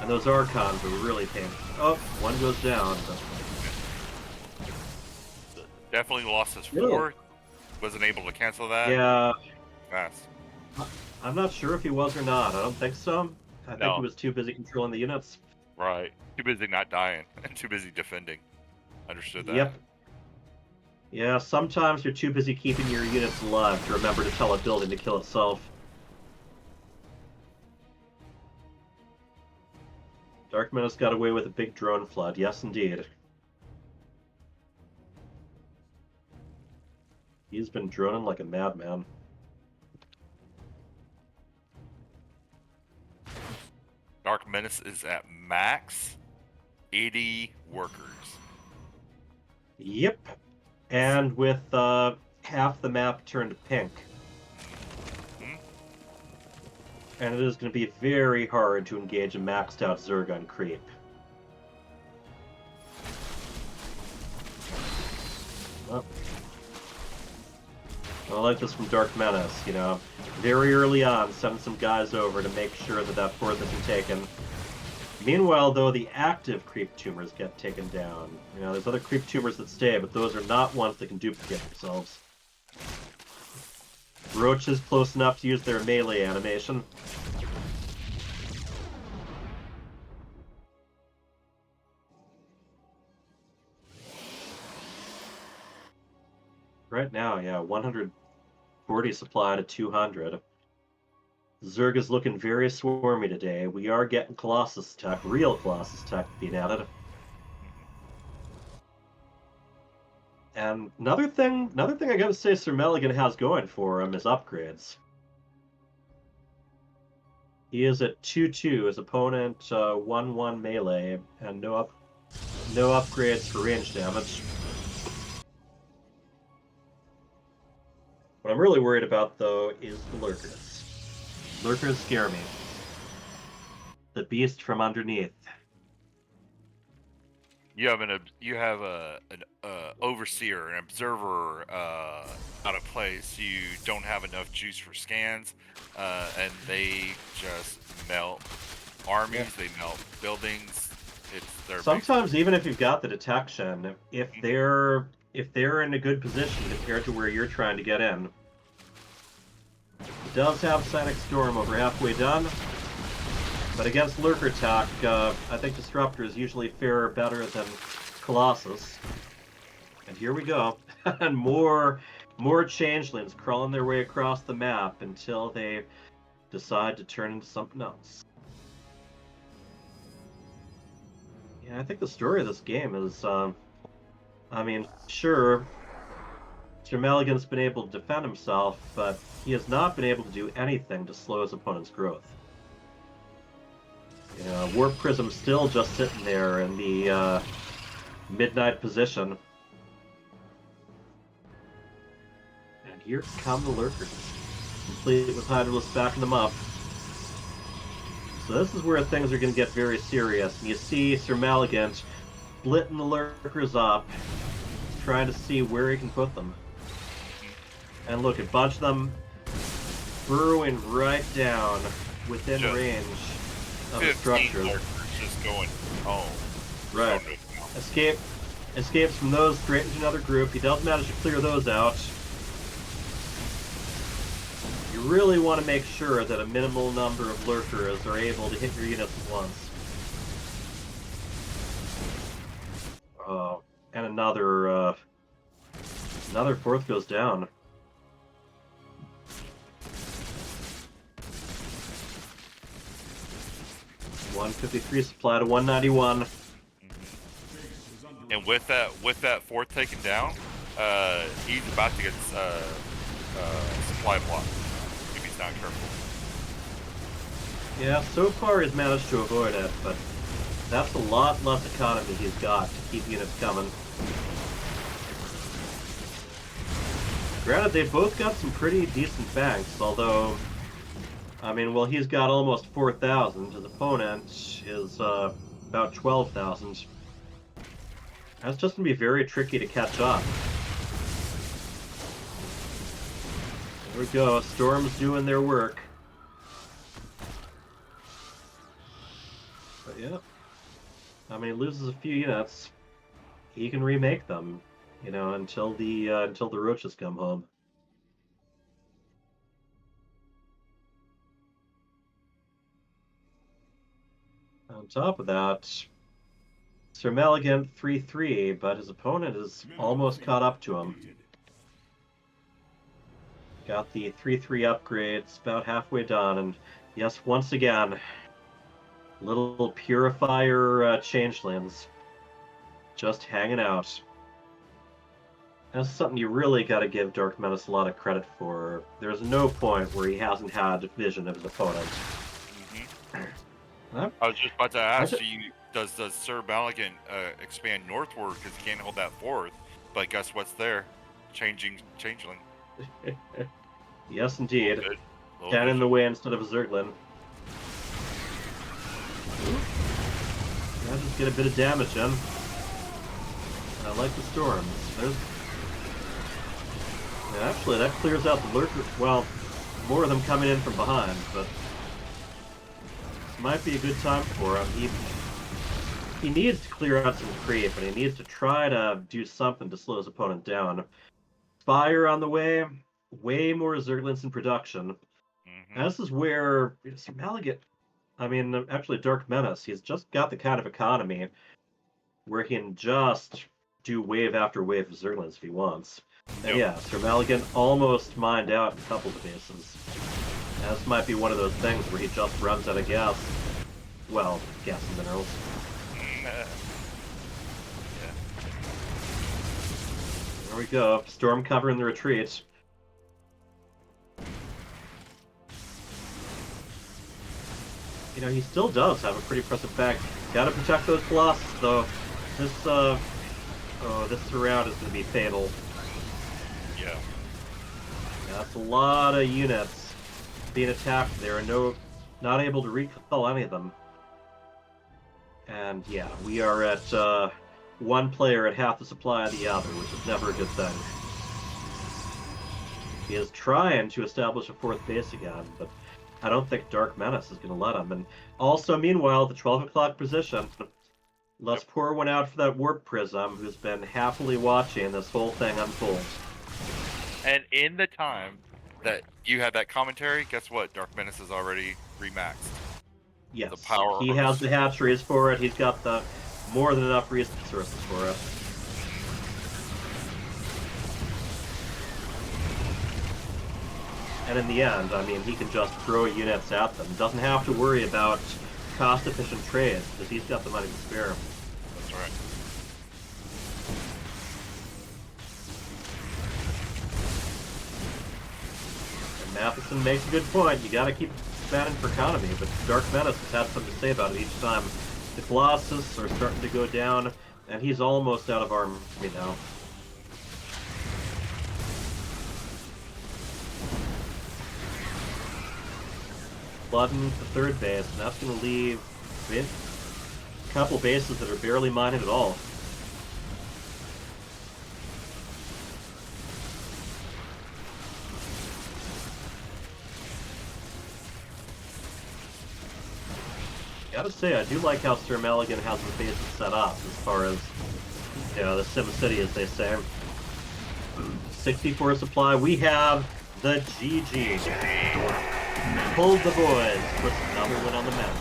Speaker 3: And those Archons are really painful. Oh, one goes down. But...
Speaker 5: Definitely lost his 4. Wasn't able to cancel that.
Speaker 3: Yeah.
Speaker 5: Fast.
Speaker 3: I'm not sure if he was or not. I don't think so. I think
Speaker 5: No.
Speaker 3: he was too busy controlling the units.
Speaker 5: Right. Too busy not dying and too busy defending. Understood that.
Speaker 3: Yep. Yeah, sometimes you're too busy keeping your units alive to remember to tell a building to kill itself. DarkMenace got away with a big drone flood, yes indeed. He's been droning like a madman.
Speaker 5: DarkMenace is at max 80 workers.
Speaker 3: Yep. And with half the map turned pink. And it is going to be very hard to engage a maxed out Zerg creep. Oh. I like this from DarkMenace, you know. Very early on, send some guys over to make sure that that fourth isn't taken. Meanwhile, though, the active creep tumors get taken down. You know, there's other creep tumors that stay, but those are not ones that can duplicate themselves. Roach is close enough to use their melee animation. Right now, yeah, 140 supply to 200. Zerg is looking very swarmy today. We are getting Colossus tech, real Colossus tech being added. And another thing I gotta say SirMalagant has going for him is upgrades. He is at 2-2, his opponent 1-1 melee, and no upgrades for range damage. What I'm really worried about, though, is the lurkers. Lurkers scare me. The beast from underneath.
Speaker 5: You have an overseer, an observer out of place. You don't have enough juice for scans, and they just melt armies. They melt buildings. It's their
Speaker 3: Sometimes even if you've got the detection, if they're in a good position compared to where you're trying to get in. It does have Sonic Storm over halfway done, but against Lurker attack, I think Disruptors usually fare better than Colossus. And here we go. And more changelings crawling their way across the map until they decide to turn into something else. Yeah, I think the story of this game is, I mean, sure, SirMalagant's been able to defend himself, but he has not been able to do anything to slow his opponent's growth. You know, Warp Prism's still just sitting there in the midnight position. And here come the lurkers, complete with Hydralis backing them up. So this is where things are going to get very serious. And you see SirMalagant splitting the lurkers up, trying to see where he can put them. And look, a bunch of them burrowing right down within range of the structures.
Speaker 5: Just going home.
Speaker 3: Right. Escapes from those straight into another group. He does manage to clear those out. You really want to make sure that a minimal number of lurkers are able to hit your units at once. And another fourth goes down. $153 supply to 191.
Speaker 5: And with that fourth taken down, he's about to get supply block if he's not careful.
Speaker 3: Yeah, so far he's managed to avoid it, but that's a lot less economy he's got to keep units coming. Granted, they've both got some pretty decent banks, although, I mean, well, he's got almost 4,000. His opponent is about 12,000. That's just going to be very tricky to catch up. There we go. Storm's doing their work. But yeah, I mean, he loses a few units. He can remake them, you know, until the roaches come home. On top of that, SirMalagant 3-3, but his opponent is almost caught up to him. Got the 3-3 upgrades, about halfway done, and yes, once again, little purifier changelings just hanging out. That's something you really got to give DarkMenace a lot of credit for. There's no point where he hasn't had vision of his opponent.
Speaker 5: I was just about to ask you, does SirMalagant expand northward because he can't hold that fourth? But guess what's there? Changeling.
Speaker 3: Yes, indeed. Down in the way instead of a Zerglin. Yeah, just get a bit of damage in. I like the storms. Yeah, actually, that clears out the lurker. Well, more of them coming in from behind, but this might be a good time for him. He needs to clear out some creep, and he needs to try to do something to slow his opponent down. Fire on the way more Zerglins in production. And this is where SirMalagant, actually DarkMenace, he's just got the kind of economy where he can just do wave after wave of Zerglins if he wants. And yeah, SirMalagant almost mined out a couple of bases. And this might be one of those things where he just runs out of gas. Well, gas and minerals. There we go. Storm cover in the retreat. You know, he still does have a pretty impressive back. Gotta protect those Colossus, though. This surround is gonna be fatal.
Speaker 5: Yeah.
Speaker 3: That's a lot of units being attacked there, and not able to recall any of them. And yeah, we are at one player at half the supply of the other, which is never a good thing. He is trying to establish a fourth base again, but I don't think DarkMenace is going to let him. And also, meanwhile, the 12 o'clock position, let's pour one out for that Warp Prism, who's been happily watching this whole thing unfold.
Speaker 5: And in the time that you had that commentary, guess what? DarkMenace is already remaxed.
Speaker 3: Yes,
Speaker 5: the power
Speaker 3: he has the hatcheries for it. He's got the more than enough resources for it. And in the end, I mean, he can just throw units at them. Doesn't have to worry about cost-efficient trades, because he's got the money to spare.
Speaker 5: That's right.
Speaker 3: And Matheson makes a good point. You gotta keep expanding for economy, but DarkMenace has had something to say about it each time. The Colossus are starting to go down, and he's almost out of army now. Flooding the third base, and that's going to leave a couple bases that are barely mined at all. Gotta say, I do like how SirMalagant has the bases set up as far as, you know, the SimCity, as they say. 64 supply. We have the GG. Pulled the boys. Puts another one on the map.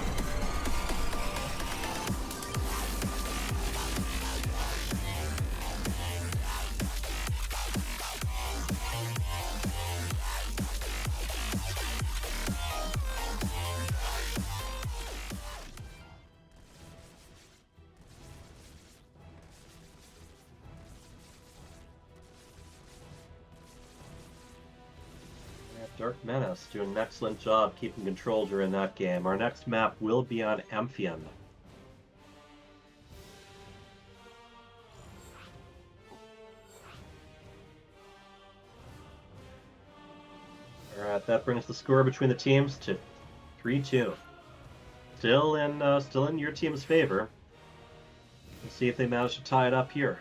Speaker 3: DarkMenace doing an excellent job keeping control during that game. Our next map will be on Amphion. Alright, that brings the score between the teams to 3-2. Still in your team's favor. Let's see if they manage to tie it up here.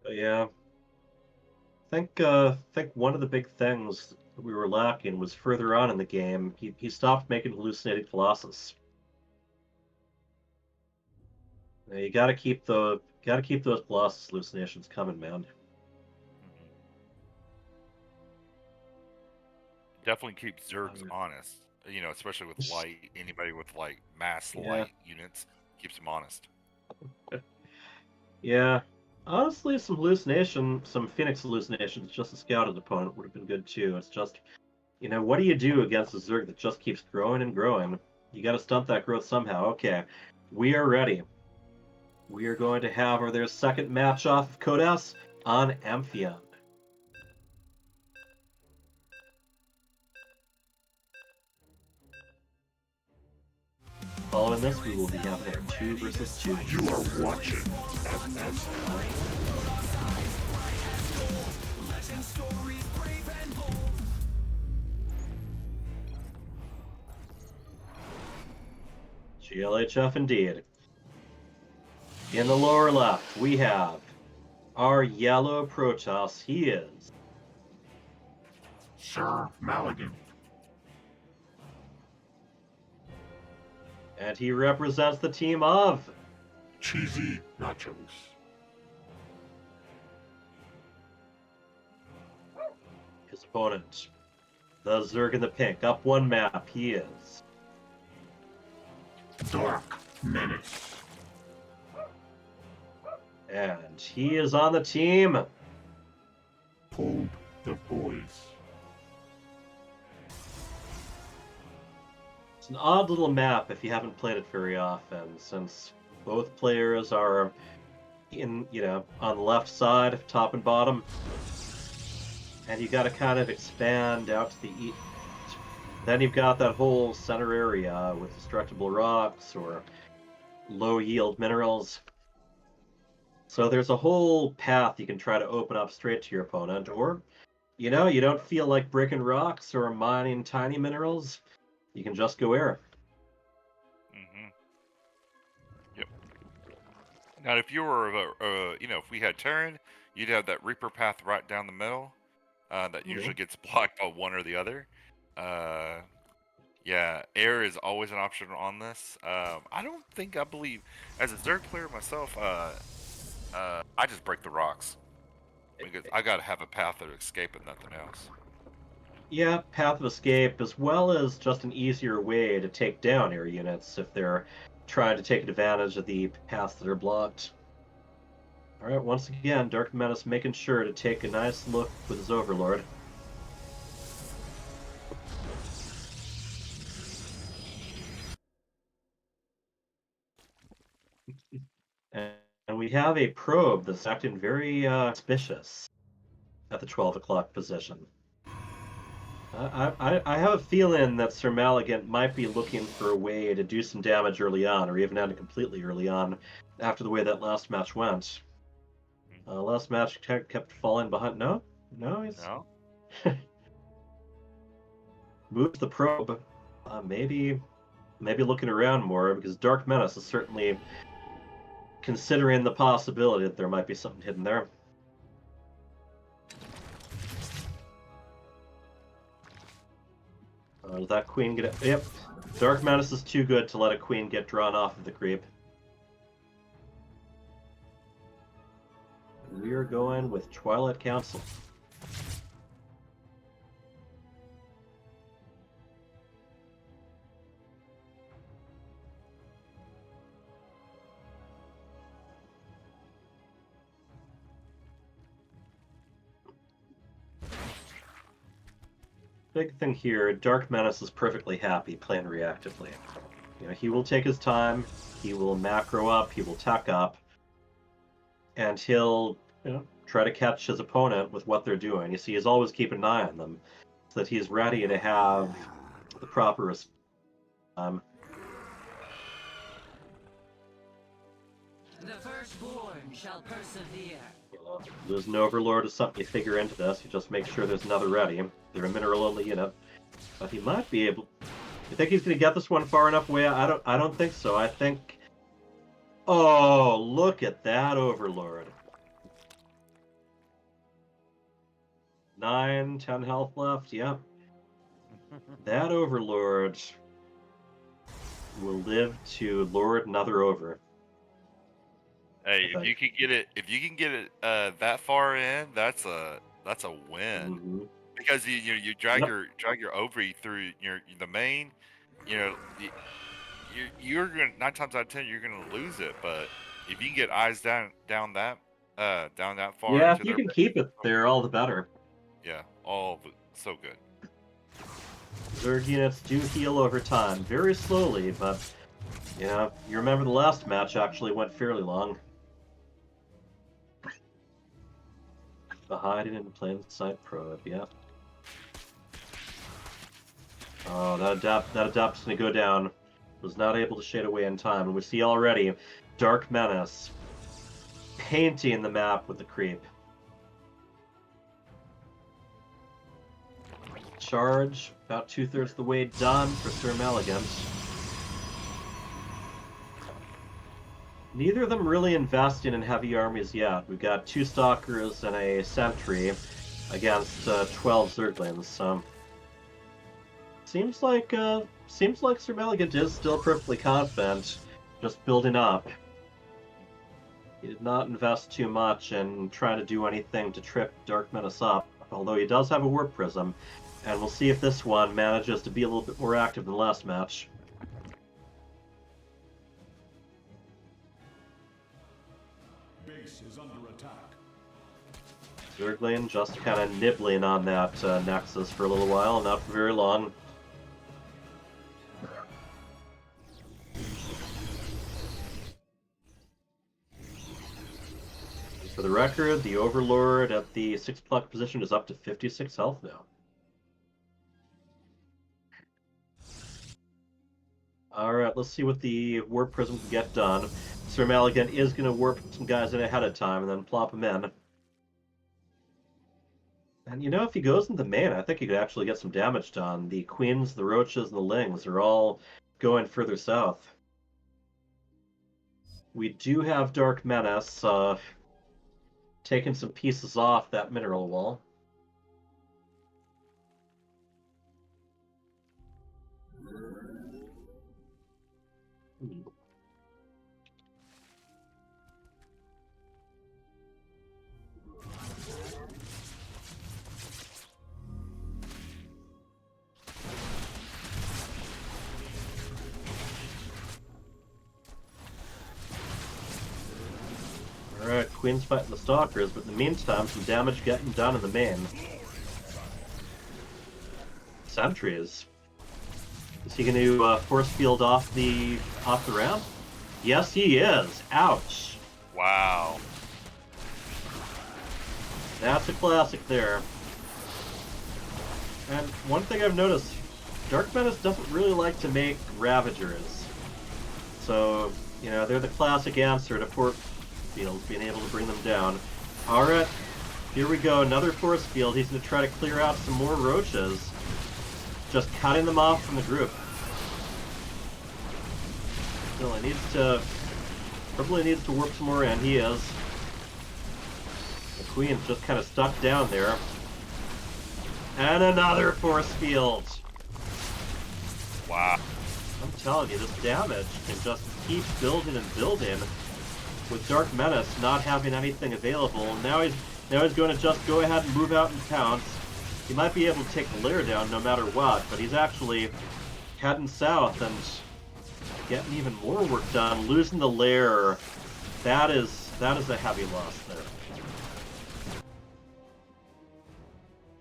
Speaker 3: Yeah, I think one of the big things we were lacking was further on in the game, he stopped making hallucinated Colossus. Now, you gotta keep those Colossus hallucinations coming, man.
Speaker 5: Definitely keep Zergs honest. You know, especially with light. Anybody with like mass
Speaker 3: Yeah.
Speaker 5: light units keeps them honest.
Speaker 3: Yeah. Honestly, some Phoenix hallucinations, just a scouted opponent would have been good too. It's just, you know, what do you do against a Zerg that just keeps growing and growing? You gotta stunt that growth somehow. Okay, we are ready. We are going to have their second match off of Codas on Amphion. Following this, we will be having our 2 versus 2.
Speaker 1: You are watching FSL.
Speaker 3: GLHF indeed. In the lower left, we have our yellow Protoss. He is
Speaker 1: SirMalagant.
Speaker 3: And he represents the team of
Speaker 1: CheesyNachos.
Speaker 3: His opponent, the Zerg in the pink. Up one map, he is
Speaker 1: DarkMenace.
Speaker 3: And he is on the team.
Speaker 1: Pulled the boys.
Speaker 3: It's an odd little map if you haven't played it very often, since both players are on the left side, top and bottom. And you gotta kind of expand out to the east. Then you've got that whole center area with destructible rocks or low yield minerals. So there's a whole path you can try to open up straight to your opponent, or, you don't feel like breaking rocks or mining tiny minerals, you can just go air.
Speaker 5: Yep. Now, if you were, if we had Terran, you'd have that Reaper path right down the middle. That usually gets blocked by one or the other. Yeah, air is always an option on this. I believe, as a Zerg player myself, I just break the rocks. Because I gotta have a path of escape and nothing else.
Speaker 3: Yeah, path of escape, as well as just an easier way to take down air units if they're trying to take advantage of the paths that are blocked. Alright, once again, DarkMenace making sure to take a nice look with his Overlord. And we have a probe that's acting very suspicious at the 12 o'clock position. I have a feeling that SirMalagant might be looking for a way to do some damage early on, or even end it completely early on, after the way that last match went. Last match kept falling behind. No, he's moved the probe. Maybe looking around more, because DarkMenace is certainly considering the possibility that there might be something hidden there. Does that queen get it? Yep. DarkMenace is too good to let a queen get drawn off of the creep. We are going with Twilight Council. Big thing here, DarkMenace is perfectly happy playing reactively. He will take his time, he will macro up, he will tech up, and he'll try to catch his opponent with what they're doing. You see, he's always keeping an eye on them, so that he's ready to have the proper response.
Speaker 8: The firstborn shall persevere.
Speaker 3: Lose an Overlord is something you figure into this. You just make sure there's another ready. They're a mineral-only unit. But he might be able... You think he's going to get this one far enough away? I don't think so. I think... Oh, look at that Overlord. 9, 10 health left. Yep. That Overlord will live to lord another over.
Speaker 5: Hey, if you can get it that far in, that's a win. Because you drag your ovary through the main, you're gonna 9 times out of 10 you're gonna lose it. But if you can get eyes down that far
Speaker 3: Yeah,
Speaker 5: into
Speaker 3: if you
Speaker 5: their
Speaker 3: can keep it there, all the better.
Speaker 5: yeah, all of it, so good.
Speaker 3: Zerg units do heal over time, very slowly, but you remember the last match actually went fairly long. The hiding in plain sight probe, yeah. Oh, that adapt's gonna go down. Was not able to shade away in time, and we see already DarkMenace painting the map with the creep. Charge, about 2/3 of the way done for SirMalagant. Neither of them really investing in heavy armies yet. We've got 2 Stalkers and a Sentry against 12 Zerglings, so seems like SirMalagant is still perfectly confident, just building up. He did not invest too much in trying to do anything to trip DarkMenace up, although he does have a Warp Prism, and we'll see if this one manages to be a little bit more active than last match.
Speaker 1: Base is under attack.
Speaker 3: Zergling just kind of nibbling on that Nexus for a little while, not for very long. For the record, the Overlord at the 6 pluck position is up to 56 health now. Alright, let's see what the Warp Prism can get done. SirMalagant is going to warp some guys in ahead of time and then plop them in. And if he goes in the main, I think he could actually get some damage done. The Queens, the Roaches, and the Lings are all going further south. We do have DarkMenace taking some pieces off that mineral wall. Alright, Queen's fighting the Stalkers, but in the meantime, some damage getting done in the main. Sentries. Is he going to force field off the ramp? Yes, he is. Ouch.
Speaker 5: Wow.
Speaker 3: That's a classic there. And one thing I've noticed, DarkMenace doesn't really like to make Ravagers. So, they're the classic answer to force fields, being able to bring them down. Alright, here we go, another force field. He's going to try to clear out some more Roaches. Just cutting them off from the group. Still, he probably needs to warp some more in. He is. The Queen's just kind of stuck down there. And another force field.
Speaker 5: Wow.
Speaker 3: I'm telling you, this damage can just keep building and building with DarkMenace not having anything available. Now he's going to just go ahead and move out and pounce. He might be able to take the lair down no matter what, but he's actually heading south and getting even more work done. Losing the lair, that is a heavy loss there.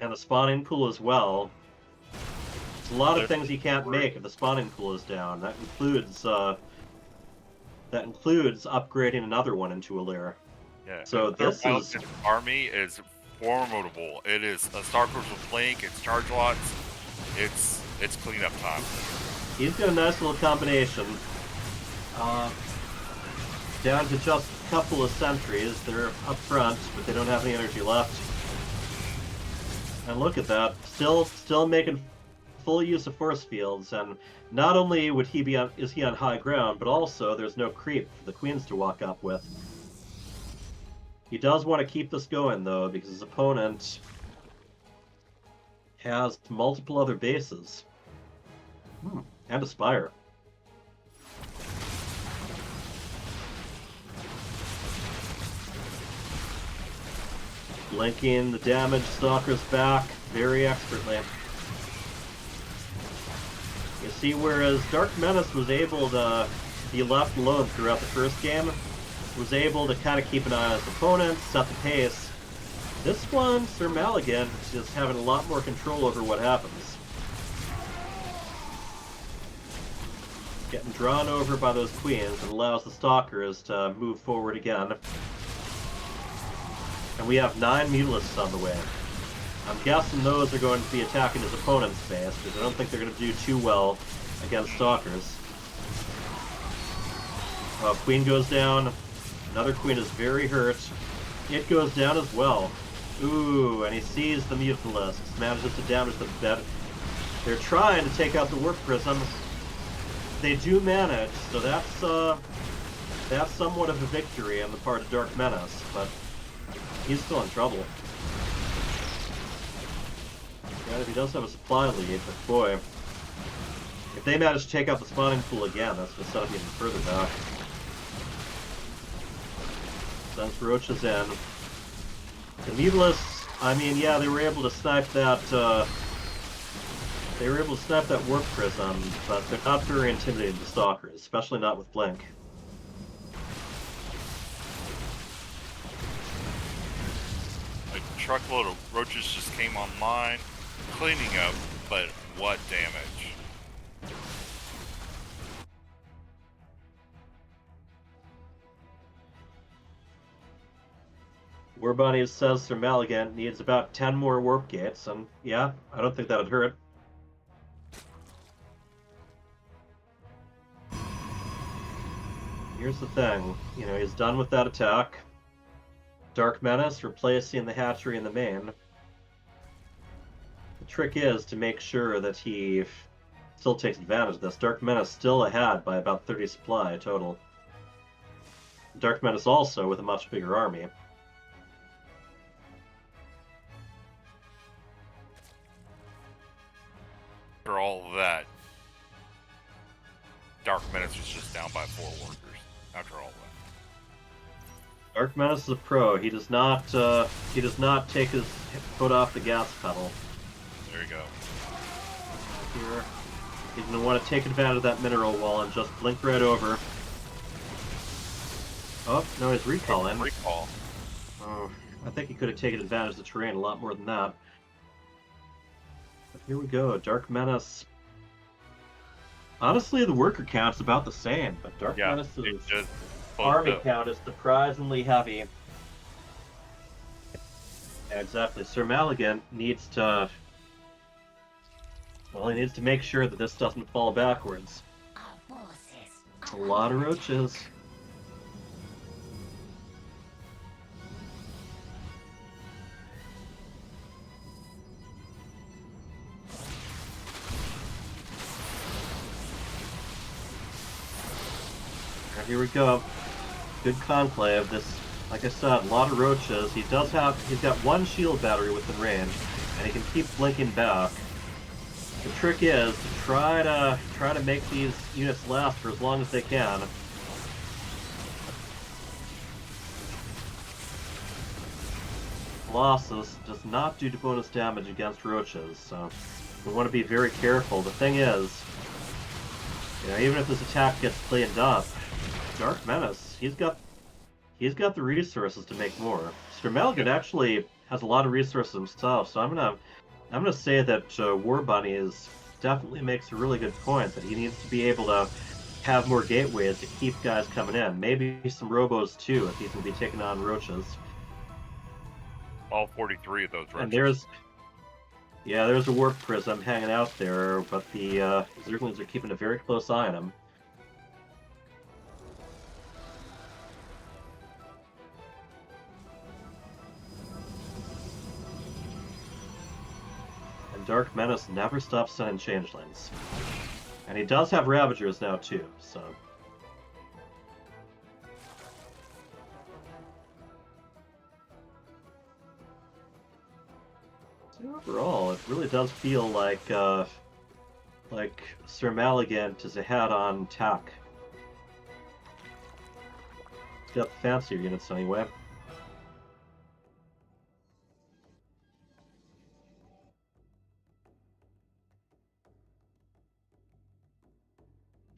Speaker 3: And the spawning pool as well. There's a lot of things he can't make if the spawning pool is down. That includes upgrading another one into a lair.
Speaker 5: Yeah.
Speaker 3: So this
Speaker 5: army is formidable. It is a Starforce with Blink, it's charge lots, it's cleanup time.
Speaker 3: He's got a nice little combination. Down to just a couple of sentries. They're up front, but they don't have any energy left. And look at that. Still making full use of force fields, and not only is he on high ground, but also there's no creep for the Queens to walk up with. He does want to keep this going though, because his opponent has multiple other bases. And a spire. Blinking the damage Stalker's back very expertly. You see, whereas DarkMenace was able to be left alone throughout the first game, was able to kind of keep an eye on his opponent, set the pace. This one, SirMalagant is having a lot more control over what happens. Getting drawn over by those queens and allows the Stalkers to move forward again. And we have 9 Mutalisks on the way. I'm guessing those are going to be attacking his opponent's base, because I don't think they're going to do too well against Stalkers. Queen goes down. Another queen is very hurt. It goes down as well. Ooh, and he sees the Mutalisks, manages to damage the bed. They're trying to take out the Warp Prism. They do manage, so that's somewhat of a victory on the part of DarkMenace, but he's still in trouble. Yeah, he does have a supply lead, but boy, if they manage to take out the spawning pool again, that's going to set up even further back. Sends roaches in. The Mutalisks, I mean, yeah, they were able to snipe that. They were able to snipe that Warp Prism, but they're not very intimidating to Stalkers, especially not with Blink.
Speaker 5: A truckload of roaches just came online, cleaning up, but what damage?
Speaker 3: Warbunny says SirMalagant needs about 10 more warp gates, and yeah, I don't think that'd hurt. Here's the thing, you know, he's done with that attack. DarkMenace replacing the hatchery in the main. The trick is to make sure that he still takes advantage of this. DarkMenace still ahead by about 30 supply total. DarkMenace also with a much bigger army.
Speaker 5: After all of that, DarkMenace was just down by 4 workers. After all that,
Speaker 3: DarkMenace is a pro. He does not take his foot off the gas pedal.
Speaker 5: there you go.
Speaker 3: Here, he's gonna want to take advantage of that mineral wall and just blink right over. Oh no, he's recalling.
Speaker 5: Recall.
Speaker 3: Oh, I think he could have taken advantage of the terrain a lot more than that. But here we go, DarkMenace. Honestly, the worker count's about the same, but DarkMenace's army count is surprisingly heavy. Yeah, exactly. SirMalagant needs to... Well, he needs to make sure that this doesn't fall backwards. A lot of roaches. Here we go. Good conclave. This, like I said, a lot of roaches. He's got 1 shield battery within range, and he can keep blinking back. The trick is to try to make these units last for as long as they can. Colossus does not do bonus damage against roaches, so we want to be very careful. The thing is, you know, even if this attack gets cleaned up, DarkMenace, he's got the resources to make more. SirMalagant actually has a lot of resources himself, so I'm gonna say that Warbunny definitely makes a really good point that he needs to be able to have more gateways to keep guys coming in. Maybe some robos too, if he's gonna be taking on roaches.
Speaker 5: All 43 of those roaches.
Speaker 3: And there's a Warp Prism hanging out there, but the Zerglings are keeping a very close eye on him. DarkMenace never stops sending changelings. And he does have Ravagers now too, so... Overall, it really does feel like SirMalagant is ahead on tack. He's got the fancier units anyway.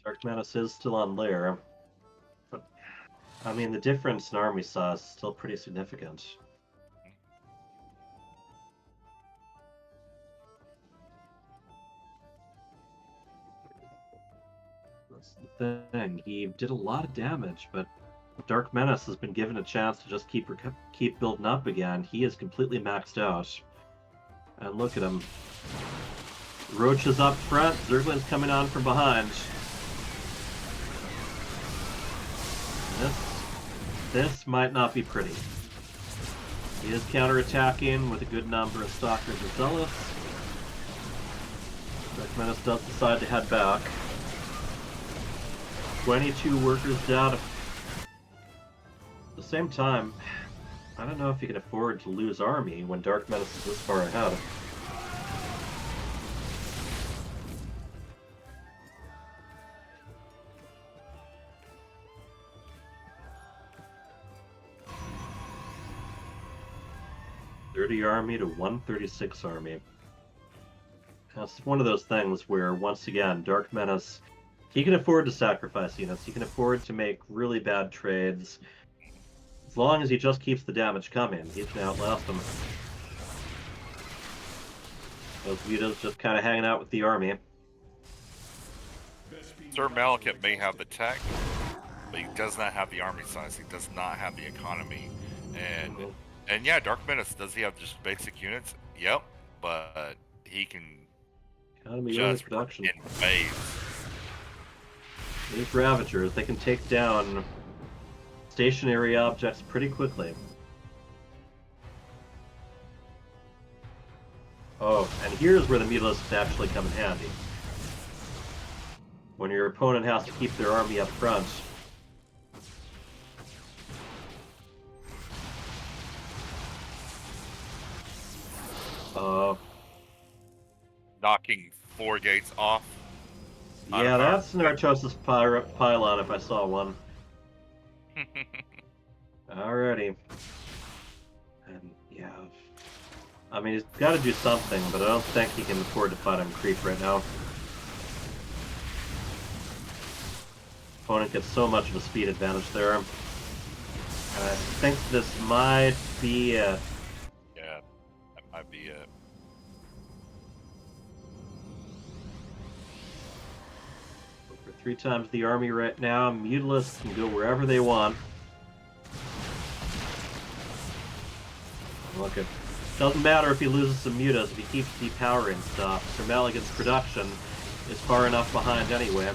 Speaker 3: DarkMenace is still on lair, but I mean the difference in army size is still pretty significant. That's the thing. He did a lot of damage, but DarkMenace has been given a chance to just keep building up again. He is completely maxed out, and look at him. Roach is up front. Zergling's coming on from behind. This might not be pretty. He is counterattacking with a good number of Stalkers and Zealots. DarkMenace does decide to head back. 22 workers down. At the same time, I don't know if you can afford to lose army when DarkMenace is this far ahead. Army to 136 army. That's one of those things where, once again, DarkMenace, he can afford to sacrifice units. He can afford to make really bad trades. As long as he just keeps the damage coming, he can outlast them. Those Vito's just kind of hanging out with the army.
Speaker 5: SirMalagant may have the tech, but he does not have the army size. He does not have the economy. And yeah, DarkMenace, does he have just basic units? Yep, but he can just
Speaker 3: production
Speaker 5: invade.
Speaker 3: These Ravagers, they can take down stationary objects pretty quickly. Oh, and here's where the Mutalisks actually come in handy. When your opponent has to keep their army up front.
Speaker 5: Knocking 4 gates off.
Speaker 3: Yeah, that's Nartos' pylon if I saw one. Alrighty. And yeah, I mean, he's got to do something, but I don't think he can afford to fight on creep right now. Opponent gets so much of a speed advantage there. And I think this might be it.
Speaker 5: Yeah, that might be it.
Speaker 3: For 3 times the army right now, Mutalisks can go wherever they want. Look, it doesn't matter if he loses some mutas if he keeps depowering stuff. SirMalagant's production is far enough behind anyway.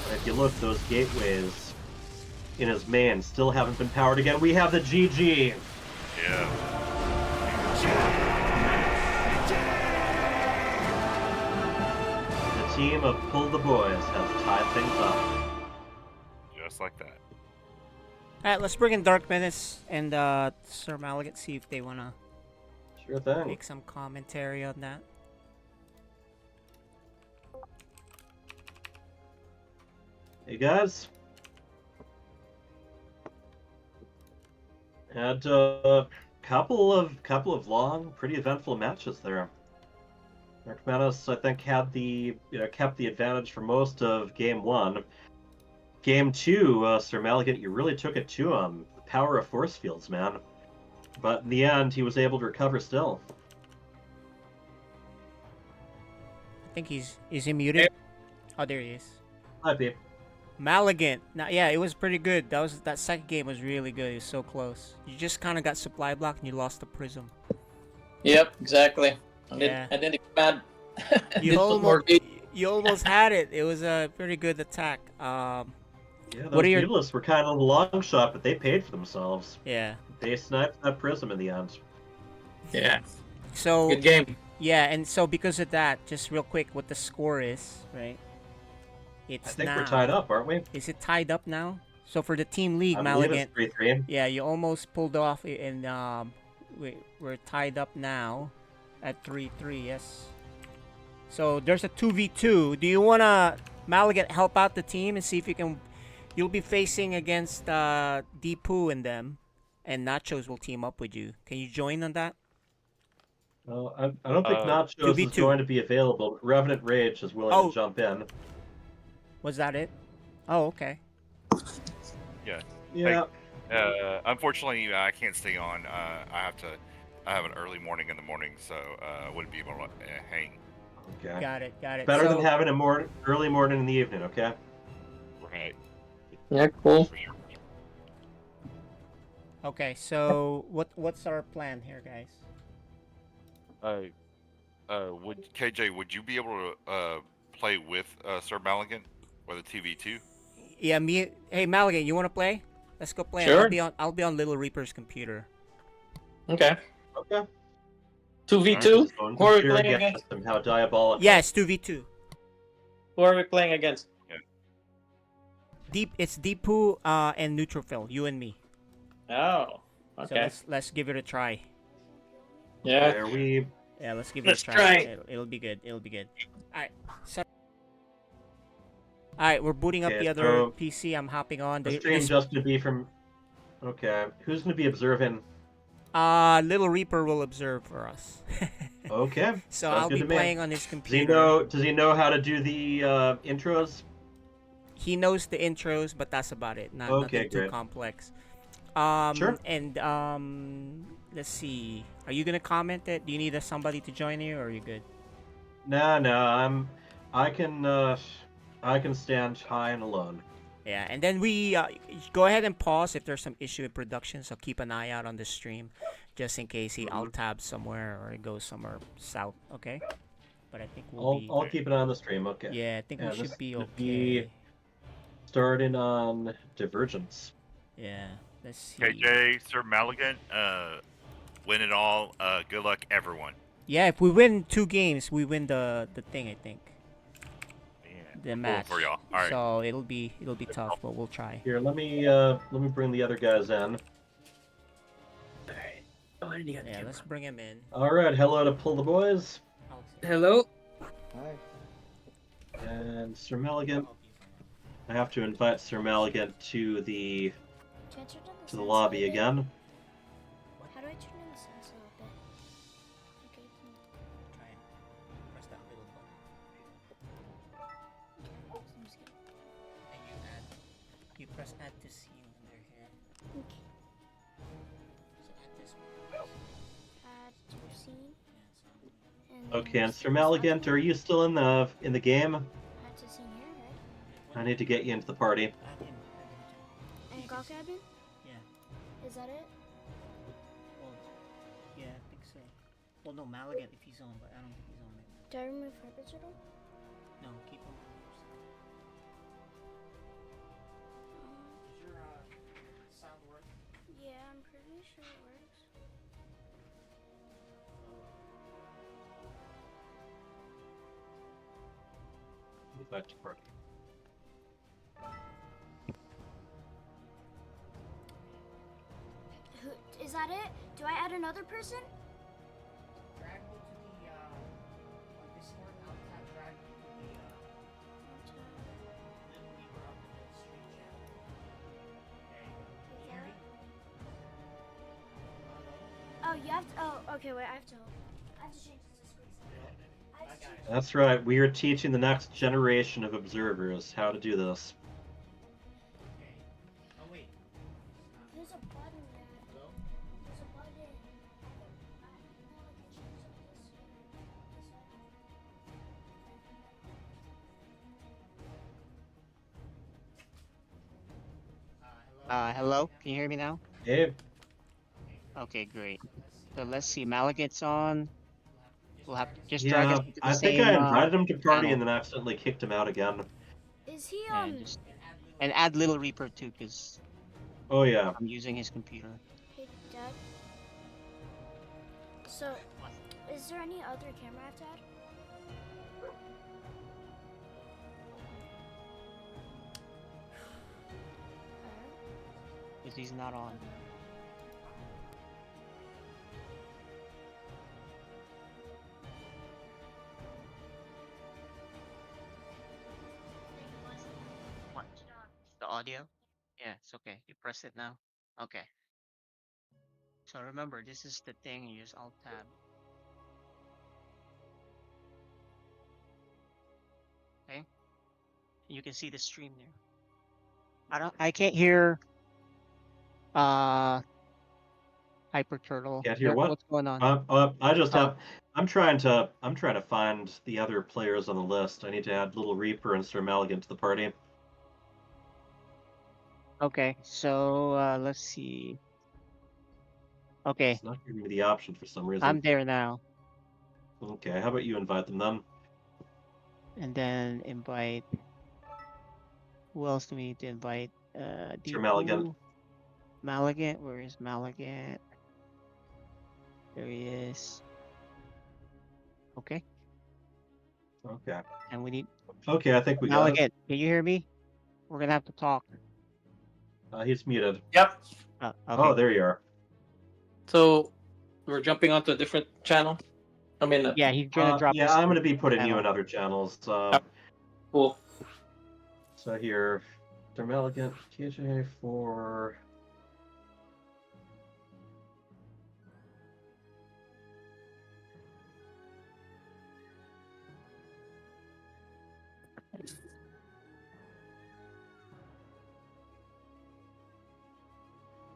Speaker 3: And if you look, those gateways in his main still haven't been powered again. We have the GG!
Speaker 5: Yeah.
Speaker 3: The team of Pull the Boys has tied things up.
Speaker 5: Just like that.
Speaker 2: Alright, let's bring in DarkMenace and SirMalagant, see if they wanna
Speaker 3: sure thing.
Speaker 2: make some commentary on that.
Speaker 3: Hey guys. Had a couple of long, pretty eventful matches there. DarkMenace, I think, had kept the advantage for most of Game 1. Game 2, SirMalagant, you really took it to him. The power of force fields, man. But in the end, he was able to recover still.
Speaker 2: I think is he muted? Oh, there he is.
Speaker 3: Hi, Pete.
Speaker 2: Malagant. Now, yeah, it was pretty good. That second game was really good. It was so close. You just kind of got supply blocked and you lost the prism.
Speaker 23: Yep, exactly. I
Speaker 2: Yeah.
Speaker 23: didn't expand.
Speaker 2: You almost had it. It was a pretty good attack.
Speaker 3: Yeah, those Mutalisks were kind of a long shot, but they paid for themselves.
Speaker 2: Yeah.
Speaker 3: They sniped that prism in the end.
Speaker 23: Yeah.
Speaker 2: So
Speaker 23: Good game.
Speaker 2: Yeah, and so because of that, just real quick, what the score is, right? It's
Speaker 3: I think
Speaker 2: now,
Speaker 3: we're tied up, aren't we?
Speaker 2: Is it tied up now? So for the team league,
Speaker 3: I believe
Speaker 2: Malagant,
Speaker 3: it's 3-3.
Speaker 2: yeah, you almost pulled off, and we're tied up now at 3-3. Yes. So there's a 2v2. Do you wanna, Malagant, help out the team and see if you can? You'll be facing against Dpoo and them, and Nachoz will team up with you. Can you join on that?
Speaker 3: Well, I don't think Nachoz is
Speaker 2: 2v2.
Speaker 3: going to be available, but Revenant Rage is willing
Speaker 2: Oh.
Speaker 3: to jump in.
Speaker 2: Was that it? Oh, okay.
Speaker 5: Yeah.
Speaker 3: Yeah.
Speaker 5: Unfortunately, I can't stay on. I have an early morning in the morning, so I wouldn't be able to hang.
Speaker 3: Okay.
Speaker 2: Got it.
Speaker 3: Better than having a early morning in the evening, okay?
Speaker 5: Right.
Speaker 23: Yeah, cool.
Speaker 2: Okay, so what's our plan here, guys?
Speaker 5: Would KJ, would you be able to play with SirMalagant with a TV2?
Speaker 2: Yeah, me. Hey, Malagant, you want to play? Let's go play.
Speaker 23: Sure.
Speaker 2: I'll be on LittleReaper's computer.
Speaker 23: Okay.
Speaker 3: Okay.
Speaker 23: 2v2? Who are we playing against?
Speaker 3: How diabolical.
Speaker 2: Yes, 2v2.
Speaker 23: Who are we playing against?
Speaker 2: It's Dpoo and Neutrophil, you and me.
Speaker 23: Oh,
Speaker 2: So
Speaker 23: okay.
Speaker 2: let's give it a try.
Speaker 23: Yeah.
Speaker 3: There we.
Speaker 2: Yeah, let's give
Speaker 23: Let's
Speaker 2: it a
Speaker 23: try.
Speaker 2: try. It'll be good. It'll be good. All right. So, all right, we're booting up
Speaker 3: Okay,
Speaker 2: the other
Speaker 3: so
Speaker 2: PC. I'm hopping on.
Speaker 3: The stream just to be from. Okay, who's going to be observing?
Speaker 2: LittleReaper will observe for us.
Speaker 3: Okay.
Speaker 2: So
Speaker 3: sounds
Speaker 2: I'll
Speaker 3: good
Speaker 2: be
Speaker 3: to me.
Speaker 2: playing on his
Speaker 3: Does
Speaker 2: computer.
Speaker 3: he know how to do the intros?
Speaker 2: He knows the intros, but that's about it.
Speaker 3: Okay,
Speaker 2: Nothing too
Speaker 3: great.
Speaker 2: complex.
Speaker 3: Sure.
Speaker 2: And let's see. Are you gonna comment it? Do you need somebody to join you, or are you good?
Speaker 3: No, I can stand high and alone.
Speaker 2: Yeah, and then we go ahead and pause if there's some issue with production. So keep an eye out on the stream, just in case he alt tabs somewhere or it goes somewhere south. Okay. But I think
Speaker 3: I'll keep it on the stream. Okay.
Speaker 2: Yeah, I think we
Speaker 3: this
Speaker 2: should be
Speaker 3: could
Speaker 2: okay.
Speaker 3: be starting on Divergence.
Speaker 2: Yeah. Let's see.
Speaker 5: KJ, SirMalagant, win it all. Good luck, everyone.
Speaker 2: Yeah, if we win 2 games, we win the thing. I think. The match.
Speaker 5: for y'all. All right.
Speaker 2: So it'll be tough, but we'll try.
Speaker 3: Here, let me bring the other guys in.
Speaker 2: Yeah, let's bring him in.
Speaker 3: All right, hello to Pull the Boys.
Speaker 12: Hello.
Speaker 4: Hi.
Speaker 3: And SirMalagant. I have to invite SirMalagant to the lobby again.
Speaker 19: How do I turn in the sense a little bit? Okay,
Speaker 2: Try it. Press that middle button.
Speaker 19: seems good.
Speaker 2: And you press add to scene under here.
Speaker 19: Okay.
Speaker 2: So add this one.
Speaker 19: Add to scene.
Speaker 3: Okay, and SirMalagant, are you still in the game?
Speaker 19: Add to scene here, right?
Speaker 3: I need to get you into the party.
Speaker 19: And Gawk admin?
Speaker 2: Yeah.
Speaker 19: Is that it?
Speaker 2: Well, yeah, I think so. Well, no, Malagant if he's on, but I don't think he's on right now.
Speaker 19: Do I remove Purpose Turtle?
Speaker 2: No, keep him. Does your sound work?
Speaker 19: Yeah, I'm pretty sure it works.
Speaker 3: Move back to party.
Speaker 19: Is that it? Do I add another person?
Speaker 2: Drag me to the on Discord. I'll drag you to the LittleReaper up to the stream channel. Okay. Can you hear me?
Speaker 19: Oh, you have to. Oh, okay. Wait, I have to change this to screen.
Speaker 3: That's right. We are teaching the next generation of observers how to do this.
Speaker 2: Oh wait.
Speaker 19: There's a button there.
Speaker 2: Hello?
Speaker 19: There's a button.
Speaker 9: Hello? Can you hear me now?
Speaker 3: Hey.
Speaker 9: Okay, great. So let's see, Malagant's on. We'll have to just drag us
Speaker 3: Yeah,
Speaker 9: into the
Speaker 3: I
Speaker 9: same,
Speaker 3: think I invited him to party
Speaker 9: channel.
Speaker 3: and then accidentally kicked him out again.
Speaker 19: Is he
Speaker 9: And add LittleReaper too, because
Speaker 3: Oh yeah.
Speaker 9: I'm using his computer.
Speaker 19: Hey, Dad. So, is there any other camera I have to add?
Speaker 9: because he's not on. What? The audio? Yeah, it's okay. You press it now. Okay. So remember, this is the thing. You use Alt Tab. Okay. You can see the stream there. I can't hear Hyper Turtle.
Speaker 3: Can't hear what?
Speaker 9: What's going on?
Speaker 3: I just
Speaker 9: Oh.
Speaker 3: have. I'm trying to find the other players on the list. I need to add LittleReaper and SirMalagant to the party.
Speaker 9: Okay, so let's see. Okay,
Speaker 3: It's not giving me the option for some reason.
Speaker 9: I'm there now.
Speaker 3: Okay, how about you invite them then?
Speaker 9: And then invite. Who else do we need to invite?
Speaker 3: SirMalagant.
Speaker 9: Dpoo. Malagant. Where is Malagant? There he is. Okay.
Speaker 3: Okay.
Speaker 9: And we need.
Speaker 3: Okay, I think we got
Speaker 9: Malagant,
Speaker 3: it.
Speaker 9: can you hear me? We're gonna have to talk.
Speaker 3: He's muted.
Speaker 23: Yep.
Speaker 9: Okay.
Speaker 3: Oh, there you are.
Speaker 23: So we're jumping onto a different channel. I mean,
Speaker 9: Yeah, he's gonna drop.
Speaker 3: Yeah,
Speaker 9: his
Speaker 3: I'm gonna be putting you
Speaker 9: channel.
Speaker 3: in other channels.
Speaker 23: Cool.
Speaker 3: So here, SirMalagant, KJ for.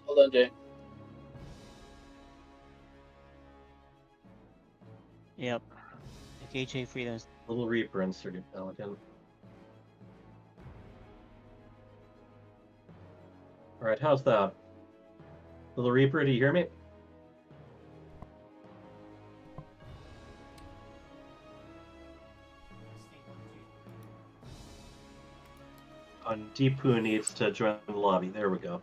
Speaker 23: Hold on, Jay.
Speaker 9: Yep. KJ Freedom's.
Speaker 3: LittleReaper and SirMalagant. All right, how's that? LittleReaper, do you hear me? Dpoo needs to join the lobby. There we go.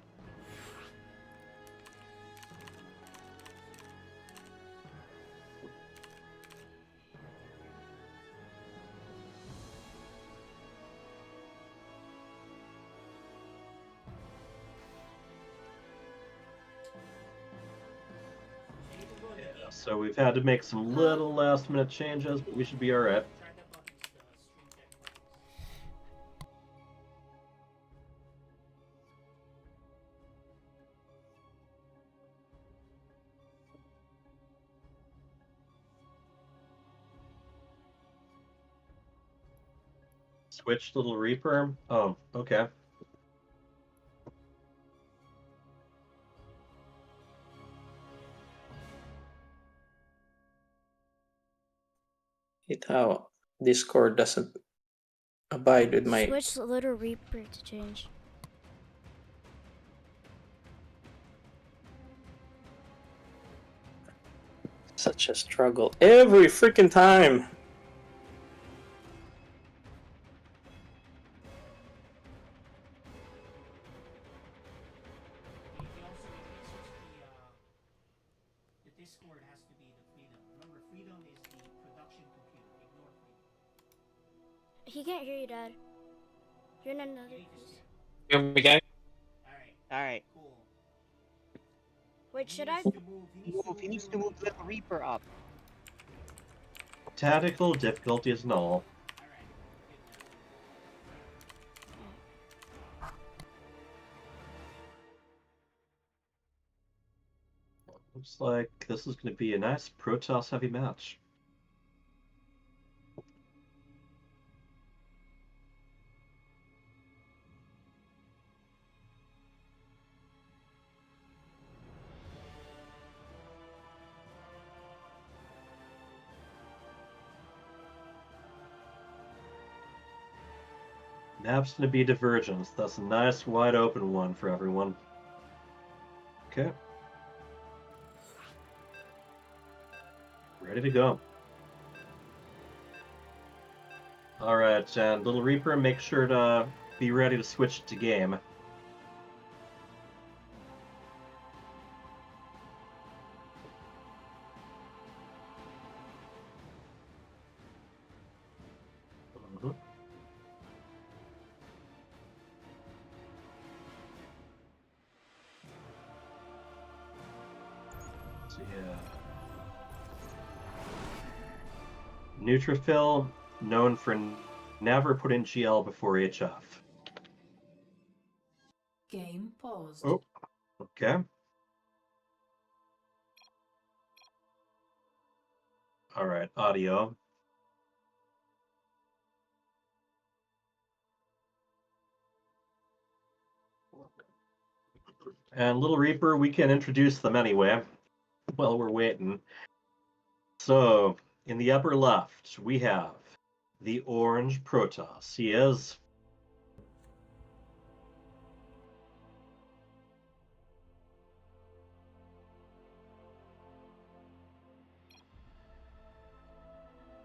Speaker 3: So we've had to make some little last minute changes, but we should be all right. Switch LittleReaper. Oh, okay.
Speaker 23: Hate how Discord doesn't abide with my.
Speaker 19: Switch LittleReaper to change.
Speaker 23: Such a struggle every freaking time.
Speaker 2: The Discord has to be the Freedom. Remember, Freedom is the production computer. Ignore Freedom.
Speaker 19: He can't hear you, Dad. You're in another piece.
Speaker 23: Here we go.
Speaker 9: Alright.
Speaker 2: Cool.
Speaker 19: Wait, should I?
Speaker 9: He needs to move LittleReaper up.
Speaker 3: Tactical difficulties and all. Looks like this is going to be a nice Protoss heavy match. Map's going to be Divergence. That's a nice wide open one for everyone. Okay. Ready to go. Alright, and LittleReaper, make sure to be ready to switch to game. Neutrophil, known for never putting GL before HF.
Speaker 8: Game paused.
Speaker 3: Oh, okay. All right, audio. And LittleReaper, we can introduce them anyway while we're waiting. So, in the upper left, we have the orange Protoss. He is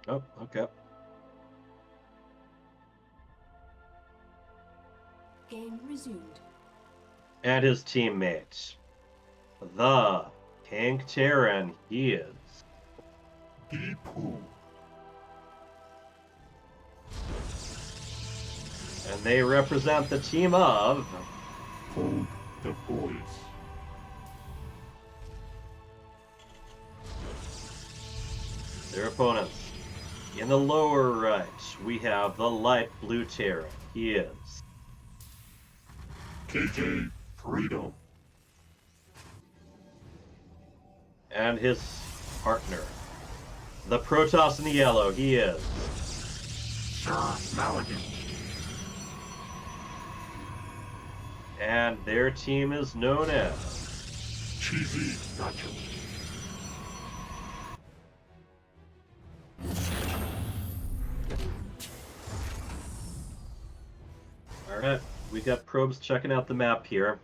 Speaker 3: oh, okay.
Speaker 8: Game resumed.
Speaker 3: And his teammate, the Pink Terran, he is Dpoo. And they represent the team of the Boys. Their opponents. In the lower right, we have the light blue Terran. He is KJ Freeedom. And his partner, the Protoss in the yellow. He is SirMalagant. And their team is known as CheesyNachos. Alright, we got probes checking out the map here.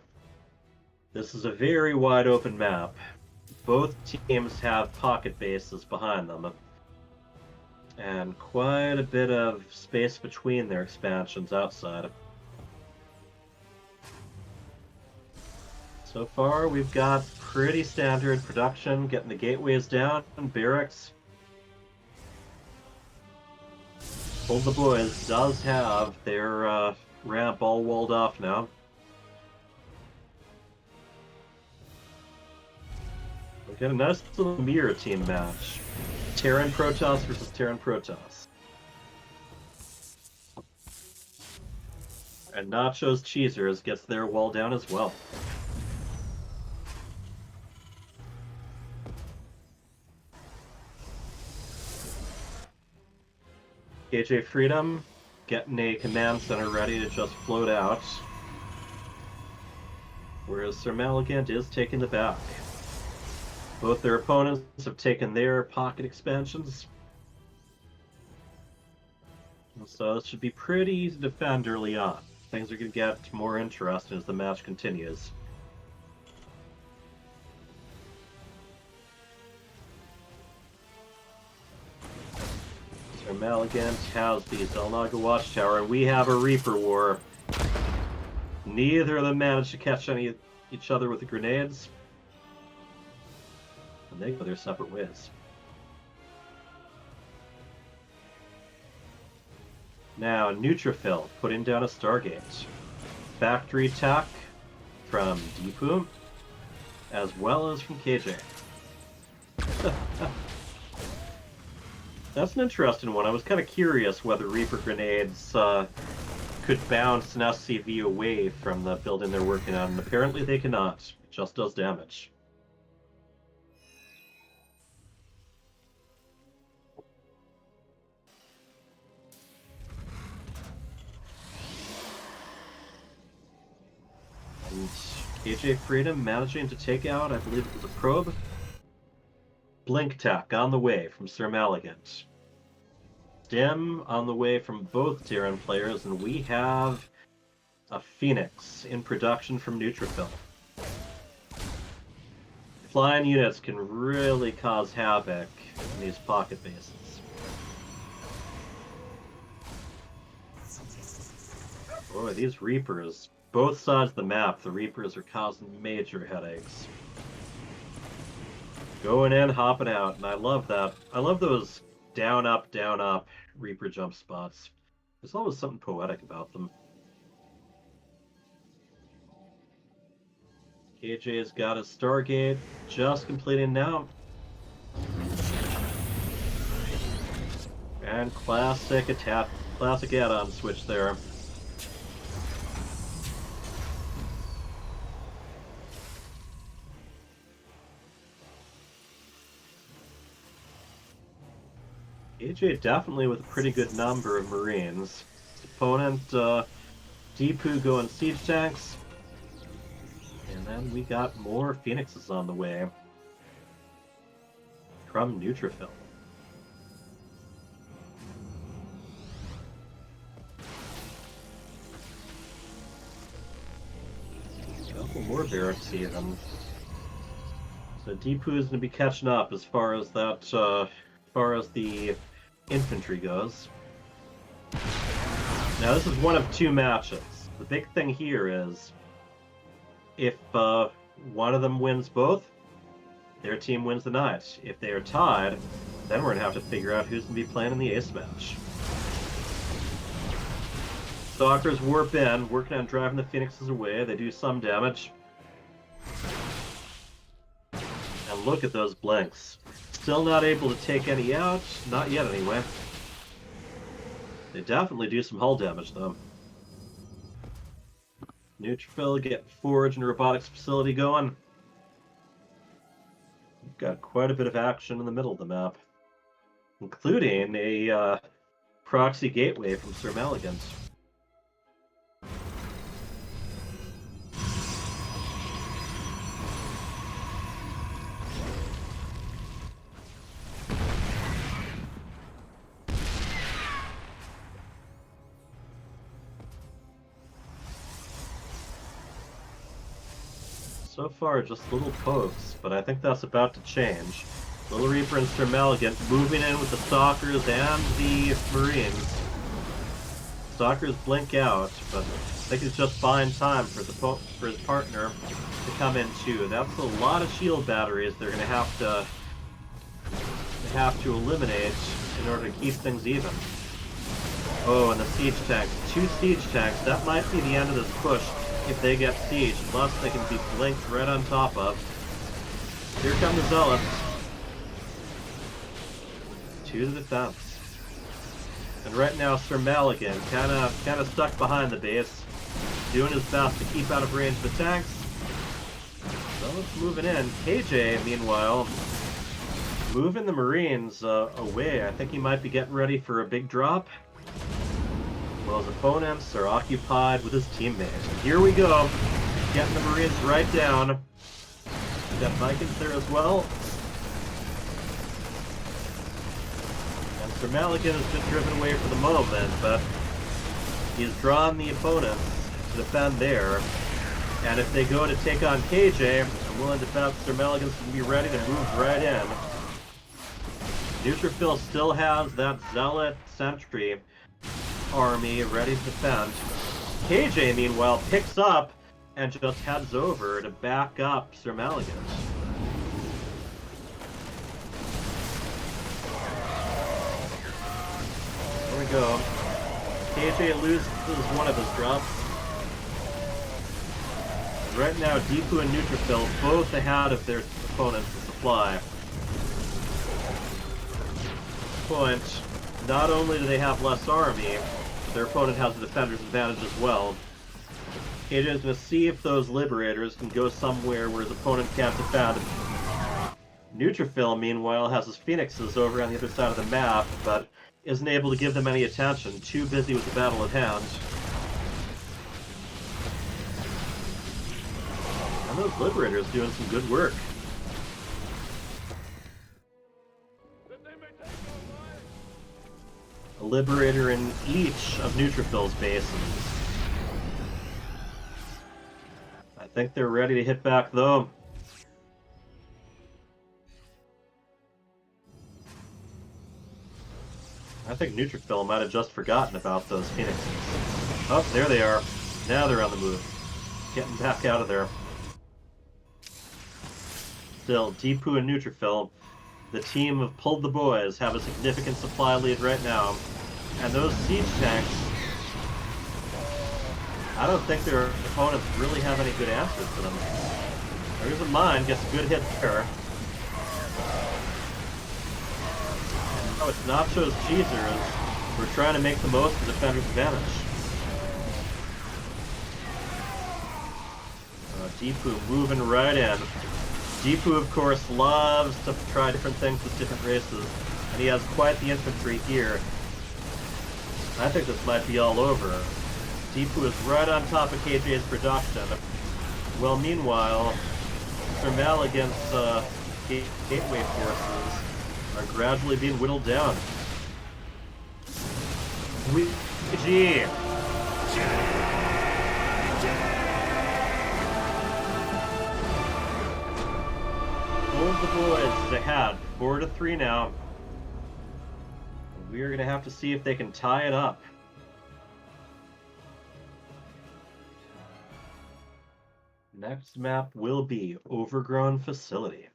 Speaker 3: This is a very wide open map. Both teams have pocket bases behind them. And quite a bit of space between their expansions outside. So far, we've got pretty standard production, getting the gateways down, and barracks. Hold the Boys does have their ramp all walled off now. We got a nice little mirror team match. Terran Protoss versus Terran Protoss. And Nachoz Cheesers gets their wall down as well. KJ Freedom getting a command center ready to just float out. Whereas SirMalagant is taking the back. Both their opponents have taken their pocket expansions. So this should be pretty easy to defend early on. Things are going to get more interesting as the match continues. SirMalagant has the Zelnaga Watchtower, and we have a Reaper War. Neither of them managed to catch each other with the grenades. And they go their separate ways. Now, Neutrophil putting down a Stargate. Factory attack from Dpoo, as well as from KJ. That's an interesting one. I was kind of curious whether Reaper grenades could bounce an SCV away from the building they're working on, and apparently they cannot. It just does damage. And KJ Freedom managing to take out, I believe it was a probe. Blink attack on the way from SirMalagant. Stim on the way from both Terran players, and we have a Phoenix in production from Neutrophil. Flying units can really cause havoc in these pocket bases. Boy, these Reapers, both sides of the map, the Reapers are causing major headaches. Going in, hopping out, and I love that. I love those down, up, Reaper jump spots. There's always something poetic about them. KJ's got a Stargate, just completing now. And classic add-on switch there. AJ definitely with a pretty good number of Marines. His opponent, Dpoo going siege tanks. And then we got more Phoenixes on the way. From Neutrophil. A couple more barracks even. So Dpoo is going to be catching up as far as that, as far as the infantry goes. Now this is one of two matches. The big thing here is if one of them wins both, their team wins the night. If they are tied, then we're going to have to figure out who's going to be playing in the ace match. Stalkers warp in, working on driving the Phoenixes away. They do some damage. And look at those blinks. Still not able to take any out. Not yet, anyway. They definitely do some hull damage, though. Neutrophil, get Forge and Robotics Facility going. We've got quite a bit of action in the middle of the map. Including a proxy gateway from SirMalagant. So far, just little pokes, but I think that's about to change. LittleReaper and SirMalagant moving in with the Stalkers and the Marines. Stalkers blink out, but I think it's just fine time for his partner to come in too. That's a lot of shield batteries they're going to have to eliminate in order to keep things even. Oh, and the siege tanks. 2 siege tanks. That might be the end of this push. If they get siege, unless they can be blinked right on top of. Here come the Zealots. To the defense. And right now, SirMalagant kind of stuck behind the base, doing his best to keep out of range of the tanks. Zealots moving in. KJ, meanwhile, moving the Marines away. I think he might be getting ready for a big drop. Well, his opponents are occupied with his teammates. Here we go. Getting the Marines right down. Got Vikings there as well. And SirMalagant has been driven away for the moment, but he's drawn the opponents to defend there. And if they go to take on KJ, I'm willing to bet SirMalagant's going to be ready to move right in. Neutrophil still has that Zealot sentry army ready to defend. KJ, meanwhile, picks up and just heads over to back up SirMalagant. There we go. KJ loses one of his drops. Right now, Dpoo and Neutrophil both ahead of their opponents to supply. Point. Not only do they have less army, but their opponent has a defender's advantage as well. KJ is going to see if those Liberators can go somewhere where his opponent can't defend. Neutrophil, meanwhile, has his Phoenixes over on the other side of the map, but isn't able to give them any attention, too busy with the battle at hand. And those Liberators doing some good work. A Liberator in each of Neutrophil's bases. I think they're ready to hit back, though. I think Neutrophil might have just forgotten about those Phoenixes. Oh, there they are. Now they're on the move. Getting back out of there. Still, Dpoo and Neutrophil, the team of Pulled the Boys, have a significant supply lead right now. And those siege tanks, I don't think their opponents really have any good answers for them. There's a mine, gets a good hit there. And Oh, it's Nachoz Cheesers. We're trying to make the most of the defender's advantage. Dpoo moving right in. Dpoo, of course, loves to try different things with different races, and he has quite the infantry here. I think this might be all over. Dpoo is right on top of KJ's production. Well, meanwhile, SirMalagant's gateway forces are gradually being whittled down. GG! The boys is ahead, 4-3 now. We're gonna have to see if they can tie it up. Next map will be Overgrown Facility.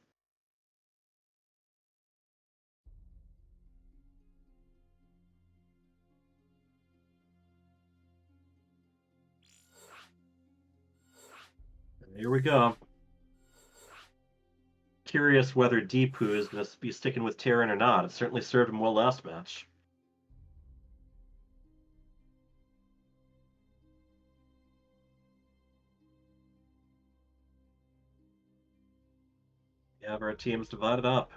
Speaker 3: And here we go. Curious whether Dpoo is going to be sticking with Terran or not. It certainly served him well last match. We have our teams divided up.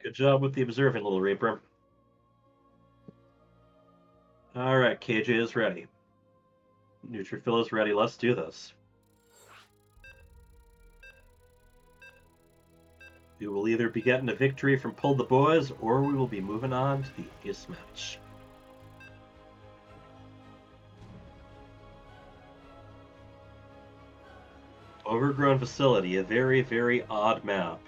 Speaker 3: Good job with the observing, LittleReaper. Alright, KJ is ready. Neutrophil is ready. Let's do this. We will either be getting a victory from Pull the Boys, or we will be moving on to the ace match. Overgrown Facility, a very, very odd map.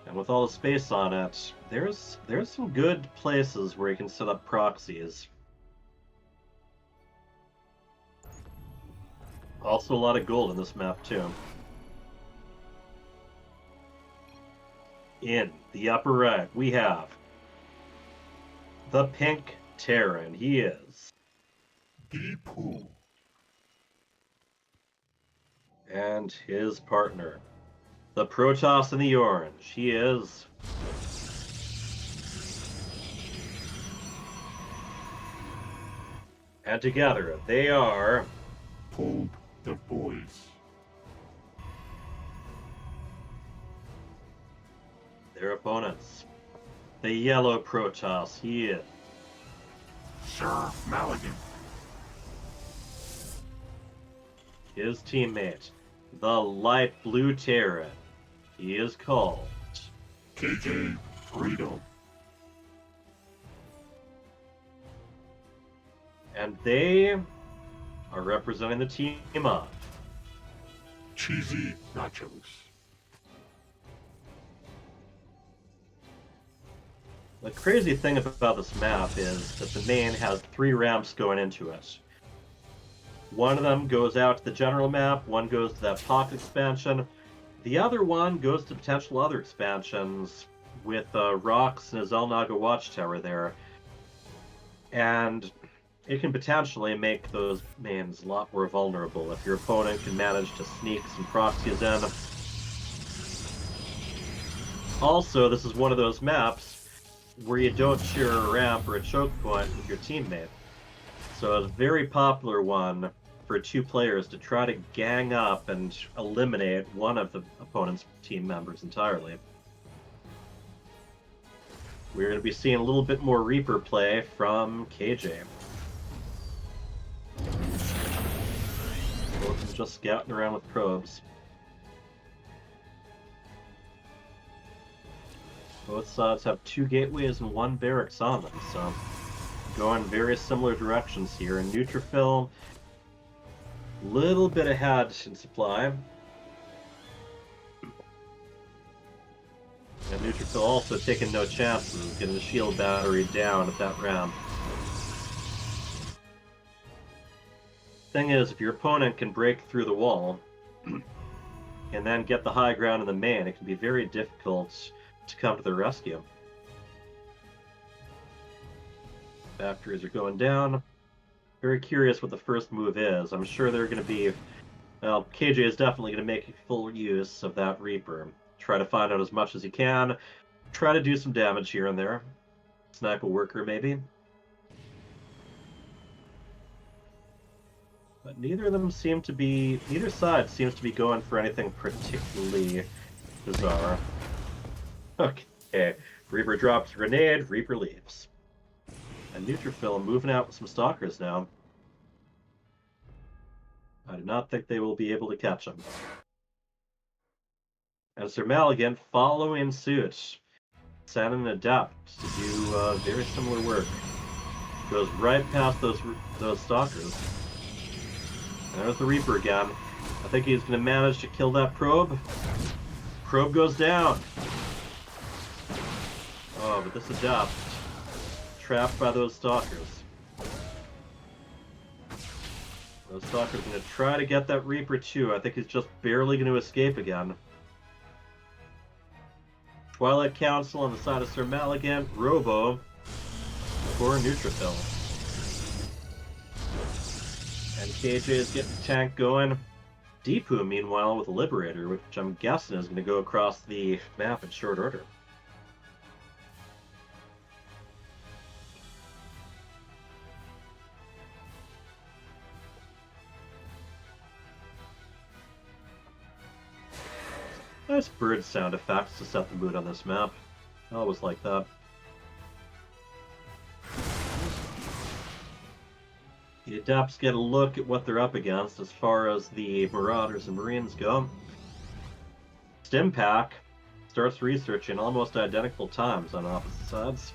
Speaker 3: And with all the space on it, there's some good places where you can set up proxies. Also a lot of gold in this map too. In the upper right, we have the pink Terran. He is Dpoo. And his partner, the Protoss in the orange. He is and together they are Pull the Boys. Their opponents, the yellow Protoss. He is SirMalagant. His teammate, the light blue Terran. He is called KJ Freeedom. And they are representing the team of CheesyNachos. The crazy thing about this map is that the main has 3 ramps going into it. One of them goes out to the general map, one goes to that pocket expansion, the other one goes to potential other expansions with rocks and a Xel'Naga watchtower there. And it can potentially make those mains a lot more vulnerable if your opponent can manage to sneak some proxies in. Also, this is one of those maps where you don't share a ramp or a choke point with your teammate. So it's a very popular one for 2 players to try to gang up and eliminate one of the opponent's team members entirely. We're going to be seeing a little bit more Reaper play from KJ. Both of them just scouting around with probes. Both sides have 2 gateways and 1 barracks on them, so going very similar directions here. And Neutrophil, little bit ahead in supply. And Neutrophil also taking no chances, getting the shield battery down at that ramp. thing is, if your opponent can break through the wall and then get the high ground in the main, it can be very difficult to come to their rescue. Factories are going down. Very curious what the first move is. I'm sure they're going to be... Well, KJ is definitely going to make full use of that Reaper. Try to find out as much as he can. Try to do some damage here and there. Snipe a worker, maybe. But neither of them seem to be... Neither side seems to be going for anything particularly bizarre. Okay. Reaper drops a grenade. Reaper leaves. And Neutrophil moving out with some stalkers now. I do not think they will be able to catch him. And SirMalagant following suit. Sending an Adept to do very similar work. Goes right past those stalkers. And there's the Reaper again. I think he's going to manage to kill that probe. Probe goes down. Oh, but this Adept trapped by those stalkers. Those stalkers are going to try to get that Reaper too. I think he's just barely going to escape again. Twilight Council on the side of SirMalagant. Robo for Neutrophil. And KJ is getting the tank going. Dpoo, meanwhile, with a Liberator, which I'm guessing is going to go across the map in short order. Nice bird sound effects to set the mood on this map. I always like that. The Adepts get a look at what they're up against as far as the Marauders and Marines go. Stimpack starts researching almost identical times on opposite sides.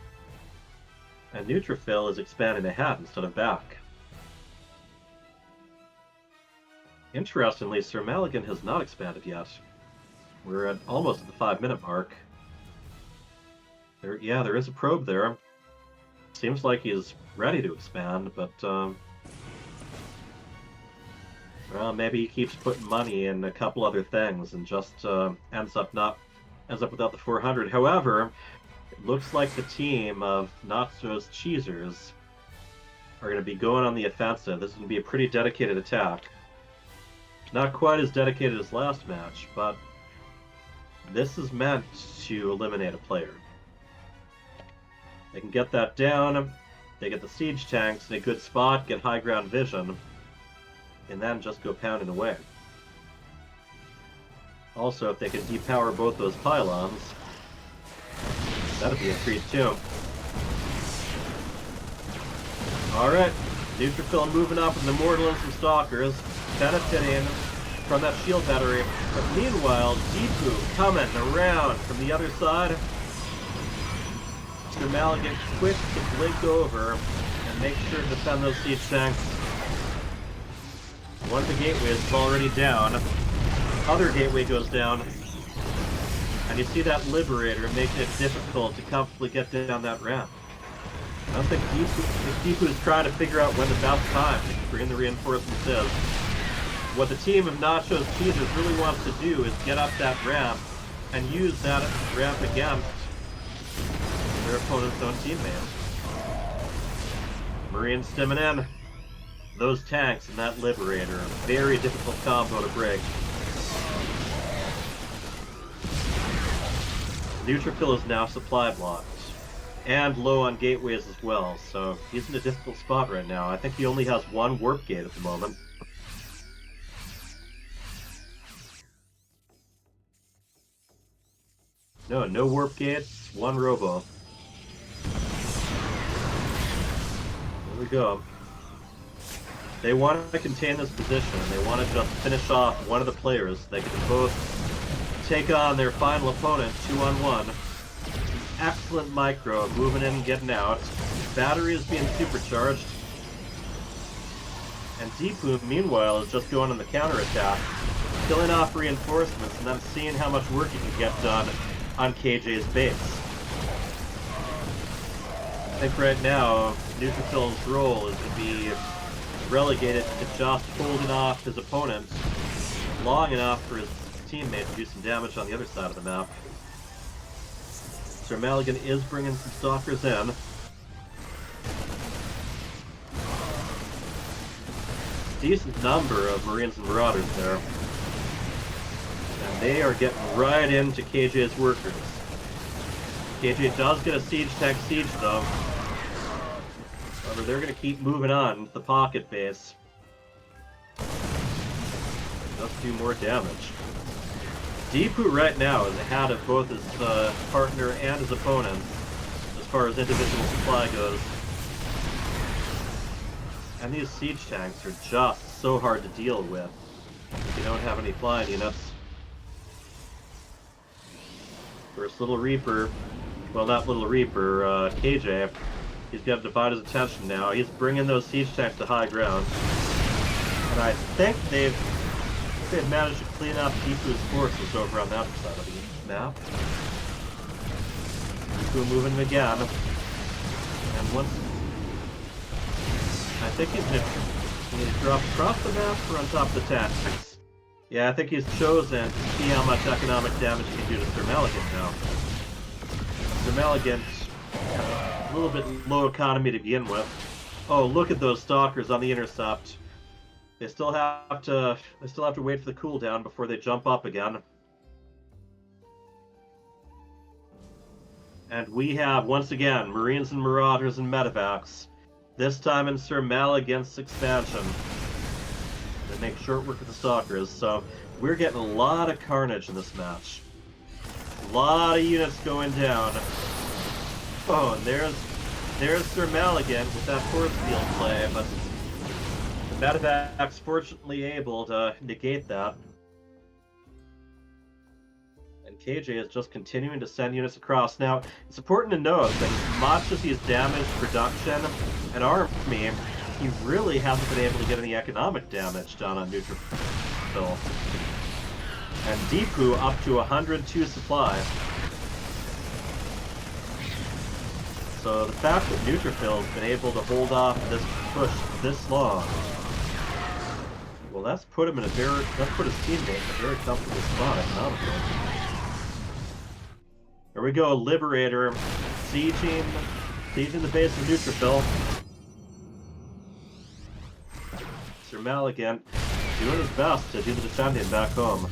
Speaker 3: And Neutrophil is expanding ahead instead of back. Interestingly, SirMalagant has not expanded yet. We're at almost at the 5-minute mark. There is a probe there. Seems like he's ready to expand, but well, maybe he keeps putting money in a couple other things and just ends up without the 400. However, it looks like the team of Nachoz Cheesers are going to be going on the offensive. This is going to be a pretty dedicated attack. Not quite as dedicated as last match, but this is meant to eliminate a player. They can get that down, they get the siege tanks in a good spot, get high ground vision, and then just go pounding away. Also, if they can depower both those pylons, that'd be a treat too. Alright, Neutrophil moving up with the Mortal and some Stalkers, benefiting from that shield battery. But meanwhile, Dpoo coming around from the other side. SirMalagant quick to blink over and make sure to defend those siege tanks. One of the gateways is already down. Other gateway goes down. And you see that Liberator making it difficult to comfortably get down that ramp. I don't think Dpoo is trying to figure out when the best time to bring in the reinforcements is. What the team of Nachoz Cheesers really wants to do is get up that ramp and use that ramp against their opponent's own teammates. Marines stimming in. Those tanks and that Liberator, a very difficult combo to break. Neutrophil is now supply blocked. And low on gateways as well, so he's in a difficult spot right now. I think he only has one warp gate at the moment. No warp gates, one robo. There we go. They want to contain this position, and they want to just finish off one of the players. They can both take on their final opponent 2-on-1. Excellent micro, moving in and getting out. Battery is being supercharged. And Dpoo, meanwhile, is just going on the counterattack, killing off reinforcements, and then seeing how much work he can get done on KJ's base. I think right now, Neutrophil's role is to be relegated to just holding off his opponent long enough for his teammate to do some damage on the other side of the map. SirMalagant is bringing some stalkers in. Decent number of Marines and Marauders there. And they are getting right into KJ's workers. KJ does get a siege tank siege though. However, they're going to keep moving on to the pocket base. Just do more damage. Dpoo right now is ahead of both his partner and his opponent as far as individual supply goes. And these siege tanks are just so hard to deal with if you don't have any flying units. First LittleReaper, well not LittleReaper, KJ, he's got to divide his attention now. He's bringing those siege tanks to high ground. And I think they've managed to clean up Dpoo's forces over on that side of the map. Dpoo moving again. And once... I think he's going to drop across the map or on top of the tanks. Yeah, I think he's chosen to see how much economic damage he can do to SirMalagant now. SirMalagant, a little bit low economy to begin with. Oh, look at those stalkers on the intercept. They still have to wait for the cooldown before they jump up again. And we have once again Marines and Marauders and Medevacs. This time in SirMalagant's expansion. They make short work of the stalkers, so we're getting a lot of carnage in this match. A lot of units going down. Oh, and there's SirMalagant with that force field play, but the Medevac's fortunately able to negate that. And KJ is just continuing to send units across. Now, it's important to note that as much as he's damaged production and army, he really hasn't been able to get any economic damage done on Neutrophil. And Dpoo up to 102 supply. So the fact that Neutrophil's been able to hold off this push this long, well, that's put him in his teammate in a very comfortable spot economically. Here we go, Liberator, sieging the base of Neutrophil. SirMalagant doing his best to do the defending back home.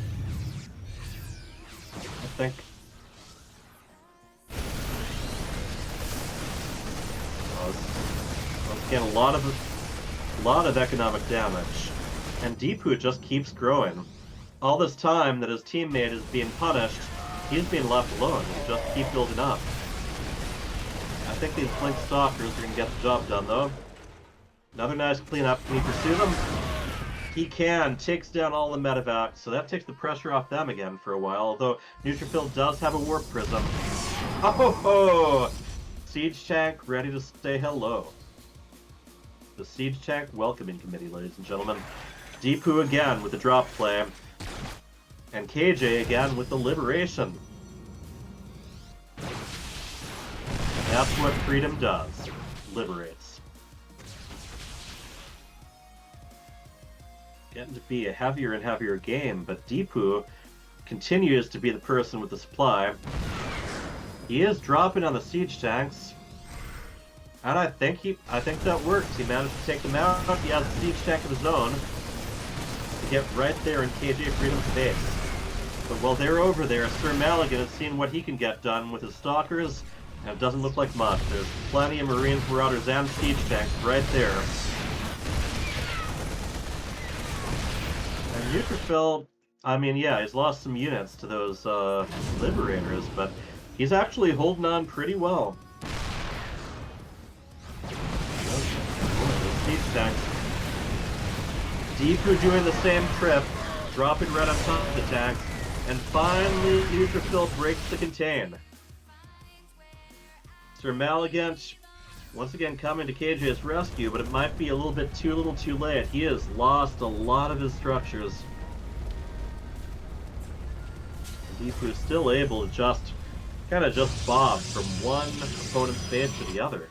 Speaker 3: I think. Once again, a lot of economic damage, and Dpoo just keeps growing. All this time that his teammate is being punished, he's being left alone. He just keep building up. I think these Blink Stalkers are gonna get the job done, though. Another nice cleanup. Can he pursue them? He can. Takes down all the Medevacs, so that takes the pressure off them again for a while, although Neutrophil does have a Warp Prism. Oh ho ho! Siege Tank ready to say hello. The Siege Tank Welcoming Committee, ladies and gentlemen. Dpoo again with the drop play. And KJ again with the Liberation. That's what Freedom does. Liberates. Getting to be a heavier and heavier game, but Dpoo continues to be the person with the supply. He is dropping on the siege tanks, and I think that works. He managed to take them out. He has a siege tank of his own to get right there in KJ Freedom's base. But while they're over there, SirMalagant has seen what he can get done with his stalkers, and it doesn't look like much. There's plenty of Marines, Marauders, and siege tanks right there. And Neutrophil, I mean, yeah, he's lost some units to those Liberators, but he's actually holding on pretty well. Siege tanks. Dpoo doing the same trip, dropping right on top of the tanks, and finally Neutrophil breaks the contain. SirMalagant once again coming to KJ's rescue, but it might be a little too late. He has lost a lot of his structures. Dpoo is still able to just bob from one opponent's base to the other.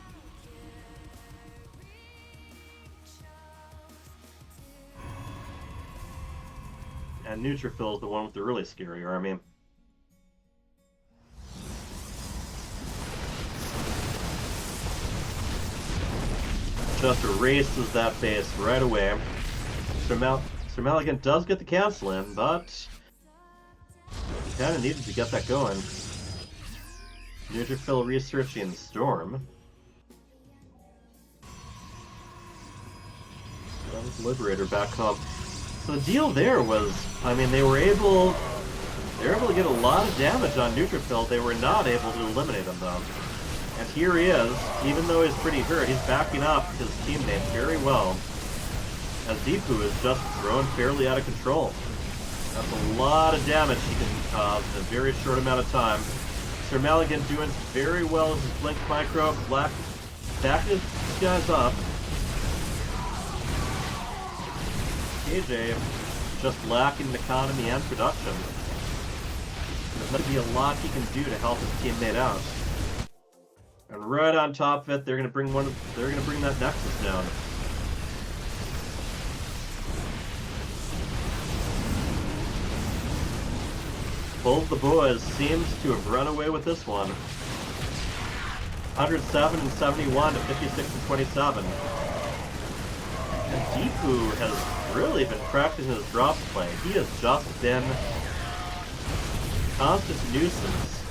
Speaker 3: And Neutrophil is the one with the really scary army. Just erases that base right away. SirMalagant does get the cancel in, but he kind of needed to get that going. Neutrophil researching Storm. Liberator back home. So the deal there was, I mean, they were able to get a lot of damage on Neutrophil. They were not able to eliminate him though. And here he is, even though he's pretty hurt, he's backing up his teammate very well. As Dpoo is just thrown fairly out of control. That's a lot of damage he can cause in a very short amount of time. SirMalagant doing very well with his Blink Micro. Black backing his guys up. KJ just lacking in economy and production. There's going to be a lot he can do to help his teammate out. And right on top of it, they're going to bring that Nexus down. Both the boys seems to have run away with this one. 107 and 71 to 56 and 27. And Dpoo has really been practicing his drop play. He has just been a constant nuisance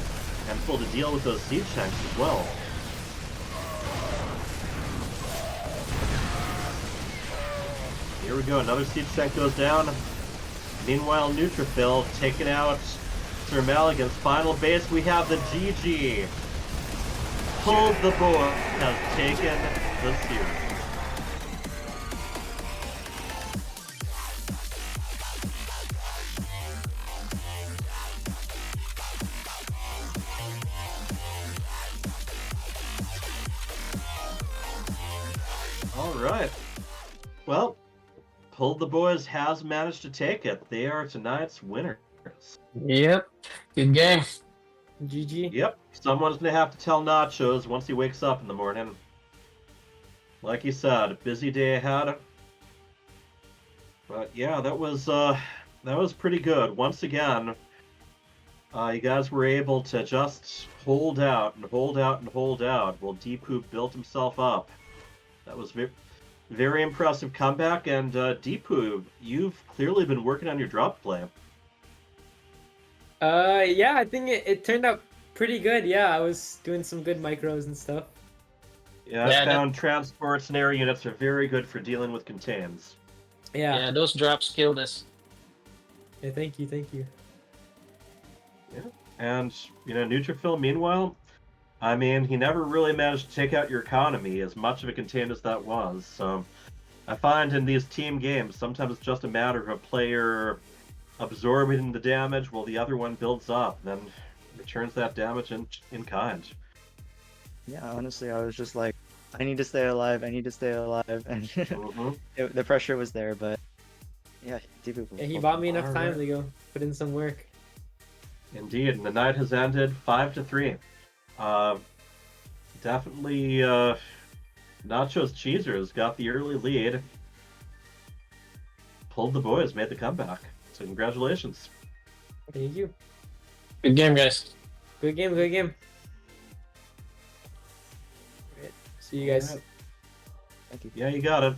Speaker 3: and able to deal with those siege tanks as well. Here we go, another siege tank goes down. Meanwhile, Neutrophil taking out SirMalagant's final base. We have the GG. Pulled the board has taken the series. Alright. Well, Pulled the Boys has managed to take it. They are tonight's winners.
Speaker 23: Yep. Good game.
Speaker 12: GG.
Speaker 3: Yep. Someone's going to have to tell Nachoz once he wakes up in the morning. Like he said, busy day ahead. But yeah, that was pretty good. Once again, you guys were able to just hold out and hold out and hold out while Dpoo built himself up. That was very impressive comeback, and Dpoo, you've clearly been working on your drop play.
Speaker 12: Yeah, I think it turned out pretty good. Yeah, I was doing some good micros and stuff.
Speaker 3: Yeah, I found transports and air units are very good for dealing with contains.
Speaker 12: Yeah.
Speaker 23: Yeah, those drops killed us.
Speaker 12: Yeah, thank you.
Speaker 3: Yeah, and Neutrophil, meanwhile, I mean, he never really managed to take out your economy, as much of a contain as that was. So, I find in these team games, sometimes it's just a matter of a player absorbing the damage while the other one builds up, then returns that damage in kind.
Speaker 4: Yeah, honestly, I was just like, I need to stay alive, and the pressure was there, but yeah, Dpoo.
Speaker 12: Yeah, he bought me enough time to go put in some work.
Speaker 3: Indeed, and the night has ended 5-3. Definitely, Nachoz Cheesers got the early lead. Pulled the Boys, made the comeback. So congratulations.
Speaker 12: Thank you.
Speaker 23: Good game, guys.
Speaker 12: Good game. Right. See you guys.
Speaker 3: Right. Thank you. Yeah, you got it.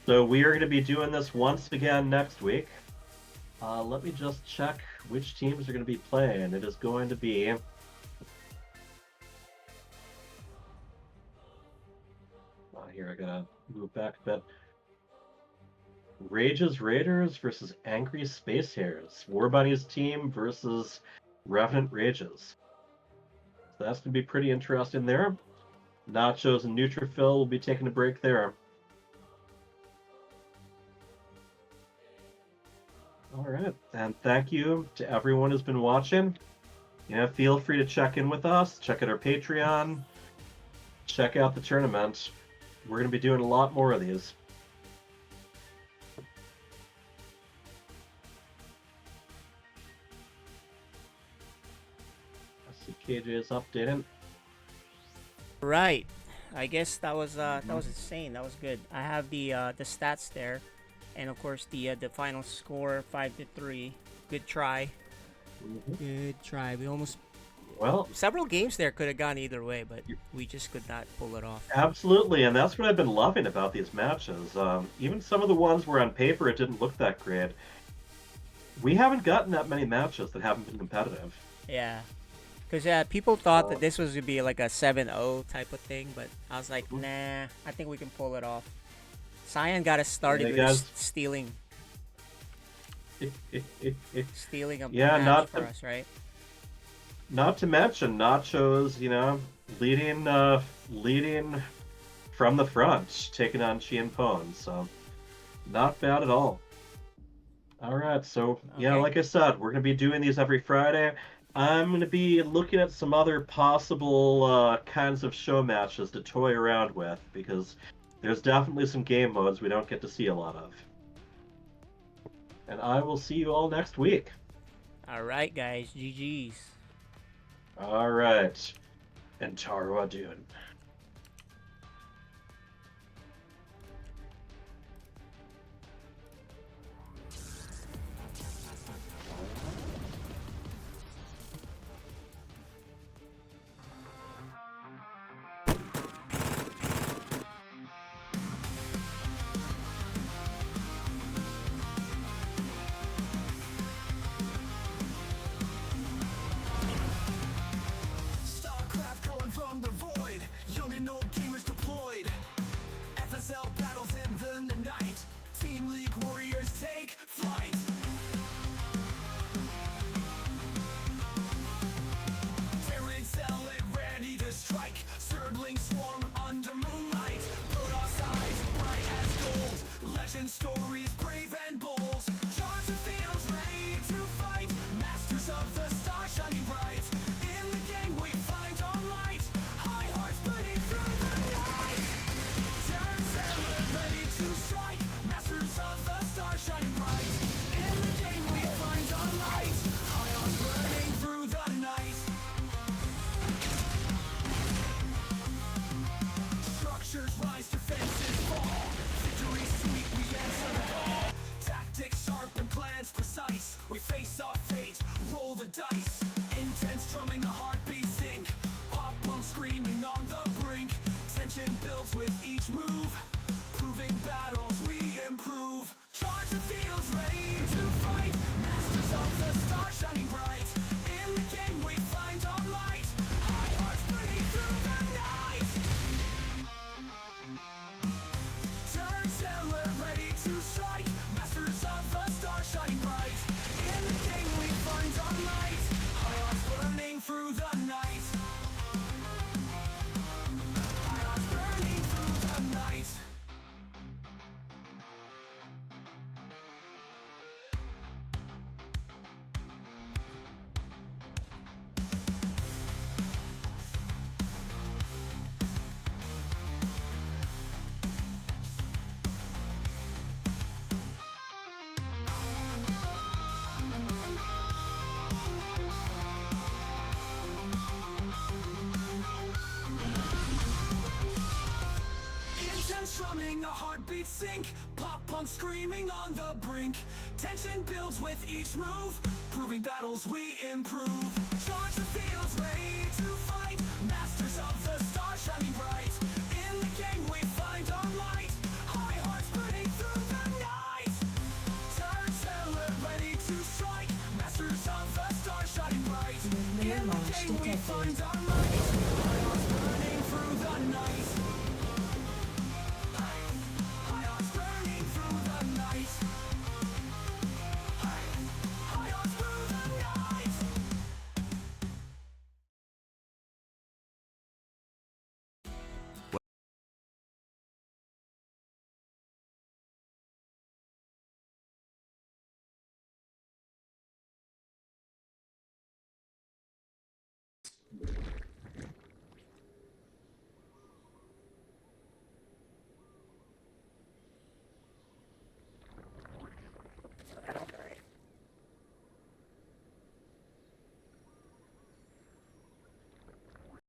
Speaker 3: So we are going to be doing this once again next week. Let me just check which teams are going to be playing. It is going to be... here, I gotta move back a bit. Rage's Raiders versus Angry Space Hares. War Bunny's team versus Revenant Rages. So that's going to be pretty interesting there. Nachoz and Neutrophil will be taking a break there. Alright, and thank you to everyone who's been watching. Feel free to check in with us, check out our Patreon, check out the tournament. We're going to be doing a lot more of these. I see KJ is updating.
Speaker 2: Right. I guess that was insane. That was good. I have the stats there. And of course, the final score 5-3. Good try. Good try. We almost several games there could have gone either way, but we just could not pull it off.
Speaker 3: Absolutely, and that's what I've been loving about these matches. Even some of the ones where on paper it didn't look that great. We haven't gotten that many matches that haven't been competitive.
Speaker 2: Yeah. Because people thought that this was going to be like a 7-0 type of thing, but I was like, nah, I think we can pull it off. Cyan got us started with stealing. Stealing a match for us, right?
Speaker 3: Not to mention Nachoz, leading from the front, taking on ChienPwn, so not bad at all. All right, so yeah, like I said, we're going to be doing these every Friday. I'm going to be looking at some other possible kinds of show matches to toy around with, because there's definitely some game modes we don't get to see a lot of. And I will see you all next week.
Speaker 2: All right, guys. GG's.
Speaker 3: All right. And Taru Adun.
Speaker 1: StarCraft calling from the void. Young and old gamers deployed. FSL battles in the night. Team League warriors take flight. Terran cell it ready to strike. Sirling swarm under moonlight. Protoss eyes bright as gold. Legend stories brave and bold. Charge the fields ready to fight. Masters of the star shining bright. In the game we find our light. High hearts burning through the night. Terran cell it ready to strike. Masters of the star shining bright. In the game we find our light. High hearts burning through the night. Structures rise, defenses fall. Victory sweet, we answer the call. Tactics sharp and plans precise. We face our fate, roll the dice. Intense drumming, the heartbeat sink. Pop punk screaming on the brink. Tension builds with each move. Proving battles we improve. Charge the fields ready to fight. Masters of the star shining bright. In the game we find our light. High hearts burning through the night. Turn sailor ready to strike. Masters of the star shining bright. In the game we find our light. High hearts burning through the night. High hearts burning through the night. Intense drumming, a heartbeat sink. Pop punk screaming on the brink. Tension builds with each move. Proving battles we improve. Charge the fields ready to fight. Masters of the star shining bright. In the game we find our light. High hearts burning through the night. Turn sailor ready to strike. Masters of the star shining bright. In the game we find our light.